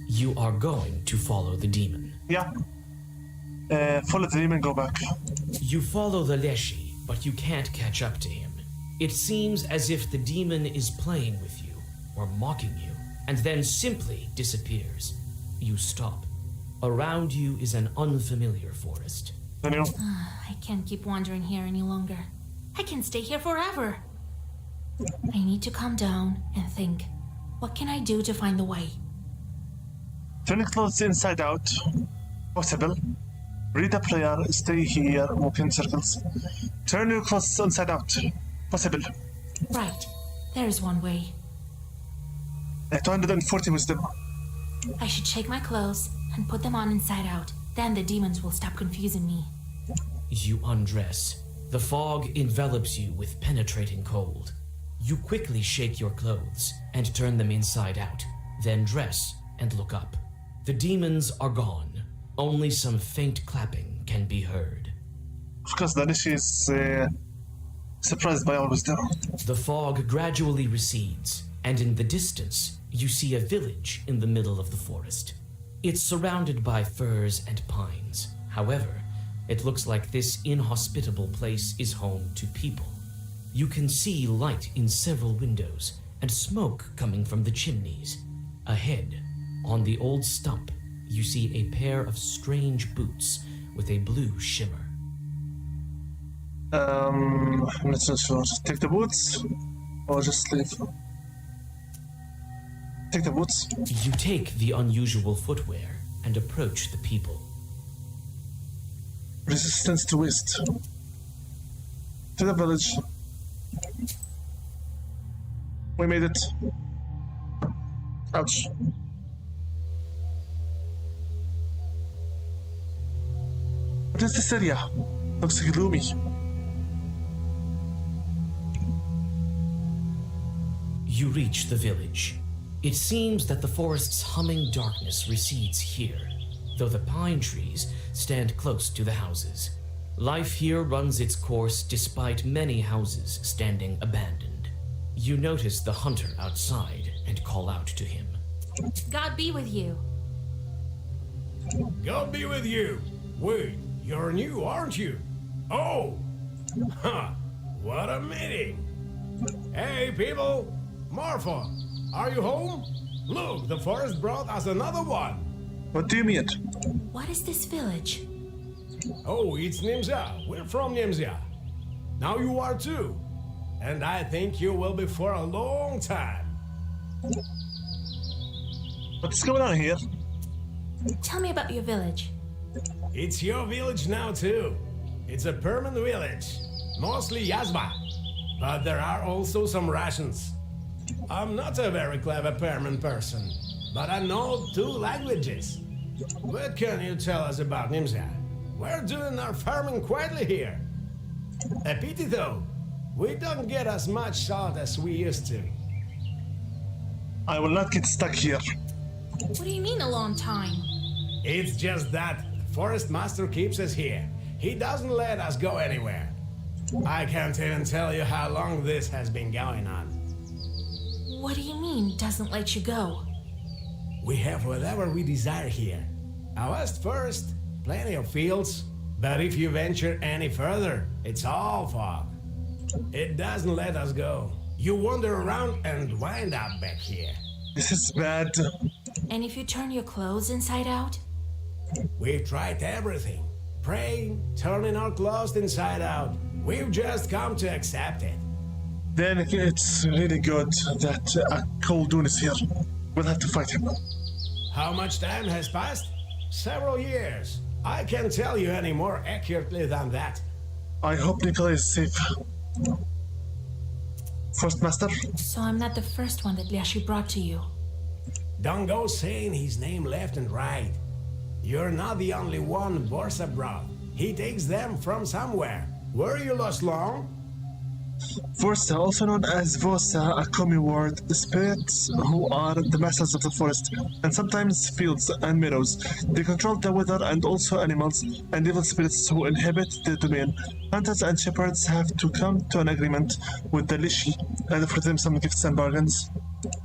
You are going to follow the demon. Yeah. Follow the demon, go back. You follow the Leshy, but you can't catch up to him. It seems as if the demon is playing with you, or mocking you, and then simply disappears. You stop. Around you is an unfamiliar forest. Daniel. I can't keep wandering here any longer. I can stay here forever. I need to calm down and think. What can I do to find the way? Turn your clothes inside out. Possible. Read a prayer, stay here, walk in circles. Turn your clothes inside out. Possible. Right. There's one way. 240 wisdom. I should shake my clothes and put them on inside out. Then the demons will stop confusing me. You undress. The fog envelops you with penetrating cold. You quickly shake your clothes and turn them inside out, then dress and look up. The demons are gone. Only some faint clapping can be heard. Of course, Danishi is surprised by our wisdom. The fog gradually recedes, and in the distance, you see a village in the middle of the forest. It's surrounded by firs and pines. However, It looks like this inhospitable place is home to people. You can see light in several windows and smoke coming from the chimneys. Ahead, on the old stump, you see a pair of strange boots with a blue shimmer. Let's just take the boots or just leave. Take the boots. You take the unusual footwear and approach the people. Resistance to waste. To the village. We made it. Ouch. What is this area? Looks gloomy. You reach the village. It seems that the forest's humming darkness recedes here, though the pine trees stand close to the houses. Life here runs its course despite many houses standing abandoned. You notice the hunter outside and call out to him. God be with you. God be with you. Wait, you're new, aren't you? Oh! Ha! What a meeting! Hey, people! Marfa, are you home? Look, the forest brought us another one. What do you mean? What is this village? Oh, it's Nimza. We're from Nimza. Now you are too. And I think you will be for a long time. What's going on here? Tell me about your village. It's your village now too. It's a permanent village. Mostly Yazba. But there are also some Russians. I'm not a very clever permanent person, but I know 2 languages. What can you tell us about Nimza? We're doing our farming quietly here. A pity though, we don't get as much salt as we used to. I will not get stuck here. What do you mean a long time? It's just that the forest master keeps us here. He doesn't let us go anywhere. I can't even tell you how long this has been going on. What do you mean, doesn't let you go? We have whatever we desire here. Our west first, plenty of fields, but if you venture any further, it's all fog. It doesn't let us go. You wander around and wind up back here. This is bad. And if you turn your clothes inside out? We've tried everything. Praying, turning our clothes inside out. We've just come to accept it. Then it's really good that Khaldun is here. We'll have to fight him. How much time has passed? Several years. I can't tell you any more accurately than that. I hope Nikolai is safe. First Master? So I'm not the first one that Lyashi brought to you. Don't go saying his name left and right. You're not the only one Borsa brought. He takes them from somewhere. Were you lost long? Vorsa, also known as Vosa, a Komi word, spirits who are the masters of the forest, and sometimes fields and meadows. They control the weather and also animals, and evil spirits who inhabit the domain. Hunters and shepherds have to come to an agreement with the Lishi and offer them some gifts and bargains.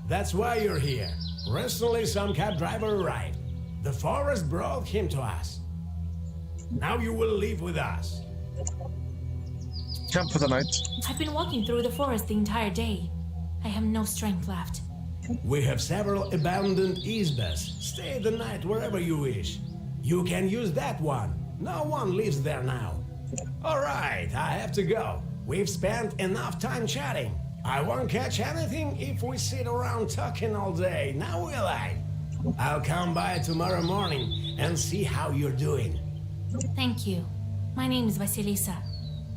That's why you're here. Recently, some cab driver arrived. The forest brought him to us. Now you will live with us. Camp for the night. I've been walking through the forest the entire day. I have no strength left. We have several abandoned izbas. Stay the night wherever you wish. You can use that one. No one lives there now. All right, I have to go. We've spent enough time chatting. I won't catch anything if we sit around talking all day, now will I? I'll come by tomorrow morning and see how you're doing. Thank you. My name is Vasilisa.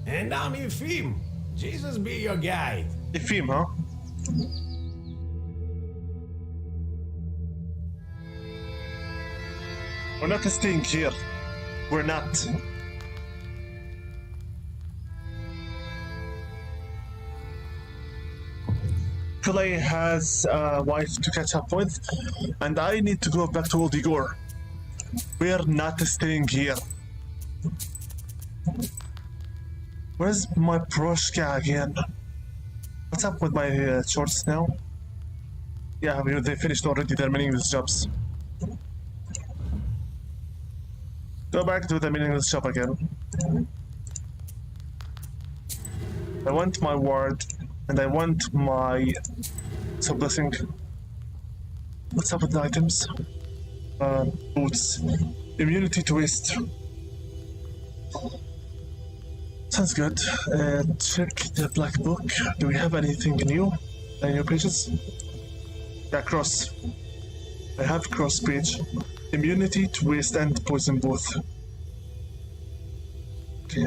And I'm Efim. Jesus be your guide. Efim, huh? We're not staying here. We're not. Nikolai has a wife to catch up with, and I need to go back to Old Igor. We're not staying here. Where's my Proshka again? What's up with my shorts now? Yeah, they finished already their meaningless jobs. Go back to the meaningless shop again. I want my ward, and I want my blessing. What's up with the items? Boots. Immunity to waste. Sounds good. Check the black book. Do we have anything new? Any new pages? Yeah, cross. I have cross page. Immunity to waste and poison both. Okay.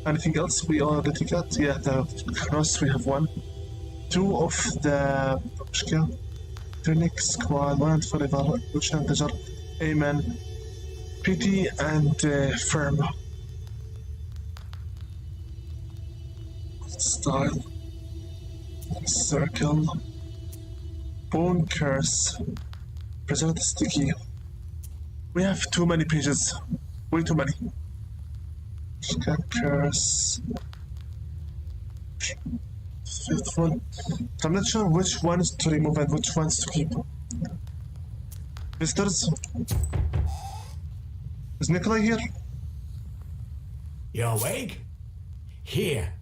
Anything else we already got? Yeah, the cross we have one. 2 of the tunic squad, 1 forever, Lucian Tajar, Amen, Pity and Firm. Style. Circle. Bone Curse. Present Sticky. We have too many pages. Way too many. Curse. 5th one. I'm not sure which ones to remove and which ones to keep. Visitors? Is Nikolai here? You awake? Here,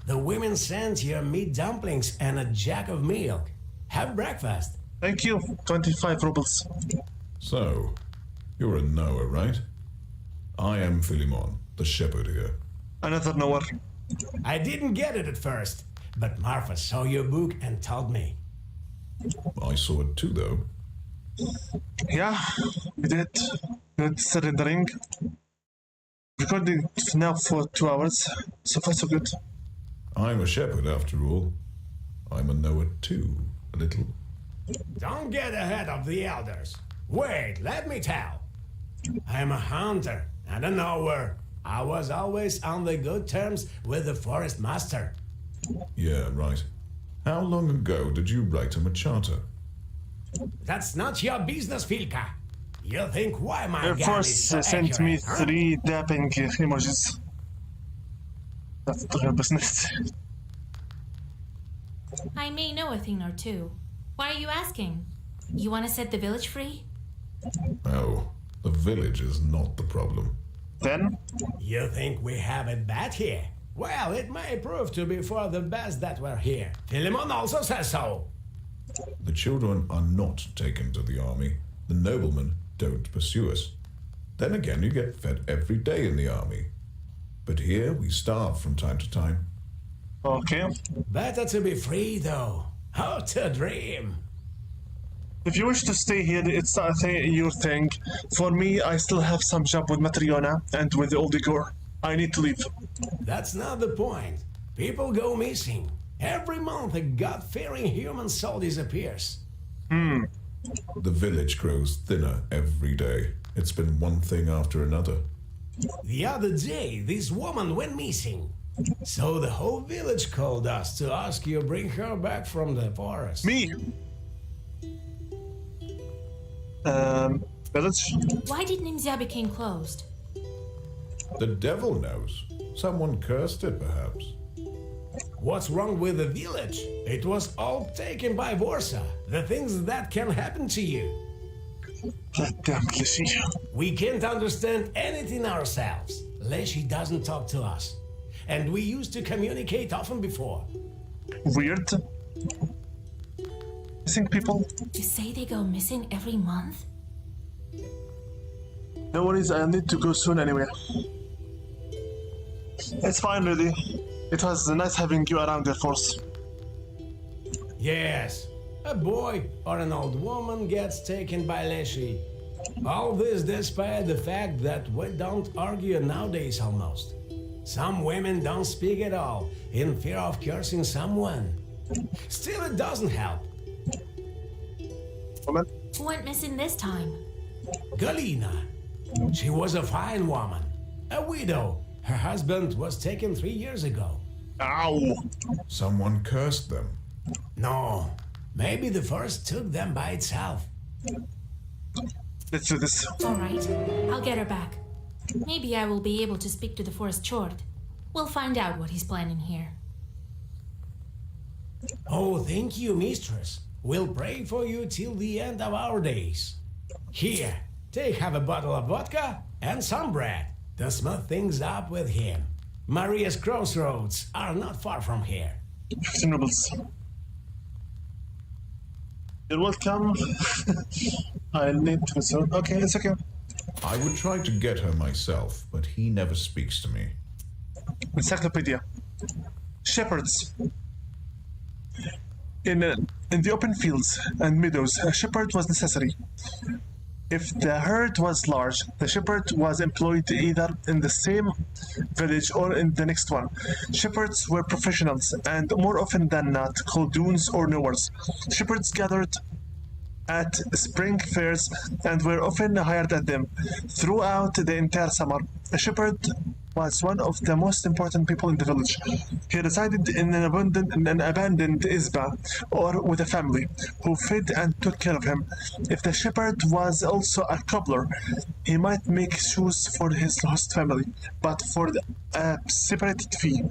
the women sent you meat dumplings and a jug of milk. Have breakfast. Thank you. 25 rubles. So, you're a knower, right? I am Philemon, the shepherd here. Another knower. I didn't get it at first, but Marfa saw your book and told me. I saw it too, though. Yeah, we did. Good surrendering. Recording now for 2 hours. So far, so good. I'm a shepherd, after all. I'm a knower too, a little. Don't get ahead of the elders. Wait, let me tell. I'm a hunter and a knower. I was always on the good terms with the forest master. Yeah, right. How long ago did you write him a charter? That's not your business, Filka. You think why my Air gun Force is so sent accurate, me huh? 3 dapping emojis. That's their business. I may know a thing or two. Why are you asking? You want to set the village free? Oh, the village is not the problem. Then? You think we have it bad here? Well, it may prove to be for the best that we're here. Philemon also says so. The children are not taken to the army. The noblemen don't pursue us. Then again, you get fed every day in the army. But here we starve from time to time. Okay. Better to be free, though. How to dream. If you wish to stay here, it's your thing. For me, I still have some job with Matriona and with the old Igor. I need to leave. That's not the point. People go missing. Every month a God-fearing human soul disappears. The village grows thinner every day. It's been one thing after another. The other day, this woman went missing. So the whole village called us to ask you bring her back from the forest. Me? Village? Why did Nimzia become closed? The devil knows. Someone cursed it, perhaps. What's wrong with the village? It was all taken by Vorsa. The things that can happen to you. That damn Leshy. We can't understand anything ourselves. Leshy doesn't talk to us. And we used to communicate often before. Weird. Missing people? You say they go missing every month? No worries, I need to go soon anyway. It's fine, really. It was nice having you around, Air Force. Yes, a boy or an old woman gets taken by Leshy. All this despite the fact that we don't argue nowadays almost. Some women don't speak at all, in fear of cursing someone. Still, it doesn't help. Woman? Who went missing this time? Galina. She was a fine woman. A widow. Her husband was taken 3 years ago. Ow! Someone cursed them. No, maybe the forest took them by itself. Let's do this. All right, I'll get her back. Maybe I will be able to speak to the forest chord. We'll find out what he's planning here. Oh, thank you, mistress. We'll pray for you till the end of our days. Here, take have a bottle of vodka and some bread to smooth things up with him. Maria's crossroads are not far from here. 15 rubles. You're welcome. I need to return. Okay, it's okay. I would try to get her myself, but he never speaks to me. Encyclopedia. Shepherds. In the open fields and meadows, a shepherd was necessary. If the herd was large, the shepherd was employed either in the same village or in the next one. Shepherds were professionals and more often than not coldoons or knowers. Shepherds gathered at spring fairs and were often hired at them. Throughout the entire summer, a shepherd was one of the most important people in the village. He resided in an abandoned izba or with a family who fed and took care of him. If the shepherd was also a cobbler, he might make shoes for his host family, but for a separated fee.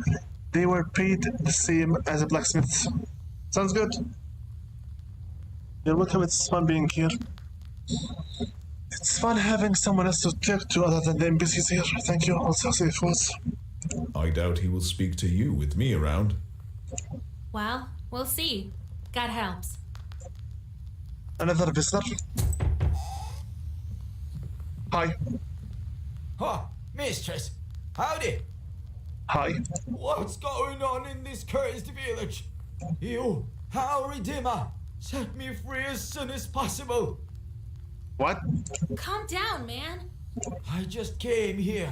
They were paid the same as a blacksmith. Sounds good. You're welcome, it's fun being here. It's fun having someone else to talk to other than the NPCs here. Thank you, also safe was. I doubt he will speak to you with me around. Well, we'll see. God helps. Another visitor. Hi. Oh, mistress. Howdy. Hi. What's going on in this cursed village? You, our Redeemer, set me free as soon as possible. What? Calm down, man. I just came here,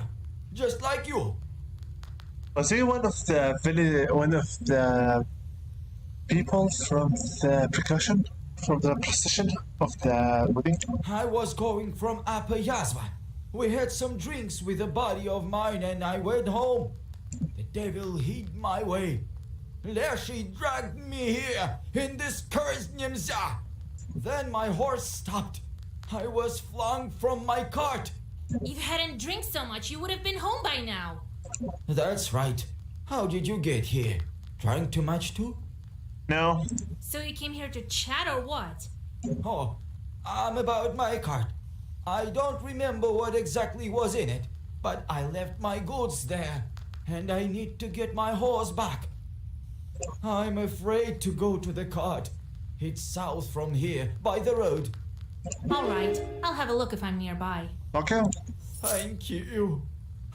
just like you. Was he one of the people from the precaution, from the procession of the wedding? I was going from Upper Yazva. We had some drinks with a buddy of mine and I went home. The devil hid my way. There she dragged me here in this cursed Nimza. Then my horse stopped. I was flung from my cart. If you hadn't drank so much, you would have been home by now. That's right. How did you get here? Drank too much too? No. So you came here to chat or what? Oh, I'm about my cart. I don't remember what exactly was in it, but I left my goods there, and I need to get my horse back. I'm afraid to go to the cart. It's south from here, by the road. All right, I'll have a look if I'm nearby. Okay. Thank you.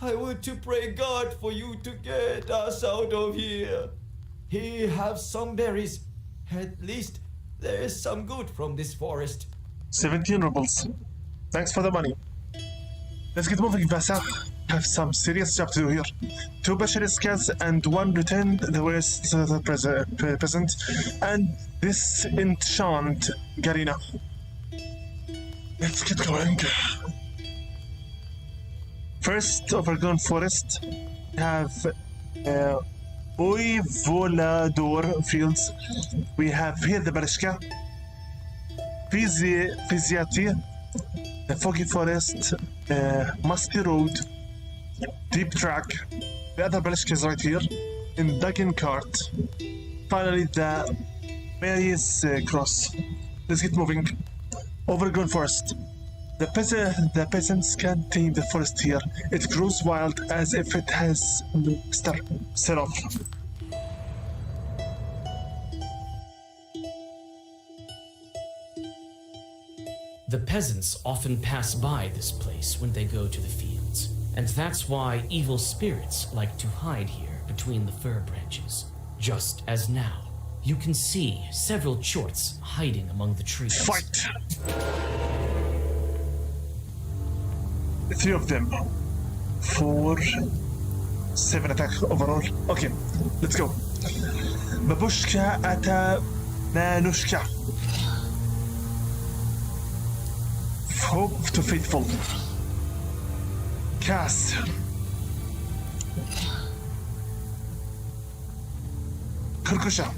I want to pray God for you to get us out of here. He have some berries. At least there is some good from this forest. 17 rubles. Thanks for the money. Let's get moving, Vasa. Have some serious job to do here. 2 bachelor skills and 1 returned the rest to the present. And this enchant Garina. Let's get going. First, Overgrown Forest. Have Volador Fields. We have here the Barishka. Fiziati. The Foggy Forest. Musty Road. Deep Track. The other Barishka is right here. In Duggan Cart. Finally, the Mary's Cross. Let's get moving. Overgrown Forest. The peasants can't tame the forest here. It grows wild as if it has set off. The peasants often pass by this place when they go to the fields, and that's why evil spirits like to hide here between the fir branches. Just as now, you can see several chorts hiding among the trees. Fight! 3 of them. 4, 7 attack overall. Okay, let's go. Babushka ata Manushka. Hope to faithful. Cast. Kurkusha.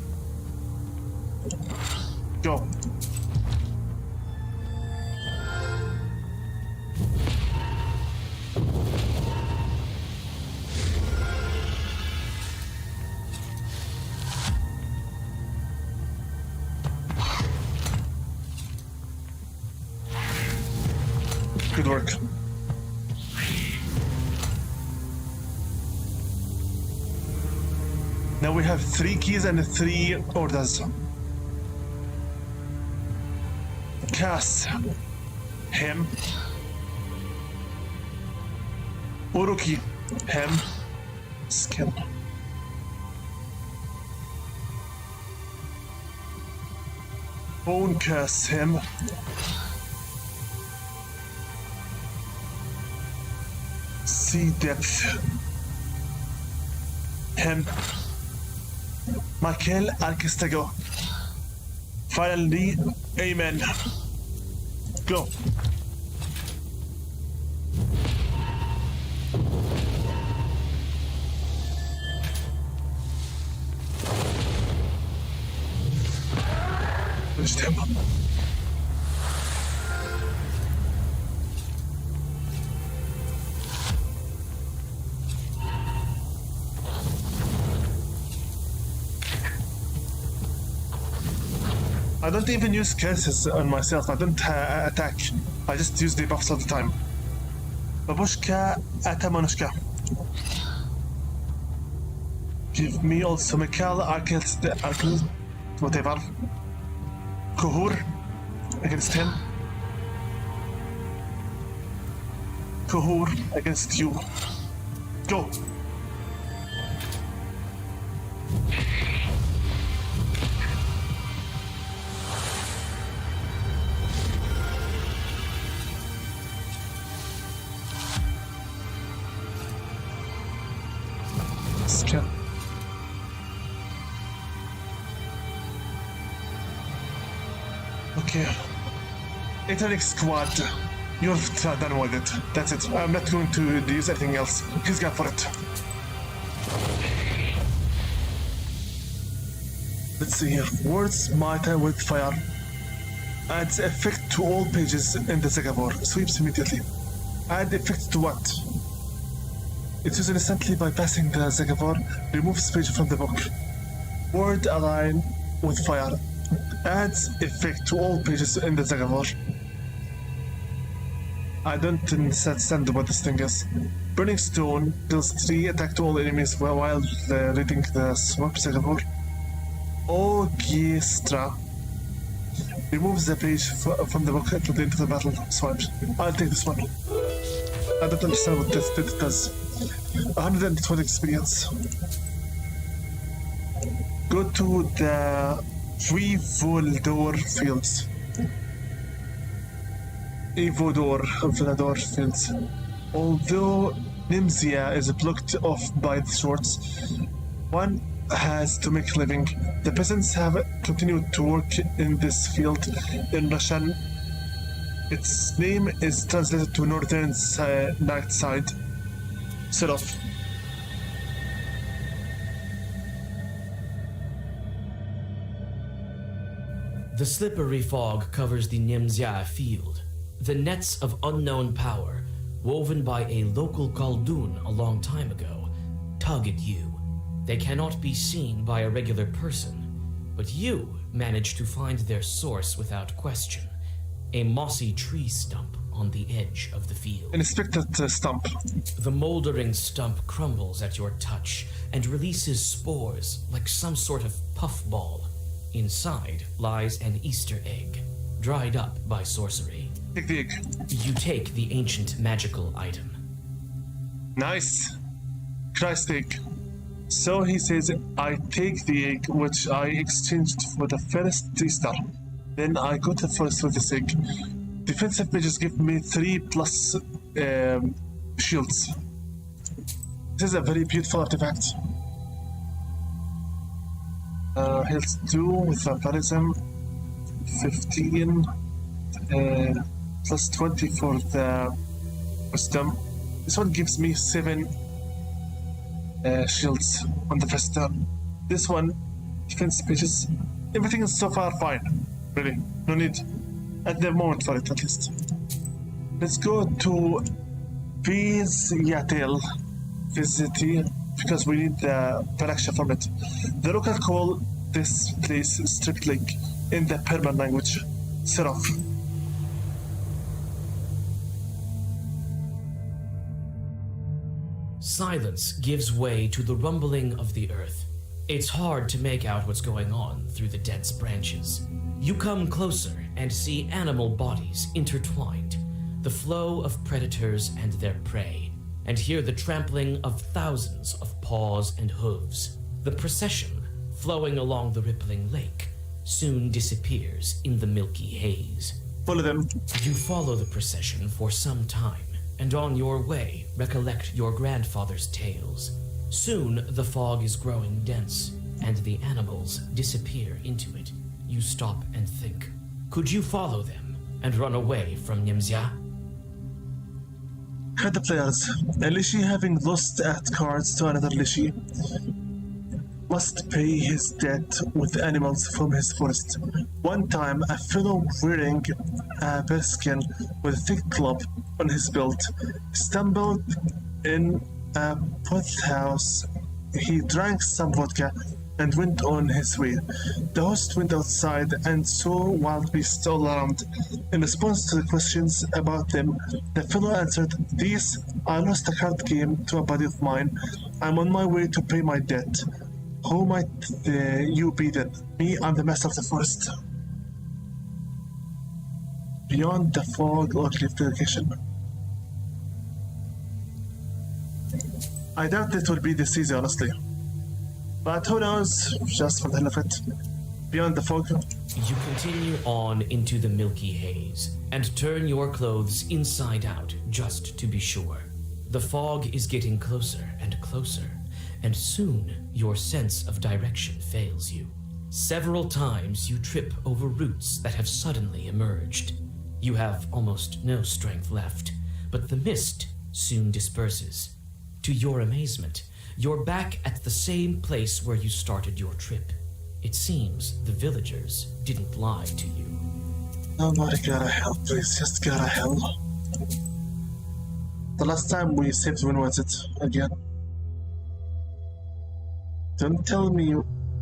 Go. Good work. Now we have 3 keys and 3 orders. Cass. Him. Uruki. Him. Skin. Bone Cass. Him. Sea Depth. Him. Michael Archistego. Finally, amen. Go. Finished him. I don't even use curses on myself. I don't attack. I just use debuffs all the time. Babushka Atamanushka. Give me also Mikhail Arkel, whatever. Kuhur against him. Kuhur against you. Go. Scan. Okay. Etheric Squad. You're done with it. That's it. I'm not going to use anything else. He's gone for it. Let's see here. Words Mighty with Fire. Adds effect to all pages in the Zagabor. Sweeps immediately. Add effect to what? It's used instantly by passing the Zagabor. Removes page from the book. Word Align with Fire. Adds effect to all pages in the Zagabor. I don't understand what this thing is. Burning Stone deals 3 attack to all enemies while reading the Swap Zagabor. Ogistra removes the page from the book until the end of the battle. Swipe. I'll take this one. I don't understand what this does. 120 experience. Go to the Evoldor Fields. Evoldor Fields. Although Nimzia is blocked off by the swords, one has to make a living. The peasants have continued to work in this field in Russian. Its name is translated to Northern Night Side. Set off. The slippery fog covers the Nimzia field. The nets of unknown power, woven by a local Khaldun a long time ago, tug at you. They cannot be seen by a regular person, but you manage to find their source without question. A mossy tree stump on the edge of the field. Inspect that stump. The moldering stump crumbles at your touch and releases spores like some sort of puffball. Inside lies an Easter egg, dried up by sorcery. Take the egg. You take the ancient magical item. Nice. Christ egg. So he says, I take the egg which I exchanged for the first Easter. Then I go to the forest with this egg. Defensive pages give me 3 plus shields. This is a very beautiful artifact. Health 2 with vampirism. 15 plus 20 for the wisdom. This one gives me 7 shields on the first turn. This one, defense pages. Everything is so far fine. Really, no need at the moment for it, at least. Let's go to Viziatel, because we need the Paraksha from it. The local call this place Strip Lake in the Persian language. Set off. Silence gives way to the rumbling of the earth. It's hard to make out what's going on through the dense branches. You come closer and see animal bodies intertwined, the flow of predators and their prey, and hear the trampling of thousands of paws and hooves. The procession, flowing along the rippling lake, soon disappears in the milky haze. Follow them. You follow the procession for some time, and on your way recollect your grandfather's tales. Soon the fog is growing dense, and the animals disappear into it. You stop and think. Could you follow them and run away from Nimzia? Head the players. A Lishi having lost at cards to another Lishi must pay his debt with animals from his forest. One time, a fellow wearing a bearskin with a thick club on his belt stumbled in a pothouse. He drank some vodka and went on his way. The host went outside and saw wild beasts all around. In response to the questions about them, the fellow answered, "These, I lost a card game to a buddy of mine. I'm on my way to pay my debt. Who might you be then?" "Me, I'm the master of the forest." Beyond the fog or cliff delegation. I doubt it will be this easy, honestly. But who knows, just for the hell of it. Beyond the fog. You continue on into the milky haze and turn your clothes inside out just to be sure. The fog is getting closer and closer, and soon your sense of direction fails you. Several times you trip over roots that have suddenly emerged. You have almost no strength left, but the mist soon disperses. To your amazement, you're back at the same place where you started your trip. It seems the villagers didn't lie to you. Nobody gotta help, please. Just gotta help. The last time we saved, when was it? Again? Don't tell me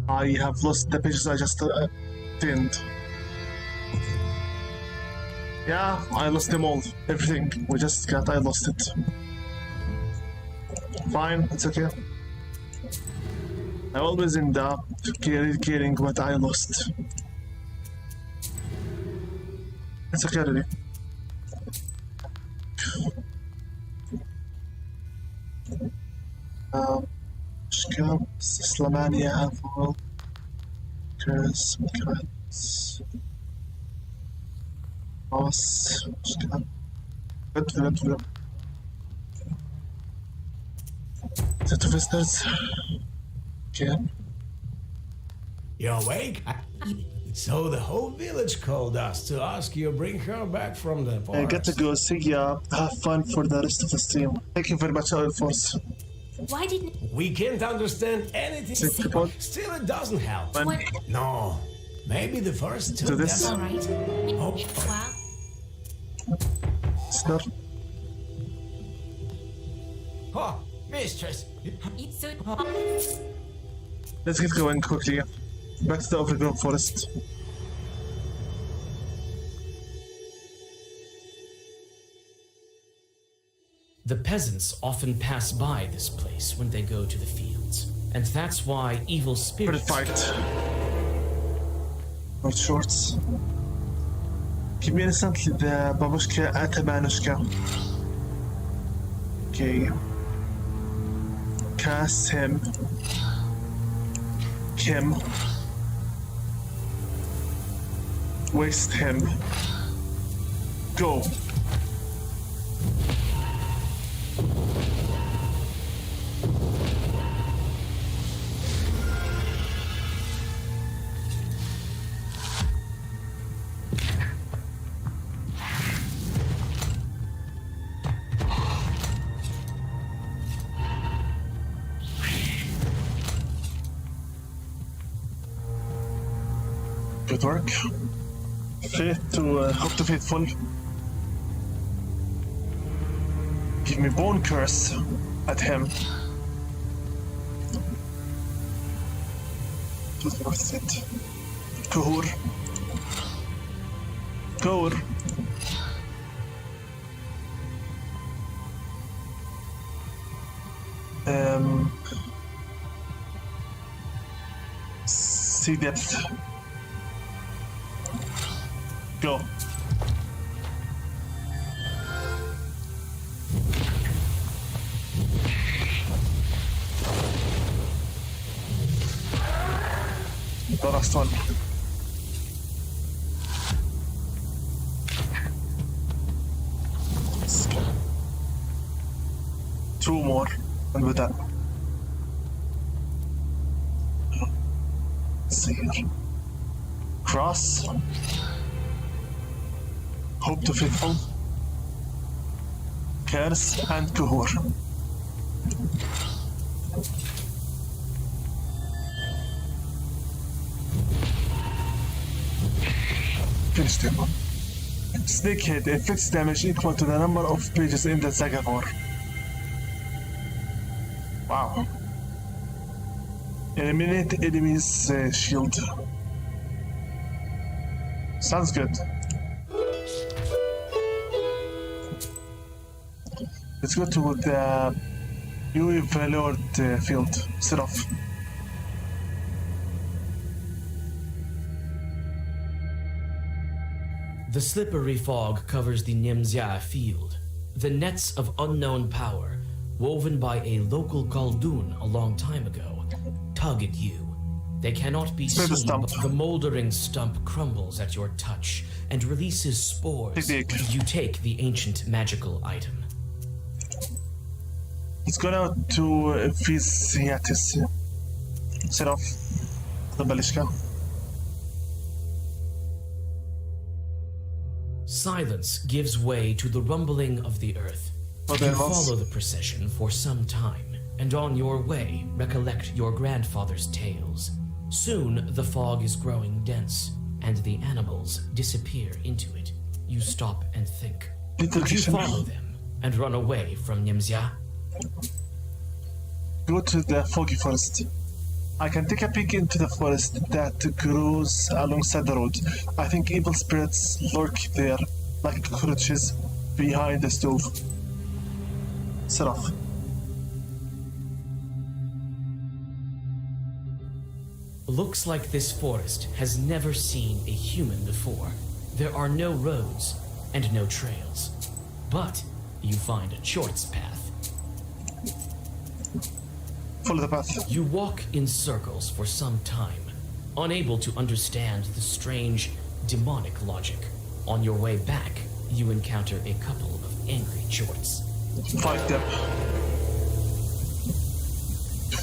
I have lost the pages I just didn't. Yeah, I lost them all. Everything we just got, I lost it. Fine, it's okay. I always end up getting what I lost. It's okay, really. Shkab, Slamania, Avol, Curse, Mechanics, Boss, Shkab. Good. The two visitors. Okay. You awake? So the whole village called us to ask you bring her back from the forest. I got to go. See ya. Have fun for the rest of the stream. Thank you very much, Oil Force. Why didn't... We can't understand anything. Still, it doesn't help. What? No. Maybe the first two. Do this. All right. Oh. Well, Snap. Oh, mistress. it's so... Let's get going quickly. Back to the overgrown forest. The peasants often pass by this place when they go to the fields, and that's why evil For the spirits... fight. Short shorts. Give me instantly the babushka Atamanushka. Okay. Cast him. Kim. Waste him. Go. Good work. Faith to hope to faithful. Give me bone curse at him. It was worth it. Kahur. Kahur. See depth. Go. The last one. Let's go. 2 more, and we're done. Let's see here. Cross. Hope to Faithful. Curse and Kuhur. Finish them. Snakehead inflicts damage equal to the number of pages in the Zagavor. Wow. Eliminate enemy's shield. Sounds good. Let's go to the new Valord field. Set off. The slippery fog covers the Nimzia field. The nets of unknown power, woven by a local Khaldun a long time ago, tug at you. They cannot be Spare the seen, stump. but the moldering stump crumbles at your touch and releases spores. Dig. You take the ancient magical item. Let's go now to Viziatis. Set off the Balishka. Silence gives way to the rumbling of the earth. Oh, You there was. follow the procession for some time, and on your way, recollect your grandfather's tales. Soon, the fog is growing dense, and the animals disappear into it. You stop and think. Little Would you kitchen. follow them and run away from Nimzia? Go to the foggy forest. I can take a peek into the forest that grows alongside the road. I think evil spirits lurk there, like cockroaches behind the stove. Set off. Looks like this forest has never seen a human before. There are no roads and no trails. But you find a short's path. Follow the path. You walk in circles for some time, unable to understand the strange, demonic logic. On your way back, you encounter a couple of angry jorts. Fight them.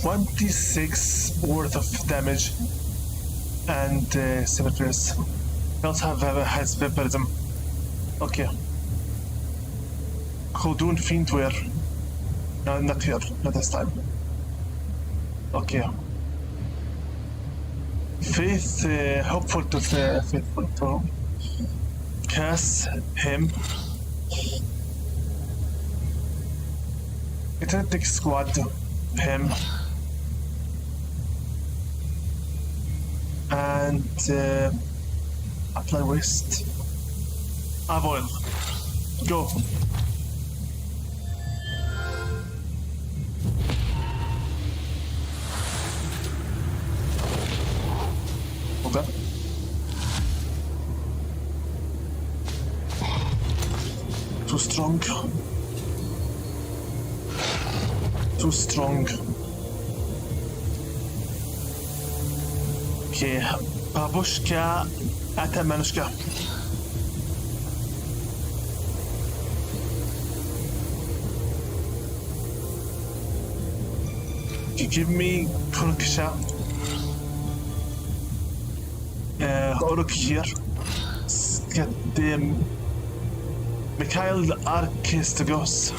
26 worth of damage and 7 fears. He also has vampirism. Okay. Khaldun Fiend where? No, not here. Not this time. Okay. Faith, hopeful to faithful to curse him. Kinetic squad him. And apply waste. Avoil. Go. Okay. Too strong. Too strong. Okay. Babushka Atamanushka. Give me Kurksha. Uruk here. Get the Mikhail Arkistagos.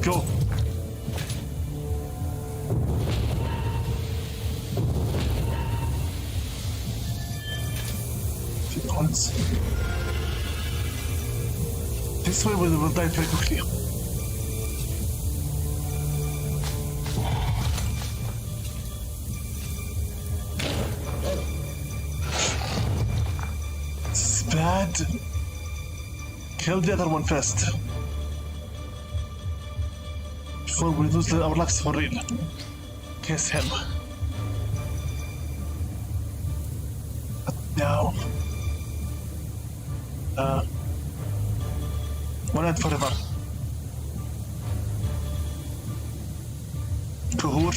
Go. Points. This way we'll die very quickly. This is bad. Kill the other one first. Before we lose our lives for real. Kiss him. Now. One and forever. Cahur.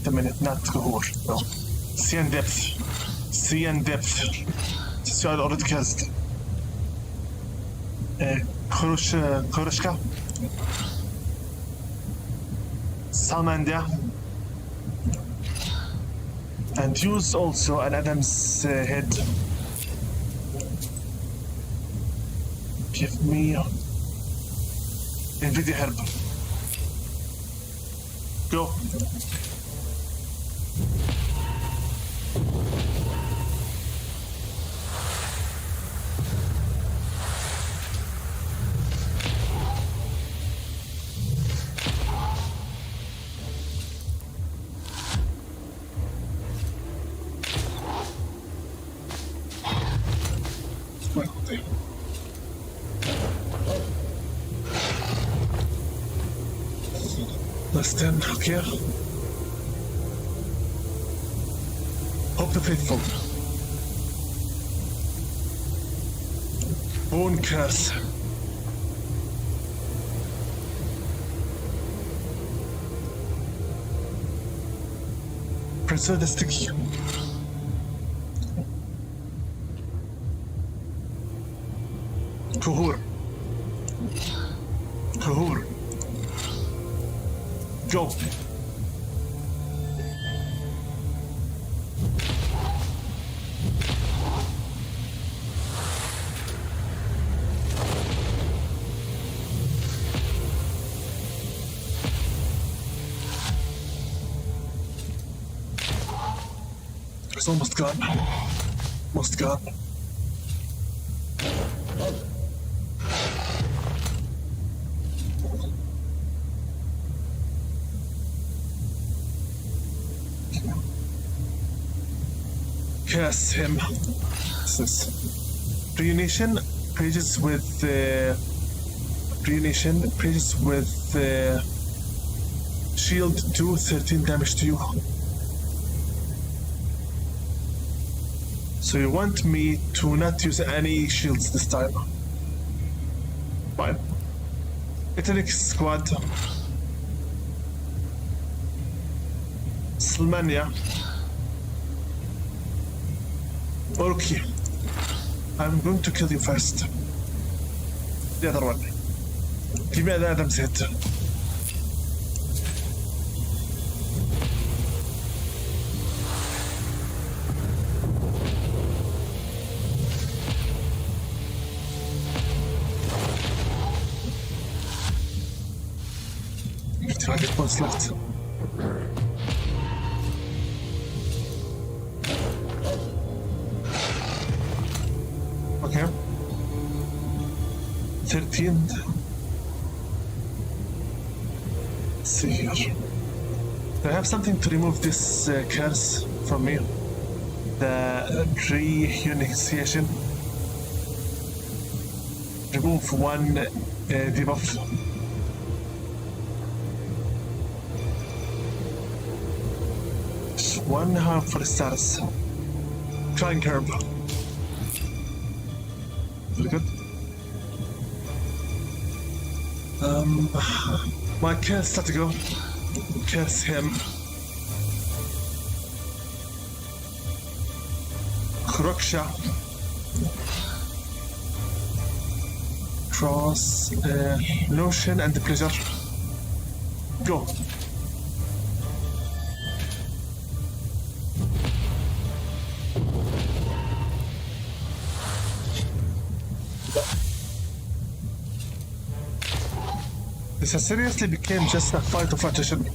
The minute, not Cahur. No. Sea and depth. Sea and depth. This you already cast. Kurushka. Salmandia. And use also an Adam's head. Give me Nvidia herb. Go. Less than, okay. Hope the faithful. Bone curse. Preserve the sticky. Cahur. Cahur. Go. It's almost gone. Almost gone. Curse him. This is Reunition pages with Reunition pages with shield do 13 damage to you. So you want me to not use any shields this time? Fine. Ethnic squad. Salmania. Okay. I'm going to kill you first. The other one. Give me the Adam's head. Target points left. Okay. 13. Let's see here. Do I have something to remove this curse from me? The reunification. Remove one debuff. One harmful status. Trying herb. Very good. My curse had to go. Curse him. Kruksha. Cross, notion and pleasure. Go. This has seriously became just a fight of attrition.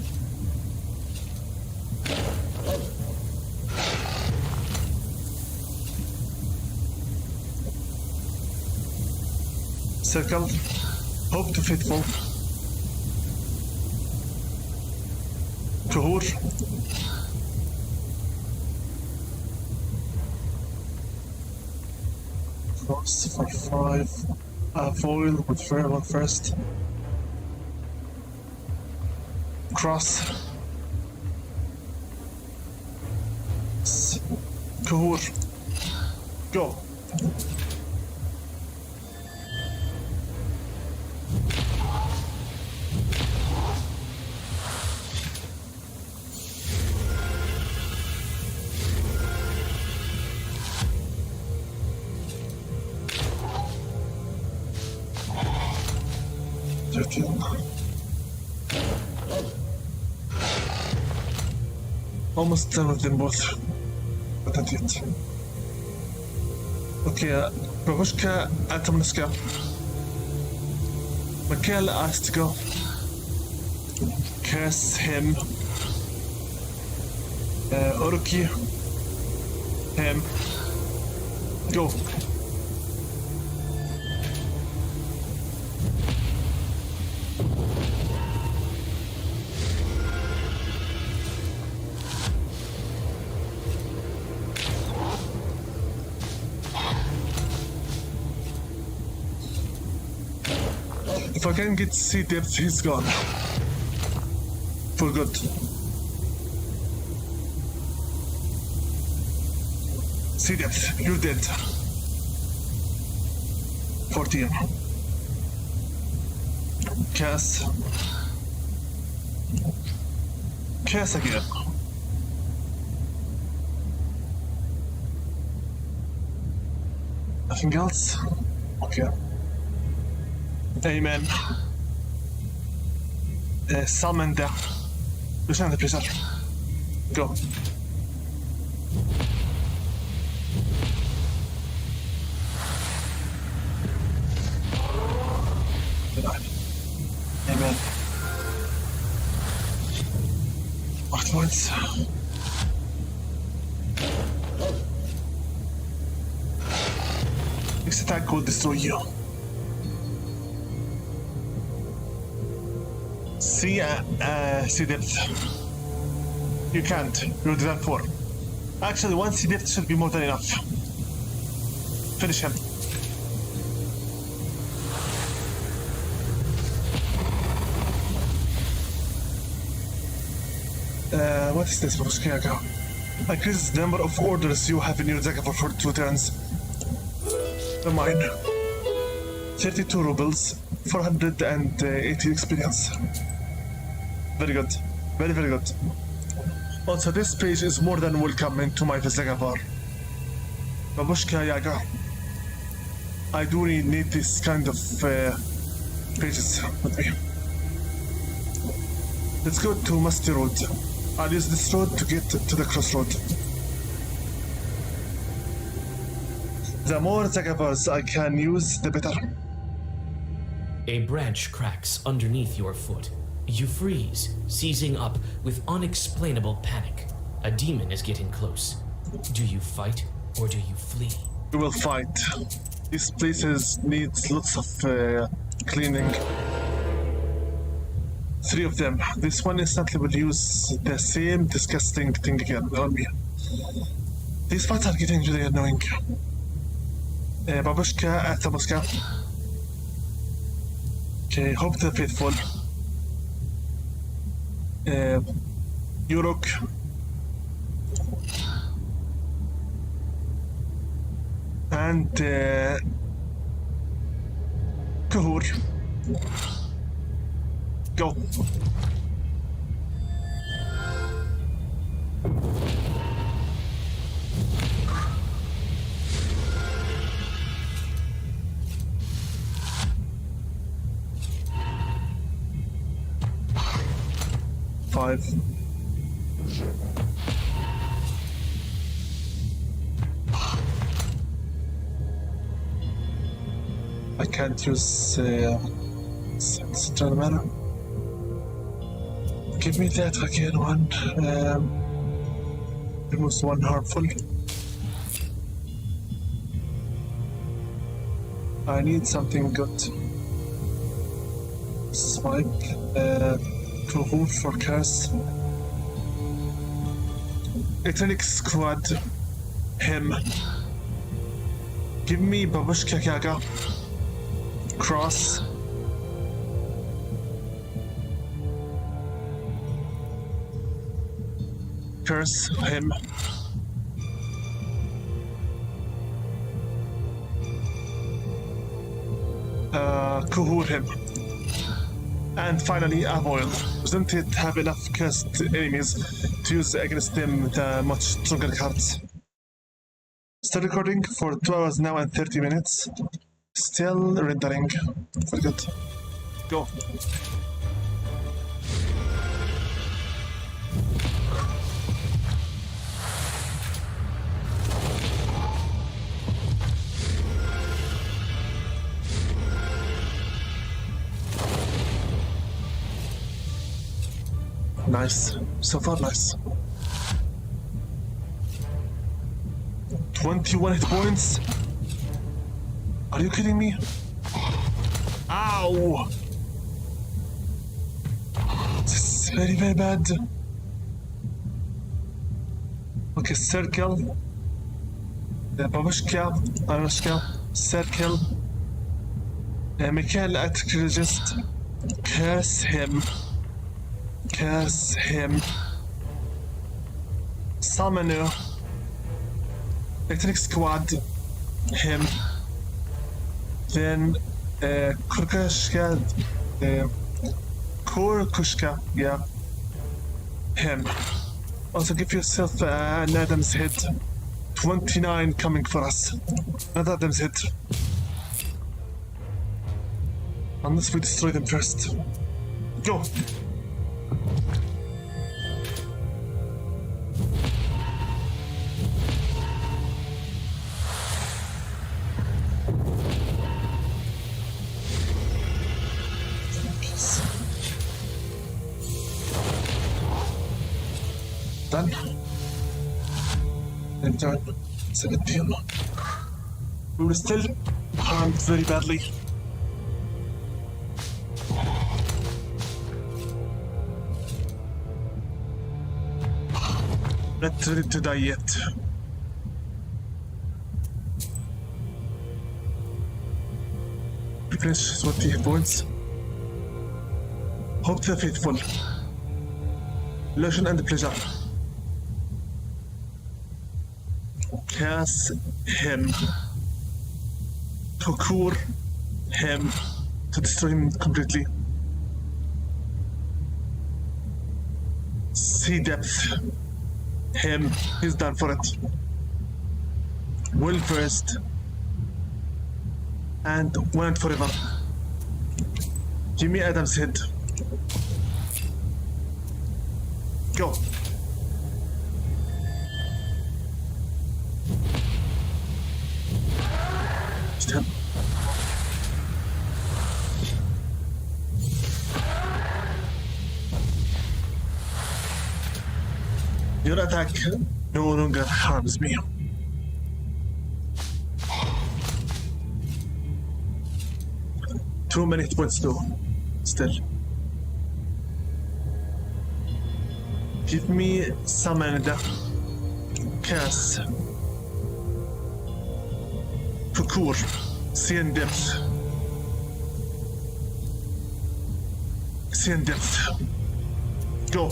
Circle. Hope to faithful. Cahur. Cross for 5. Foil with farewell first. Cross. Kahur. Go. Almost done with them both, but not yet. Okay, Babushka Atomniska. Mikhail asked to go. Curse him. Uruki. Him. Go. If I can get sea depth, he's gone. For good. Sea depth, you're dead. 14. Cass. Cass again. Nothing else? Okay. Amen. Summon them. Listen the pressure. Go. Amen. Wacht once. This attack will destroy you. See depth. You can't. You're done for. Actually, one sea depth should be more than enough. Finish him. What is this, Babushka? Increases the number of orders you have in your Zagabor for 2 turns. Mine. 32 rubles, 480 experience. Very good. Very, very good. Also, this page is more than welcome into my Zagabor. Babushka Yaga. I do need this kind of pages with me. Let's go to Musty Road. I'll use this road to get to the crossroad. The more Zagabors I can use, the better. A branch cracks underneath your foot. You freeze, seizing up with unexplainable panic. A demon is getting close. Do you fight or do you flee? We will fight. These places need lots of cleaning. 3 of them. This one instantly will use the same disgusting thing again on me. These fights are getting really annoying. Babushka Atamuska. Okay, Hope the Faithful. Yuruk. And Kahur. Go. Five. I can't use Central Mana. Give me that again, one. Removes 1 harmful. I need something good. Swipe. Kahur for curse. Ethnic Squad. Him. Give me Babushka Yaga. Cross. Curse him. cohort him. And finally, Avoil. Doesn't it have enough cursed enemies to use against them with much stronger cards? Still recording for 2 hours now and 30 minutes. Still rendering. Very good. Go. Nice. So far, nice. 21 hit points. Are you kidding me? Ow! This is very, very bad. Okay, circle. Babushka, Anushka, circle. Mikhail archaeologist. Curse him. Curse him. Summoner. Electric squad. Him. Then Kurkushka. Kurkushka. Yeah. Him. Also give yourself an Adam's head. 29 coming for us. Another Adam's head. Unless we destroy them first. Go! Done. And done. 17. We were still harmed very badly. Not ready to die yet. Replenish 20 hit points. Hope the faithful. Illusion and pleasure. Curse him. To cure him. To destroy him completely. See depth. Him. He's done for it. Will first. And one and forever. Give me Adam's head. Go. Stand. Your attack no longer harms me. Too many hit points though. Still. Give me summoned curse. Procure. See in depth. See in depth. Go.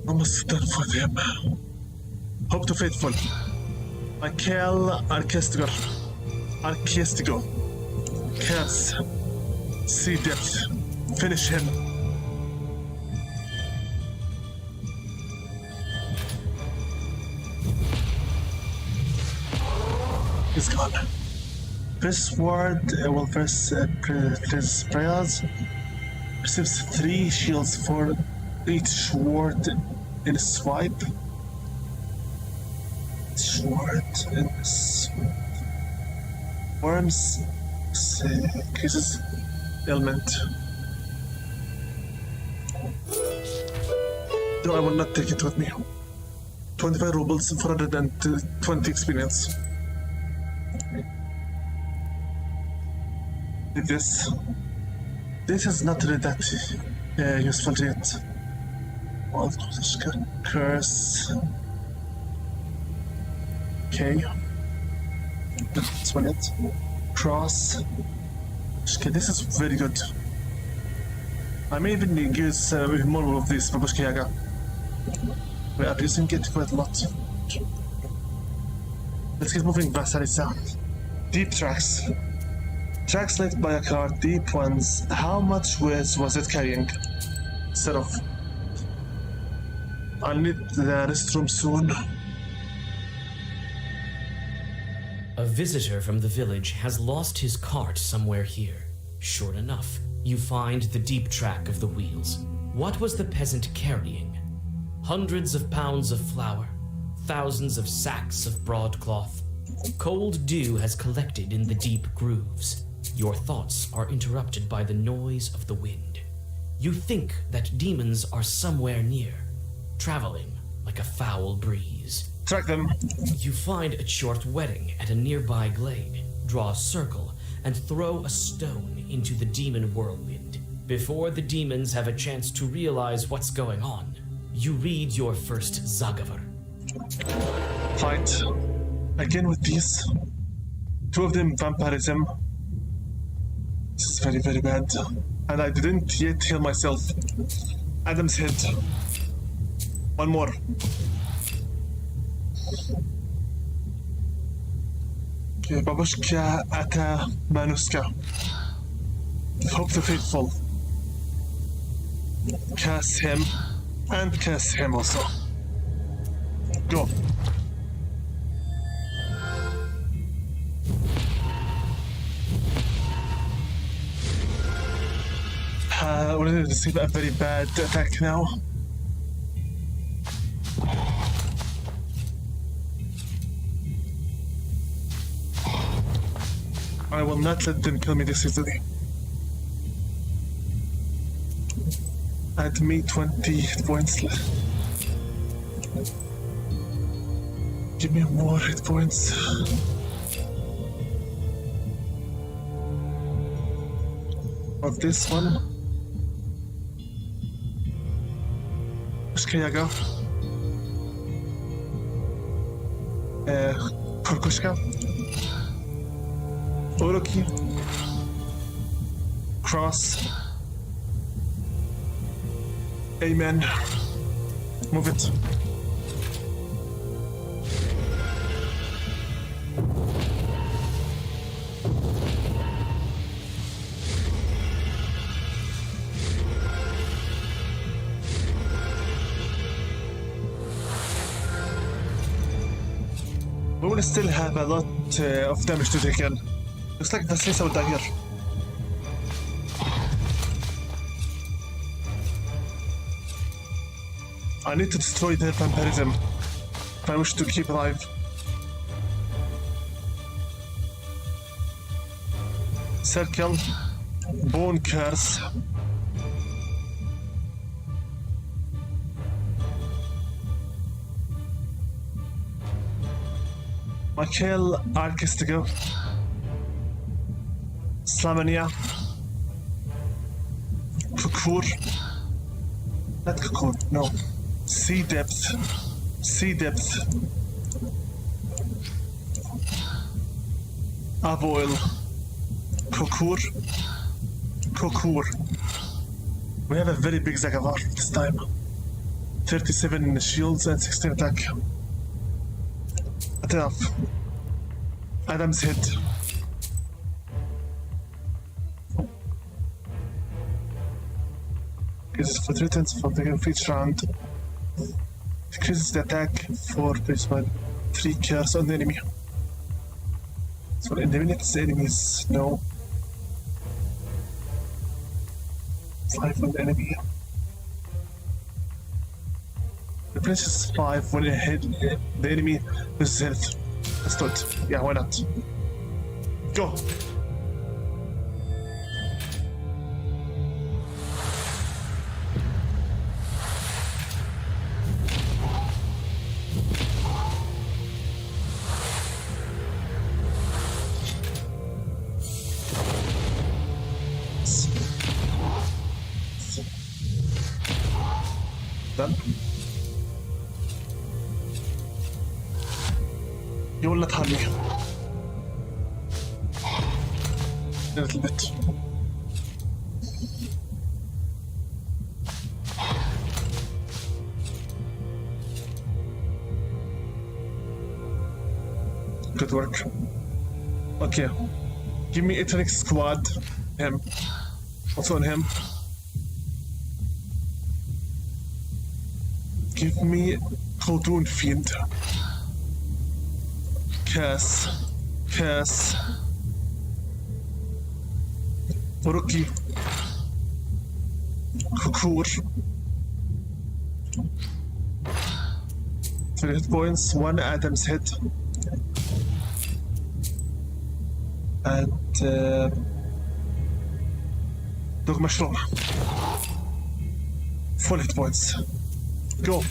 Almost done for them. Hope to faithful. Michael Archestigo. Curse. See depth. Finish him. He's gone. Press word will press prayers. Receives 3 shields for each word in a swipe. Sword in a swipe. Worms increases ailment. No, I will not take it with me. 25 rubles, 420 experience. This is not really that useful yet. Curse. Okay. This one it. Cross. Okay, this is very good. I may even use more of this babushka yaga. We are using it quite a lot. Let's get moving, Vasarisa. Deep tracks. Tracks left by a car, deep ones. How much weight was it carrying? Set off. I'll need the restroom soon. A visitor from the village has lost his cart somewhere here. Sure enough, you find the deep track of the wheels. What was the peasant carrying? Hundreds of pounds of flour, thousands of sacks of broadcloth. Cold dew has collected in the deep grooves. Your thoughts are interrupted by the noise of the wind. You think that demons are somewhere near, traveling like a foul breeze. Track them. You find a short wedding at a nearby glade, draw a circle, and throw a stone into the demon whirlwind. Before the demons have a chance to realize what's going on, you read your first Zagavar. Fight. Again with these. Two of them vampirism. This is very, very bad. And I didn't yet heal myself. Adam's head. One more. Okay, Babushka, Aka, Manuska. Hope the faithful. Cast him, and cast him also. Go. We're going to receive a very bad attack now. I will not let them kill me this easily. Add me 20 hit points. Give me more hit points. Of this one. Shkayaga. Korkushka. Oroki. Cross. Amen. Move it. We will still have a lot of damage to take in. Looks like Vasilisa will die here. I need to destroy their vampirism if I wish to keep alive. Circle, Bone Curse. Michael Arkistigo. Slamania. Kukur. Not Kukur, no. Sea Depth. Sea Depth. Avoil. Kukur. Kukur. We have a very big Zagavar this time. 37 shields and 16 attack. Enough. Adam's hit. Increases for 3 turns for the each round. Decreases the attack for based by 3 curse on the enemy. So eliminates enemies, no. 5 on the enemy. Replaces 5 when it hit the enemy with health. Let's do it. Yeah, why not? Go! Done. You will not harm me. A little bit. Good work. Okay. Give me Ethnic Squad. Him. Also on him. Give me Khaldun Fiend. Cass. Rookie. Kukur. 3 hit points, 1 Adam's hit. And Dog Mushroom. 4 hit points. Go.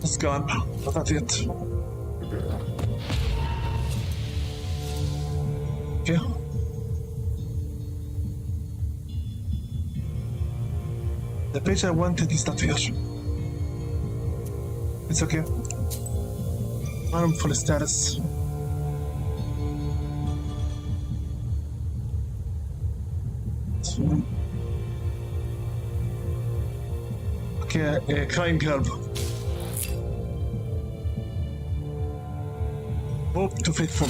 It's gone. But not yet. Okay. The page I wanted is not here. It's okay. Harmful status. Okay, crying herb. Hope to faithful.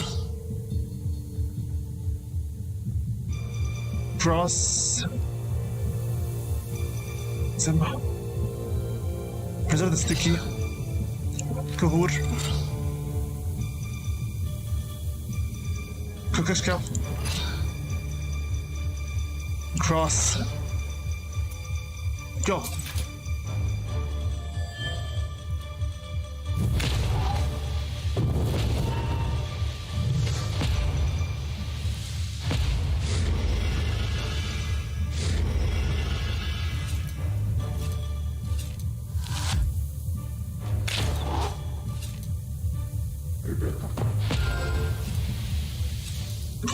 Cross. Zimba. Preserve the sticky. Kahur. Kukashka. Cross. Go.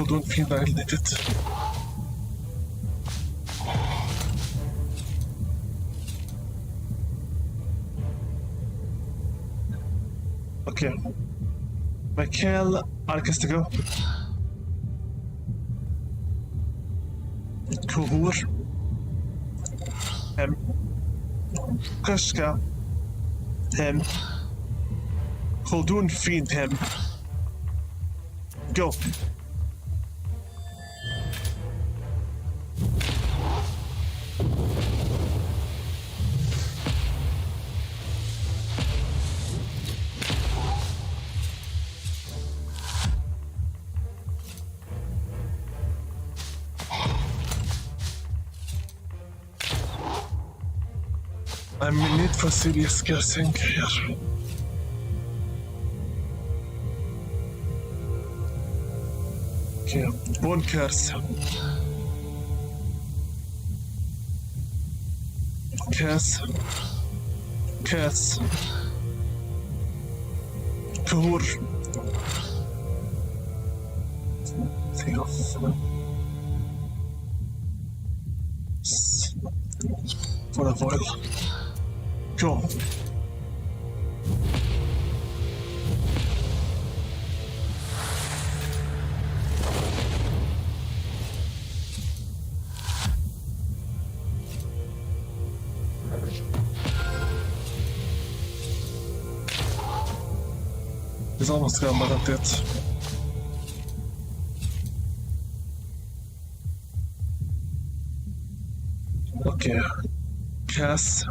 Don't feel violated. Okay. Michael Arcastigo. Kuhur. Hem. Kashka. Hem. Khaldun Fiend him. Go. I'm in need for serious cursing here. Okay, bone curse. Curse. Curse. Kahur. Think of for a foil. Go. He's almost gone, but not yet. Okay. Cass.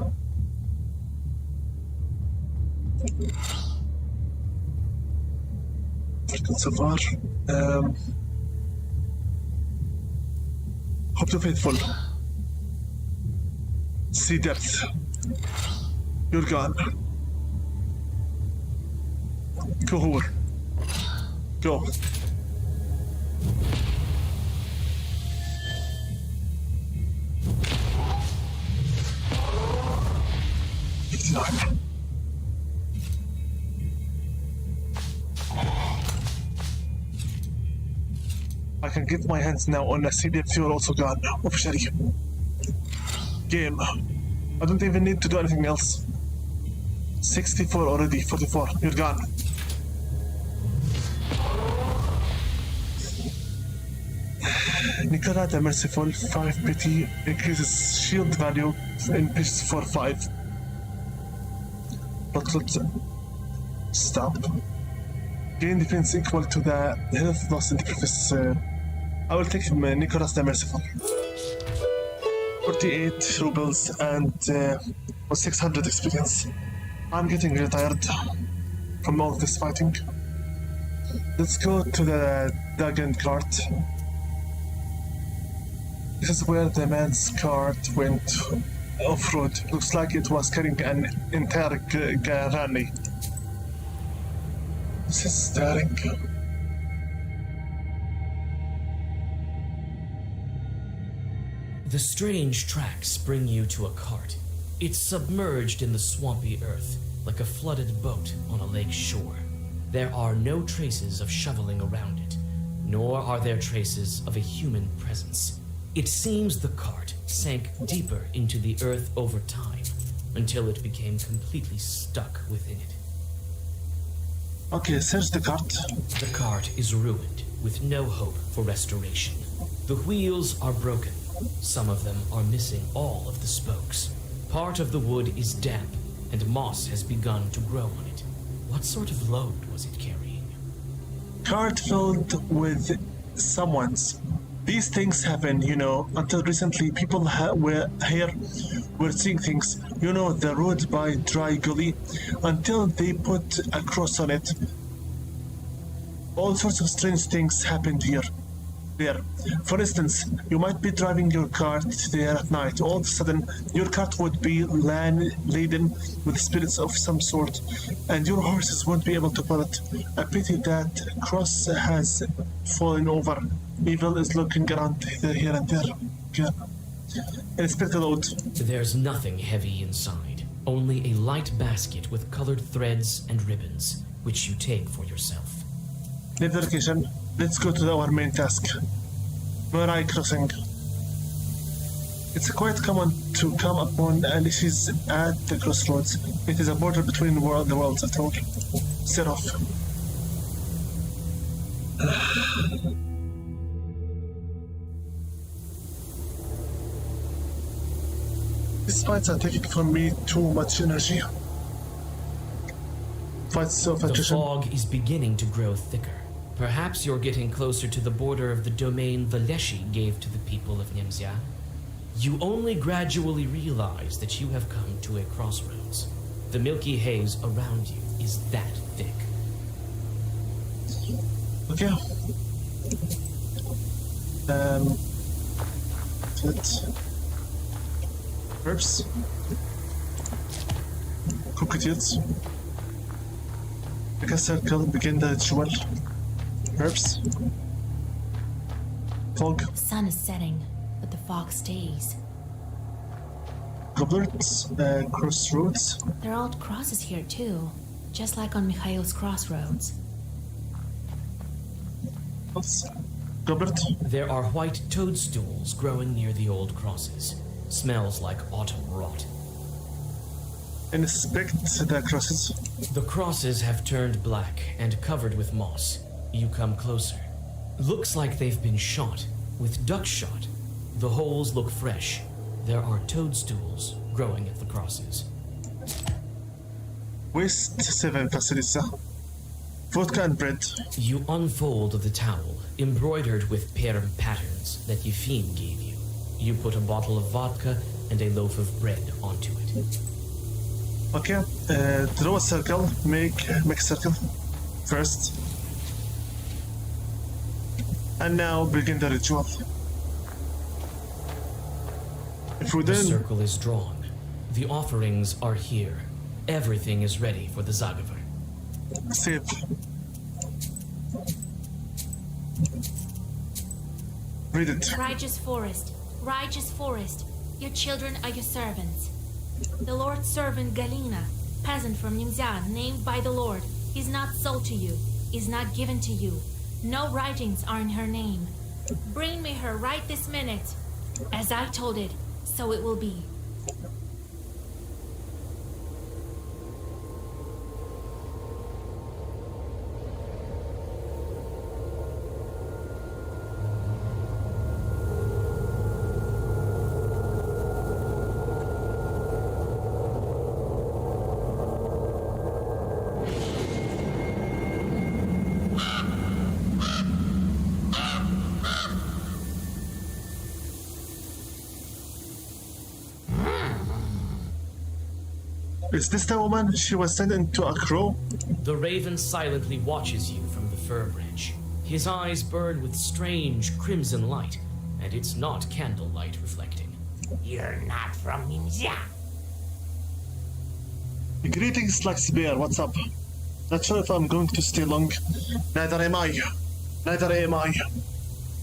So far. Hope to faithful. See depth. You're gone. Kahur. Go. 29. I can get my hands now on a CDF fuel also gone. Officially. Game. I don't even need to do anything else. 64 already, 44. You're gone. Nicola the Merciful, 5 pity, increases shield value in pitch for 5. But let's stop. Gain defense equal to the health loss in the previous. I will take Nicholas the Merciful. 48 rubles and 600 experience. I'm getting really tired from all this fighting. Let's go to the Dagon cart. This is where the man's cart went off-road. Looks like it was carrying an entire granny. This is staring. The strange tracks bring you to a cart. It's submerged in the swampy earth, like a flooded boat on a lake shore. There are no traces of shoveling around it, nor are there traces of a human presence. It seems the cart sank deeper into the earth over time, until it became completely stuck within it. Okay, search the cart. The cart is ruined, with no hope for restoration. The wheels are broken. Some of them are missing all of the spokes. Part of the wood is damp, and moss has begun to grow on it. What sort of load was it carrying? Cart filled with someone's. These things happen, you know. Until recently, people were seeing things. You know, the road by Dry Gully. Until they put a cross on it. All sorts of strange things happened here. There. For instance, you might be driving your cart there at night. All of a sudden, your cart would be laden with spirits of some sort, and your horses won't be able to pull it. A pity that cross has fallen over. Evil is looking around here and there. Yeah. Inspect the load. There's nothing heavy inside. Only a light basket with colored threads and ribbons, which you take for yourself. Leave the location. Let's go to our main task. Morai Crossing. It's quite common to come upon Alici's at the crossroads. It is a border between the worlds at all. Set off. These fights are taking from me too much energy. Fights of The attrition. fog is beginning to grow thicker. Perhaps you're getting closer to the border of the domain Valeshi gave to the people of Nemzia. You only gradually realize that you have come to a crossroads. The milky haze around you is that thick. Okay. Fit. Herbs. Cockatiels. Pick a circle, begin the ritual. Herbs. Fog. The sun is setting, but the fog stays. Goblets. Crossroads. There are old crosses here too, just like on Mikhail's crossroads. Goblet. There are white toadstools growing near the old crosses. Smells like autumn rot. Inspect the crosses. The crosses have turned black and covered with moss. You come closer. Looks like they've been shot, with duck shot. The holes look fresh. There are toadstools growing at the crosses. Waste 7 facility. Vodka and bread. You unfold the towel, embroidered with Perm patterns that Yefim gave you. You put a bottle of vodka and a loaf of bread onto it. Okay. Draw a circle. Make a circle. First. And now begin the ritual. If we The didn't, circle is drawn. The offerings are here. Everything is ready for the Zagavar. save. Read it. Righteous forest, your children are your servants. The Lord's servant Galina, peasant from Nimzia, named by the Lord, is not sold to you, is not given to you. No writings are in her name. Bring me her right this minute. As I told it, so it will be. Is this the woman she was sent into a crow? The raven silently watches you from the fir branch. His eyes burn with strange crimson light, and it's not candlelight reflecting. You're not from Nimzia. Greetings, Slackspear, what's up? Not sure if I'm going to stay long. Neither am I. Neither am I.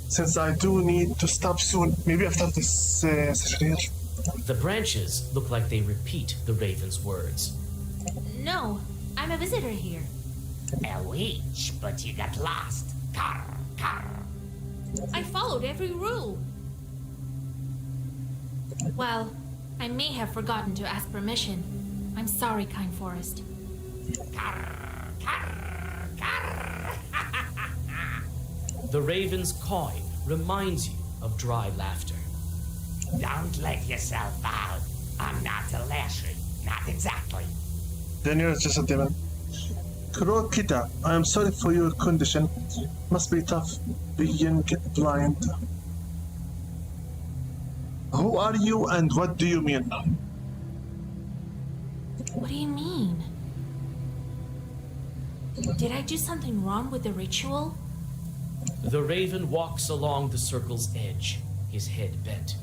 Since I do need to stop soon, maybe after this session here. The branches look like they repeat the raven's words. No, I'm a visitor here. A witch, but you got lost. Carr, carr. I followed every rule. Well, I may have forgotten to ask permission. I'm sorry, Kind Forest. Carr, carr, carr. The raven's cawing reminds you of dry laughter. Don't let yourself out. I'm not a Lashley. Not exactly. Then you're just a demon. Krokita, I am sorry for your condition. Must be tough being blind. Who are you and what do you mean? What do you mean? Did I do something wrong with the ritual? The raven walks along the circle's edge, his head bent.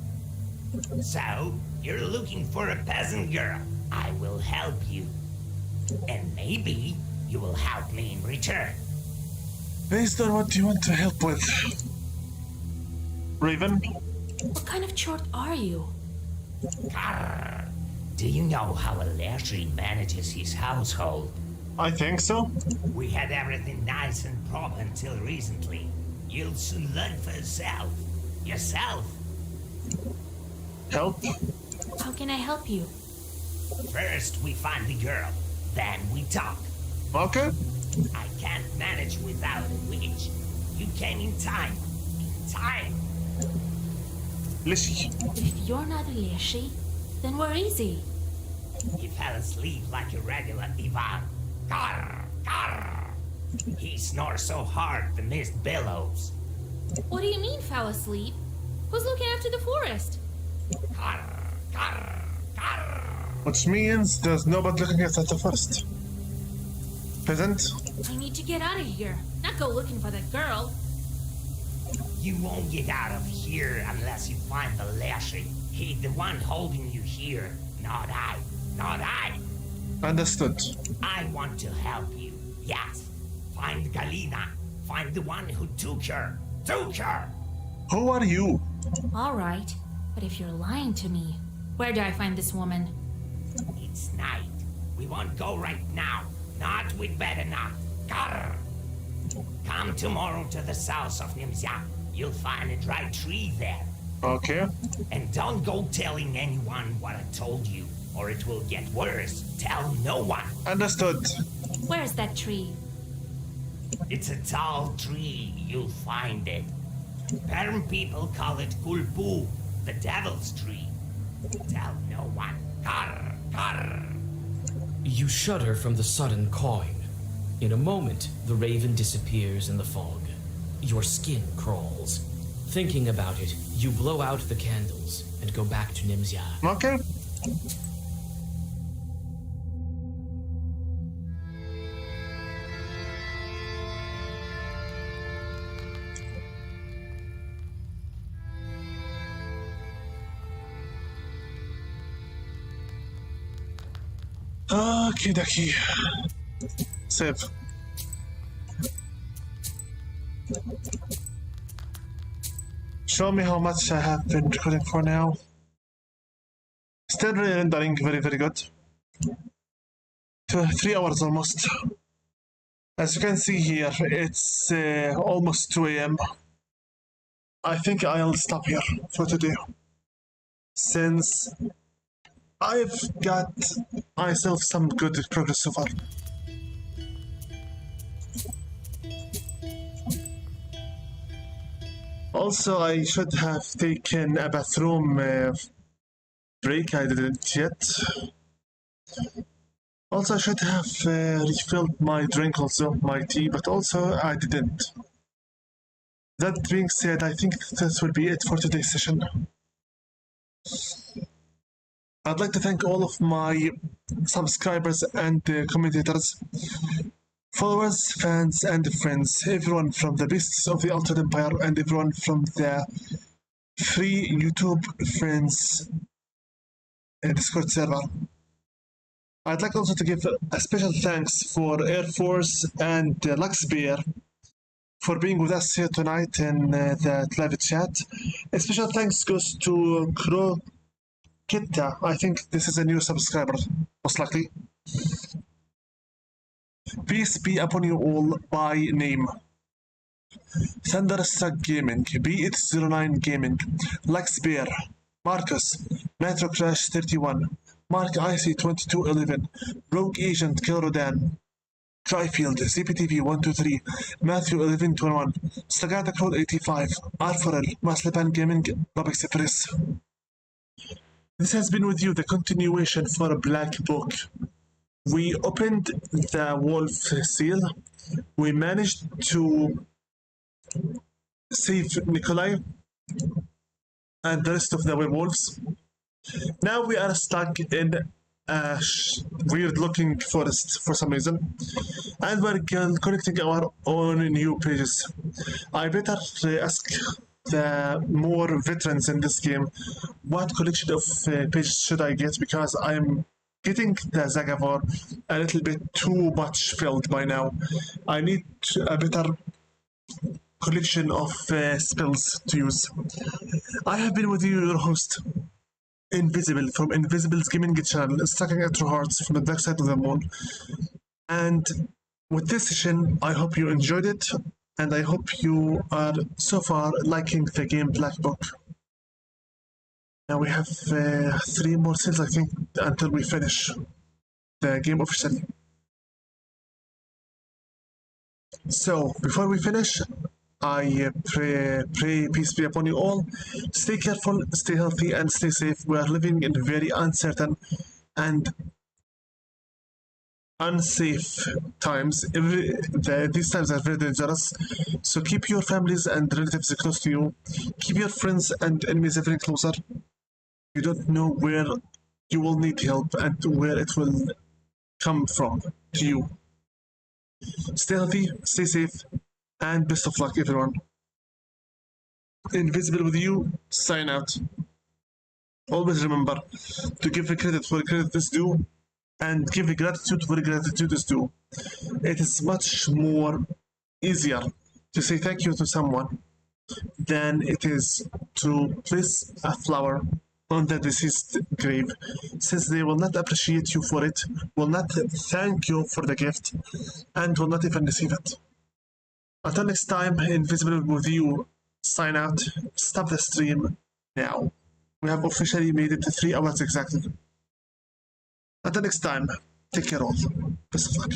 So, you're looking for a peasant girl. I will help you. And maybe you will help me in return. Based on what you want to help with. Raven? What kind of chort are you? Carr. Do you know how a Lashley manages his household? I think so. We had everything nice and proper until recently. You'll soon learn for yourself. Yourself. Help? How can I help you? First, we find the girl. Then we talk. Okay. I can't manage without a witch. You came in time. In time. Lishy. If you're not a Leshy, then where is he? He fell asleep like a regular Ivan. Carr, carr. He snores so hard the mist billows. What do you mean, fell asleep? Who's looking after the forest? Carr, carr, carr. Which means there's nobody looking at the first. Peasant? I need to get out of here, not go looking for that girl. You won't get out of here unless you find the Lashley. He's the one holding you here, not I. Not I. Understood. I want to help you. Yes. Find Galina. Find the one who took her. Took her! Who are you? All right, but if you're lying to me, where do I find this woman? It's night. We won't go right now. Not we'd better not. Grr. Come tomorrow to the south of Nimzia. You'll find a dry tree there. Okay. And don't go telling anyone what I told you, or it will get worse. Tell no one. Understood. Where's that tree? It's a tall tree. You'll find it. Perm people call it Kulpu, the devil's tree. Tell no one. Grr, grr. You shudder from the sudden cawing. In a moment, the raven disappears in the fog. Your skin crawls. Thinking about it, you blow out the candles and go back to Nimzia. Okay. Okie dokie. Save. Show me how much I have been recording for now. Still rendering very, very good. 3 hours almost. As you can see here, it's almost 2 a.m. I think I'll stop here for today, since I've got myself some good progress so far. Also, I should have taken a bathroom break. I didn't yet. Also, I should have refilled my drink, also my tea, but also I didn't. That being said, I think this will be it for today's session. I'd like to thank all of my subscribers and commentators, followers, fans, and friends, everyone from the Beasts of the Altered Empire and everyone from the free YouTube friends Discord server. I'd like also to give a special thanks for Air Force and Luxbear for being with us here tonight in the live chat. A special thanks goes to Krokita. I think this is a new subscriber, most likely. Peace be upon you all by name. Thunderstruck Gaming, B809 Gaming, Luxbear, Marcus, Nitro Crash 31, Mark IC2211, Rogue Agent Kilrodan, Tryfield, CPTV 123, Matthew 1121, Stagata Code 85, Arforel, Maslepan Gaming, Bob Express. This has been with you the continuation for Black Book. We opened the wolf seal. We managed to save Nikolai and the rest of the werewolves. Now we are stuck in a weird looking forest for some reason, and we're connecting our own new pages. I better ask the more veterans in this game what collection of pages should I get, because I'm getting the Zagavor a little bit too much filled by now. I need a better collection of spells to use. I have been with you, your host, Invisible, from Invisible's Gaming Channel, Stacking at True Hearts from the Dark Side of the Moon. And with this session, I hope you enjoyed it, and I hope you are so far liking the game Black Book. Now we have 3 more sales, I think, until we finish the game officially. So, before we finish, I pray peace be upon you all. Stay careful, stay healthy, and stay safe. We are living in very uncertain and unsafe times. These times are very dangerous. So keep your families and relatives close to you. Keep your friends and enemies very closer. You don't know where you will need help and where it will come from to you. Stay healthy, stay safe, and best of luck, everyone. Invisible with you, sign out. Always remember to give the credit where credit is due, and give the gratitude where gratitude is due. It is much more easier to say thank you to someone than it is to place a flower on the deceased grave, since they will not appreciate you for it, will not thank you for the gift, and will not even receive it. Until next time, Invisible with you, sign out, stop the stream now. We have officially made it to 3 hours exactly. Until next time, take care all. Best of luck.